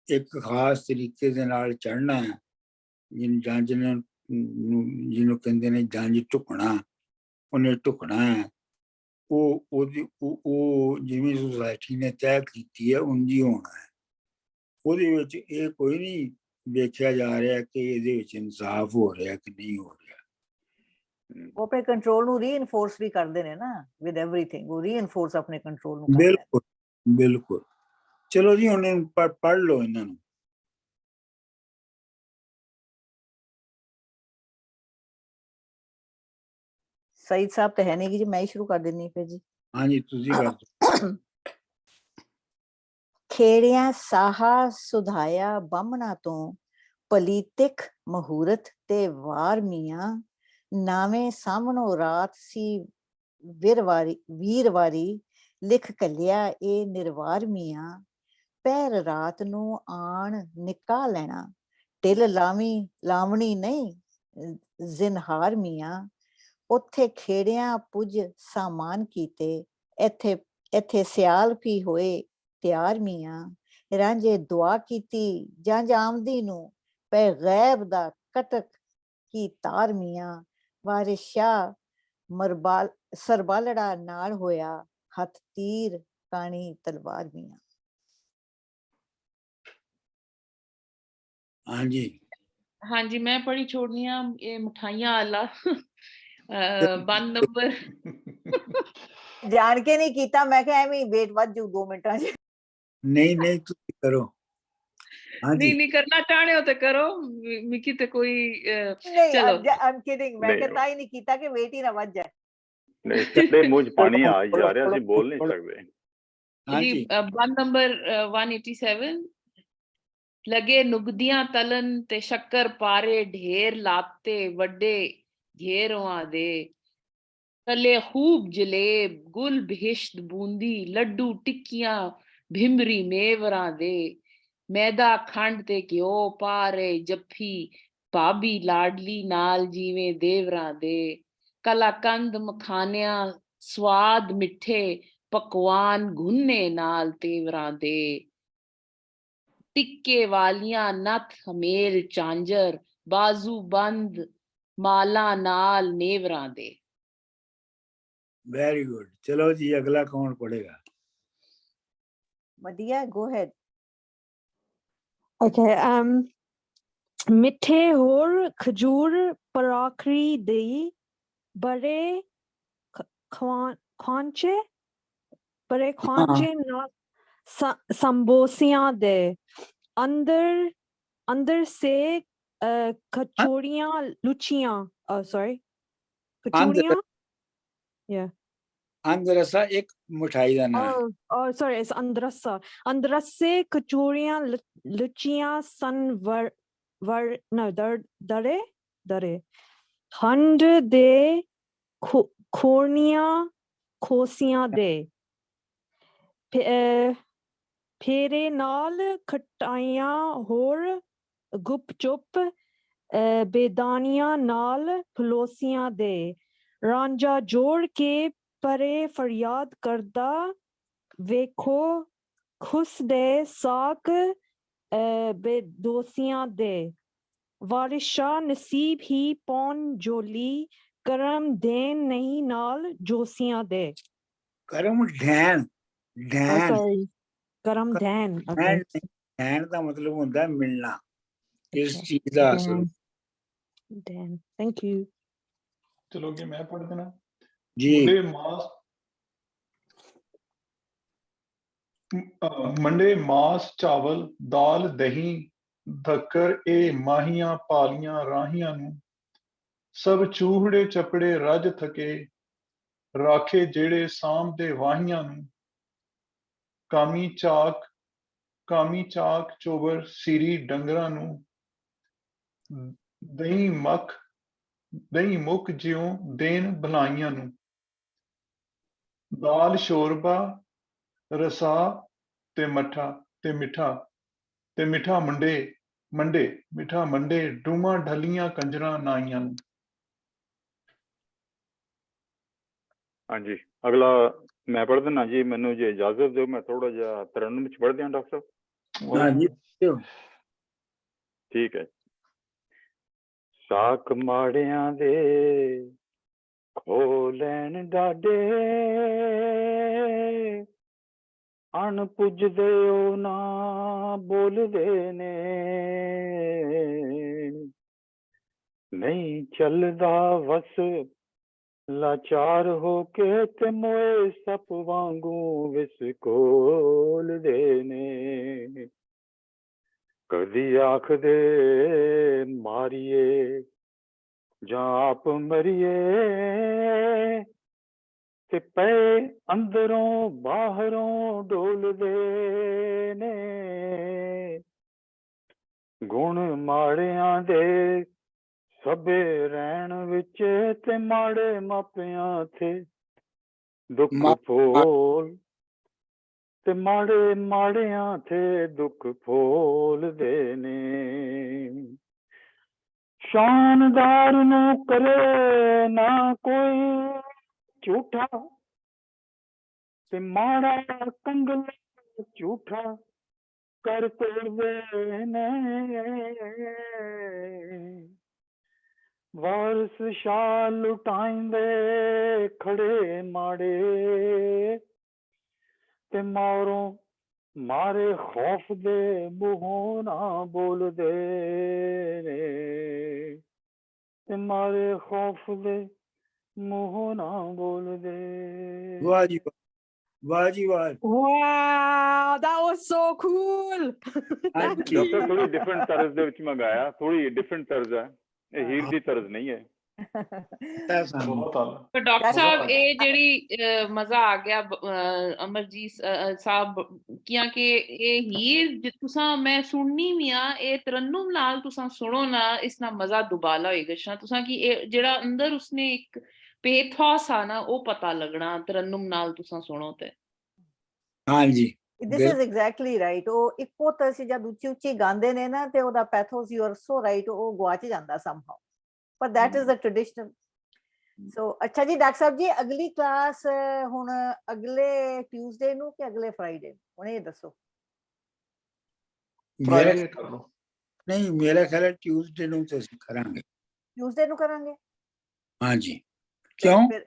ਇੱਕ ਖਾਸ ਤਰੀਕੇ ਦੇ ਨਾਲ ਚੜ੍ਹਨਾ ਹੈ। ਜੰਜ ਨੇ ਜਿਹਨੂੰ ਕਹਿੰਦੇ ਨੇ ਜੰਜ ਢੁਕਣਾ, ਉਹਨੇ ਢੁਕਣਾ ਹੈ। ਉਹ ਜਿਵੇਂ ਸੁਸਾਇਟੀ ਨੇ ਤੈਅ ਕੀਤੀ ਹੈ ਉਂਝ ਹੀ ਹੋਣਾ ਹੈ। ਉਹਦੇ ਵਿੱਚ ਇਹ ਕੋਈ ਨਹੀਂ ਵੇਖਿਆ ਜਾ ਰਿਹਾ ਕਿ ਇਹਦੇ ਵਿੱਚ ਇਨਸਾਫ ਹੋ ਰਿਹਾ ਕਿ ਨਹੀਂ ਹੋ ਰਿਹਾ। ਉਹ ਆਪਣੇ ਕੰਟਰੋਲ ਨੂੰ ਰੀਇਨਫੋਰਸ ਵੀ ਕਰਦੇ ਨੇ ਨਾ ਵਿਦ ਐਵਰੀਥਿੰਗ। ਉਹ ਰੀਇਨਫੋਰਸ ਆਪਣੇ ਕੰਟਰੋਲ ਨੂੰ ਕਰਦੇ ਨੇ। ਬਿਲਕੁਲ। ਚਲੋ ਜੀ ਹੁਣ ਪੜ੍ਹ ਲਓ ਇਹਨਾਂ ਨੂੰ। ਸਈਦ ਸਾਹਿਬ ਤਾਂ ਹੈ ਨਹੀਂ ਕਿ ਜੀ, ਮੈਂ ਹੀ ਸ਼ੁਰੂ ਕਰ ਦਿੰਨੀ ਫਿਰ ਜੀ। ਹਾਂਜੀ ਤੁਸੀਂ ਕਰ ਦਿਓ। ਖੇੜਿਆਂ ਸਾਹਾ ਸੁਧਾਇਆ ਬਾਹਮਣਾ ਤੋਂ, ਪਲੀਤਿਕ ਮਹੂਰਤ ਤੇ ਵਾਰ ਮੀਆਂ, ਨਾਵੇਂ ਸਾਹਮਣੋਂ ਰਾਤ ਸੀ ਵੀਰਵਾਰੀ ਲਿਖ ਕੱਲਿਆ ਇਹ ਨਿਰਵਾਰ ਮੀਆਂ, ਪਹਿਰ ਰਾਤ ਨੂੰ ਆਣ ਨਿਕਾ ਲੈਣਾ, ਢਿੱਲ ਲਾਵਣੀ ਨਹੀਂ ਜ਼ਿਨਹਾਰ ਮੀਆਂ, ਉੱਥੇ ਖੇੜਿਆਂ ਪੁੱਜ ਸਾਮਾਨ ਕੀਤੇ, ਇੱਥੇ ਸਿਆਲ ਵੀ ਹੋਏ ਤਿਆਰ ਮੀਆਂ, ਰਾਂਝੇ ਦੁਆ ਕੀਤੀ ਜੰਝ ਆਮਦੀ ਨੂੰ, ਪੈ ਗੈਬ ਦਾ ਕਟਕ ਕੀ ਤਾਰ ਮੀਆਂ, ਵਾਰਿਸ ਸ਼ਾਹ ਸਰਬਾਲੜਾ ਨਾਲ ਹੋਇਆ, ਹੱਥ ਤੀਰ ਕਾਣੀ ਤਲਵਾਰ ਮੀਆਂ। ਹਾਂਜੀ ਹਾਂਜੀ ਮੈਂ ਪੜ੍ਹੀ ਛੋੜਨੀ ਆ ਇਹ ਮਠਾਈਆਂ ਵਾਲਾ ਬੰਦ ਨੰਬਰ ਜਾਣ ਕੇ ਨਹੀਂ ਕੀਤਾ, ਮੈਂ ਕਿਹਾ ਐਵੇਂ ਵੇਟ ਵੱਧ ਜੂ 2 ਮਿੰਟਾਂ 'ਚ। ਨਹੀਂ ਤੁਸੀਂ ਕਰੋ। ਹਾਂਜੀ ਨਹੀਂ ਕਰਨਾ ਚਾਹਣੇ ਹੋ ਤੇ ਕਰੋ, ਮਿੱਕੀ ਤੇ ਕੋਈ ਨਹੀਂ ਚਲੋ ਆਮ ਕਿਡਿੰਗ, ਮੈਂ ਕਿਹਾ ਤਾਂ ਹੀ ਨਹੀਂ ਕੀਤਾ ਕਿ ਵੇਟ ਹੀ ਨਾ ਵੱਧ ਜਾਏ। ਨਹੀਂ ਸਾਡੇ ਮੂੰਹ 'ਚ ਪਾਣੀ ਆ ਜਾ ਰਿਹਾ, ਅਸੀਂ ਬੋਲ ਨਹੀਂ ਸਕਦੇ। ਜੀ ਬੰਦ ਨੰਬਰ 187, ਲਗੇ ਨੁਗਦੀਆਂ ਤਲਨ ਤੇ ਸ਼ੱਕਰ ਪਾਰੇ ਢੇਰ ਲਾਤੇ ਵੱਡੇ ਘੇਰੋਆਂ ਦੇ, ਤਲੇ ਖੂਬ ਜਲੇਬ ਗੁਲ ਬਿਹਿਸ਼ਤ ਬੂੰਦੀ ਲੱਡੂ ਟਿੱਕੀਆਂ ਭਿੰਬਰੀ ਮੇਵਰਾਂ ਦੇ, ਮੈਦਾ ਖੰਡ ਤੇ ਘਿਓ ਪਾਰੇ ਜੱਫੀ ਭਾਬੀ ਲਾਡਲੀ ਨਾਲ ਜਿਵੇਂ ਦੇਵਰਾਂ ਦੇ, ਕਲਾਕੰਦ ਮਖਾਨਿਆਂ ਸਵਾਦ ਮਿੱਠੇ ਪਕਵਾਨ ਗੁੰਨੇ ਨਾਲ ਤੇਵਰਾਂ ਦੇ, ਟਿੱਕੇ ਵਾਲੀਆਂ ਨੱਥ ਹਮੇਲ ਚਾਂਜਰ ਬਾਜ਼ੂ ਬੰਦ ਮਾਲਾ ਨਾਲ ਨੇਵਰਾਂ ਦੇ। Very good. ਚਲੋ ਜੀ ਅਗਲਾ ਕੌਣ ਪੜੇਗਾ? ਵਧੀਆ, ਗੋ ਹੈਡ। Okay, ਮਿੱਠੇ ਹੋਰ ਖਜੂਰ ਪਰਾਖਰੀ ਦੀ, ਬੜੇ ਖਾਂਚੇ ਨਾਲ ਸੰਬੋਸਿਆਂ ਦੇ, ਅੰਦਰ ਸੇ ਕਚੋਰੀਆਂ ਲੁਚੀਆਂ, ਕਚੋਰੀਆਂ, yeah. ਅੰਦਰਸਾ ਇੱਕ ਮਿਠਾਈ ਦਾ ਨਾਮ। Sorry, it's ਅੰਦਰਸੇ ਕਚੋਰੀਆਂ ਲੁਚੀਆਂ ਸਨ ਦਰੇ ਖੰਡ ਦੇ ਖੋਰਨੀਆਂ ਖੋਸੀਆਂ ਦੇ, ਫੇਰੇ ਨਾਲ ਖਟਾਈਆਂ ਹੋਰ ਗੁਪ ਚੁੱਪ ਬੇਦਾਨੀਆਂ ਨਾਲ ਫਲੋਸੀਆਂ ਦੇ, ਰਾਂਝਾ ਜੋੜ ਕੇ ਪਰੇ ਫਰਿਆਦ ਕਰਦਾ ਵੇਖੋ ਖੁਸ ਦੇ ਸਾਕ ਬੇਦੋਸੀਆਂ ਦੇ, ਵਾਰਿਸ ਸ਼ਾਹ ਨਸੀਬ ਹੀ ਪੌਣ ਜੋਲੀ ਕਰਮ ਦੇਨ ਨਹੀਂ ਨਾਲ ਜੋਸੀਆਂ ਦੇ। ਕਰਮ ਢੈਣ ਕਰਮ ਧੈਨ, ਢੈਣ ਦਾ ਮਤਲਬ ਹੁੰਦਾ ਮਿਲਣਾ, ਇਸ ਚੀਜ਼ ਦਾ ਅਸਲ। Thank you. ਚਲੋ ਅੱਗੇ ਮੈਂ ਪੜ੍ਹ ਦੇਣਾ ਜੀ। ਮੰਡੇ ਮਾਸ ਚਾਵਲ ਦਾਲ ਦਹੀਂ ਧੱਕਰ ਇਹ ਮਾਹੀਆਂ ਪਾਲੀਆਂ ਰਾਹੀਆਂ ਨੂੰ, ਸਭ ਚੂਹੜੇ ਚਪੜੇ ਰੱਜ ਥਕੇ ਰਾਖੇ ਜਿਹੜੇ ਸਾਂਭ ਦੇ ਵਾਹੀਆਂ ਨੂੰ, ਕਾਮੀ ਚਾਕ ਚੋਬਰ ਸੀਰੀ ਡੰਗਰਾਂ ਨੂੰ, ਦਹੀਂ ਮੁੱਕ ਜਿਉਂ ਦੇਣ ਬਲਾਈਆਂ ਨੂੰ, ਦਾਲ ਸ਼ੋਰਬਾ ਰਸਾ ਤੇ ਮਿੱਠਾ ਮੰਡੇ ਡੂਮਾਂ ਢਲੀਆਂ ਕੰਜਰਾਂ ਨਾਈਆਂ ਨੂੰ। ਹਾਂਜੀ ਅਗਲਾ ਮੈਂ ਪੜ੍ਹ ਦਿੰਦਾ ਜੀ, ਮੈਨੂੰ ਜੇ ਇਜਾਜ਼ਤ ਦਿਓ ਮੈਂ ਥੋੜਾ ਜਿਹਾ ਤਰਨਮ ਵਿੱਚ ਪੜ੍ਹ ਦਿਆਂ ਡਾਕਟਰ ਸਾਹਿਬ। ਹਾਂਜੀ ਠੀਕ ਹੈ। ਸਾਕ ਮਾੜਿਆਂ ਦੇ ਖੋ ਲੈਣ ਡਾਡੇ, ਅਣ ਪੁੱਜਦੇ ਉਹ ਨਾ ਬੋਲਦੇ ਨੇ, ਨਹੀਂ ਚੱਲਦਾ ਵਸ ਲਾਚਾਰ ਹੋ ਕੇ ਤੇ ਮੋਏ ਸੱਪ ਵਾਂਗੂ ਵਿਸਕੋਲਦੇ ਨੇ, ਕਦੀ ਆਖਦੇ ਮਾਰੀਏ ਜਾਂ ਆਪ ਮਰੀਏ, ਤੇ ਪਏ ਅੰਦਰੋਂ ਬਾਹਰੋਂ ਡੋਲਦੇ ਨੇ, ਗੁਣ ਮਾੜਿਆਂ ਦੇ ਸਭੇ ਰਹਿਣ ਵਿੱਚ ਤੇ ਮਾੜੇ ਮਾਪਿਆਂ ਤੇ ਦੁੱਖ ਮਾ- ਫੋਲ ਤੇ ਮਾੜੇ ਮਾੜਿਆਂ ਤੇ ਦੁੱਖ ਫੋਲਦੇ ਨੇ। ਸ਼ਾਨਦਾਰ ਨੂੰ ਕਰੇ ਨਾ ਕੋਈ ਝੂਠਾ ਤੇ ਮਾੜਾ ਕੰਗਲ ਝੂਠਾ ਕਰ ਤੋੜਦੇ ਨੇ। ਵਾਰਸ ਸ਼ਾਹ ਲੁਟਾਈਂਦੇ ਖੜੇ ਮਾੜੇ ਤੇ ਮਾਰੋਂ ਮਾਰੇ ਖੌਫ ਦੇ ਮੂੰਹੋਂ ਨਾ ਬੋਲਦੇ ਨੇ। ਤੇ ਮਾਰੇ ਖੌਫ ਦੇ ਮੂੰਹੋਂ ਨਾ ਬੋਲਦੇ। ਵਾਹ ਜੀ ਵਾਹ, ਵਾਹ ਜੀ ਵਾਹ। Wow, that was so cool. ਹਾਂਜੀ। Thank you. ਡਾਕਟਰ ਥੋੜੀ ਡਿਫਰੈਂਟ ਤਰਜ਼ ਦੇ ਵਿੱਚ ਮੰਗਾਇਆ, ਥੋੜੀ ਡਿਫਰੈਂਟ ਤਰਜ਼ ਹੈ, ਇਹ ਹੀਰ ਦੀ ਤਰਜ਼ ਨਹੀਂ ਹੈ। ਤਾਂ ਸਾਨੂੰ ਬਹੁਤ ਆਲਾ। ਪਰ ਡਾਕਟਰ That's ਸਾਹਿਬ right. ਇਹ ਜਿਹੜੀ ਮਜ਼ਾ ਆ ਗਿਆ ਅਮਰਜੀਤ ਸਾਹਿਬ ਕਿਆ ਕਿ ਇਹ ਹੀਰ ਤੁਸਾਂ ਮੈਂ ਸੁਣਨੀ ਵੀ ਆ, ਇਹ ਤਰन्नुम ਨਾਲ ਤੁਸਾਂ ਸੁਣੋ ਨਾ, ਇਸ ਨਾਲ ਮਜ਼ਾ ਦੁਬਾਲਾ ਹੋਏਗਾ ਸ਼ਾ ਤੁਸਾਂ ਕਿ ਇਹ ਜਿਹੜਾ ਅੰਦਰ ਉਸਨੇ ਇੱਕ ਪੇਥੋਸ ਆ ਨਾ ਉਹ ਪਤਾ ਲੱਗਣਾ ਤਰन्नुम ਨਾਲ ਤੁਸਾਂ ਸੁਣੋ ਤੇ। ਹਾਂਜੀ This is exactly right. ਉਹ ਇੱਕੋ ਤਰ੍ਹਾਂ ਸੀ ਜਦ ਉੱਚੀ ਉੱਚੀ ਗਾਉਂਦੇ ਨੇ ਨਾ ਤੇ ਉਹਦਾ ਪੈਥੋਸ, ਯੂ ਆਰ ਸੋ ਰਾਈਟ, ਉਹ ਗਵਾਚ ਜਾਂਦਾ somehow. But that is the traditional. So ਅੱਛਾ ਜੀ ਡਾਕਟਰ ਸਾਹਿਬ ਜੀ, ਅਗਲੀ ਕਲਾਸ ਹੁਣ ਅਗਲੇ ਟਿਊਜ਼ਡੇ ਨੂੰ ਕਿ ਅਗਲੇ ਫਰਾਈਡੇ ਨੂੰ, ਹੁਣ ਇਹ ਦੱਸੋ। ਫਰਾਈਡੇ ਕਰ ਲਓ। ਨਹੀਂ, ਮੇਰਾ ਖਿਆਲ ਹੈ ਟਿਊਜ਼ਡੇ ਨੂੰ ਤੇ ਅਸੀਂ ਕਰਾਂਗੇ। ਟਿਊਜ਼ਡੇ ਨੂੰ ਕਰਾਂਗੇ। ਹਾਂਜੀ, ਕਿਉਂ? ਫਿਰ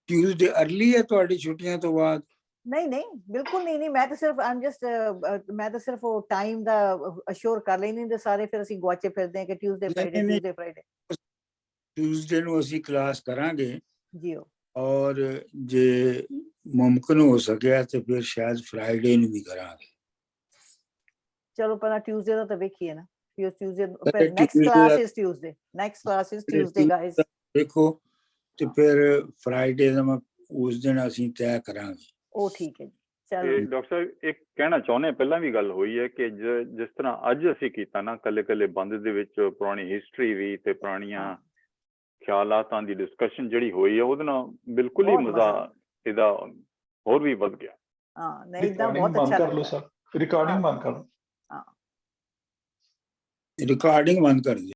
ਟਿਊਜ਼ਡੇ ਅਰਲੀ ਹੈ ਤੁਹਾਡੀ ਛੁੱਟੀਆਂ ਤੋਂ ਬਾਅਦ? ਨਹੀਂ ਨਹੀਂ ਬਿਲਕੁਲ ਨਹੀਂ, ਮੈਂ ਤਾਂ ਸਿਰਫ ਮੈਂ ਤਾਂ ਸਿਰਫ ਉਹ ਟਾਈਮ ਦਾ ਅਸ਼ੋਰ ਕਰ ਲੈਣੀ ਤੇ ਸਾਰੇ ਫਿਰ ਅਸੀਂ ਗਵਾਚੇ ਫਿਰਦੇ ਹਾਂ ਕਿ ਟਿਊਜ਼ਡੇ ਫਰਾਈਡੇ ਨਹੀਂ, ਨਹੀਂ। Tuesday Friday. ਟਿਊਜ਼ਡੇ ਨੂੰ ਅਸੀਂ ਕਲਾਸ ਕਰਾਂਗੇ ਜੀ ਔਰ ਜੇ ਮੁਮਕਿਨ ਹੋ ਸਕਿਆ ਤੇ ਫਿਰ ਸ਼ਾਇਦ ਫਰਾਈਡੇ ਨੂੰ ਵੀ ਕਰਾਂਗੇ। ਚਲੋ ਪਹਿਲਾਂ ਟਿਊਜ਼ਡੇ ਦਾ ਤਾਂ ਵੇਖੀਏ ਨਾ। Tuesday, Okay, next Tuesday class that- is Tuesday. Next class is Tuesday, guys. ਦੇਖੋ ਤੇ ਫਿਰ ਫਰਾਈਡੇ ਦਾ ਮੈਂ ਉਸ ਦਿਨ ਅਸੀਂ ਤੈਅ ਕਰਾਂਗੇ। ਉਹ ਠੀਕ ਹੈ ਜੀ, ਤੇ ਚਲੋ। ਡਾਕਟਰ ਸਾਹਿਬ ਇੱਕ ਕਹਿਣਾ ਚਾਹੁੰਦੇ, ਪਹਿਲਾਂ ਵੀ ਗੱਲ ਹੋਈ ਹੈ ਕਿ ਜਿਸ ਤਰ੍ਹਾਂ ਅੱਜ ਅਸੀਂ ਕੀਤਾ ਨਾ ਕੱਲੇ ਕੱਲੇ ਬੰਦ ਦੇ ਵਿੱਚ ਪੁਰਾਣੀ ਹਿਸਟਰੀ ਵੀ ਤੇ ਪੁਰਾਣੀਆਂ ਖਿਆਲਾਤਾਂ ਦੀ ਡਿਸਕਸ਼ਨ ਜਿਹੜੀ ਹੋਈ ਹੈ ਉਹਦੇ ਨਾਲ ਬਿਲਕੁਲ ਹੀ ਬਹੁਤ ਮਜ਼ਾ ਮਜ਼ਾ। ਇਹਦਾ ਹੋਰ ਵੀ ਵੱਧ ਗਿਆ। ਹਾਂ ਨਹੀਂ ਇਦਾਂ ਰਿਕਾਰਡਿੰਗ ਬਹੁਤ ਅੱਛਾ ਬੰਦ ਕਰ ਲਓ ਲੱਗਦਾ। ਸਰ, ਰਿਕਾਰਡਿੰਗ ਬੰਦ ਕਰ ਲਓ। ਰਿਕਾਰਡਿੰਗ ਬੰਦ ਕਰ ਦਿਓ।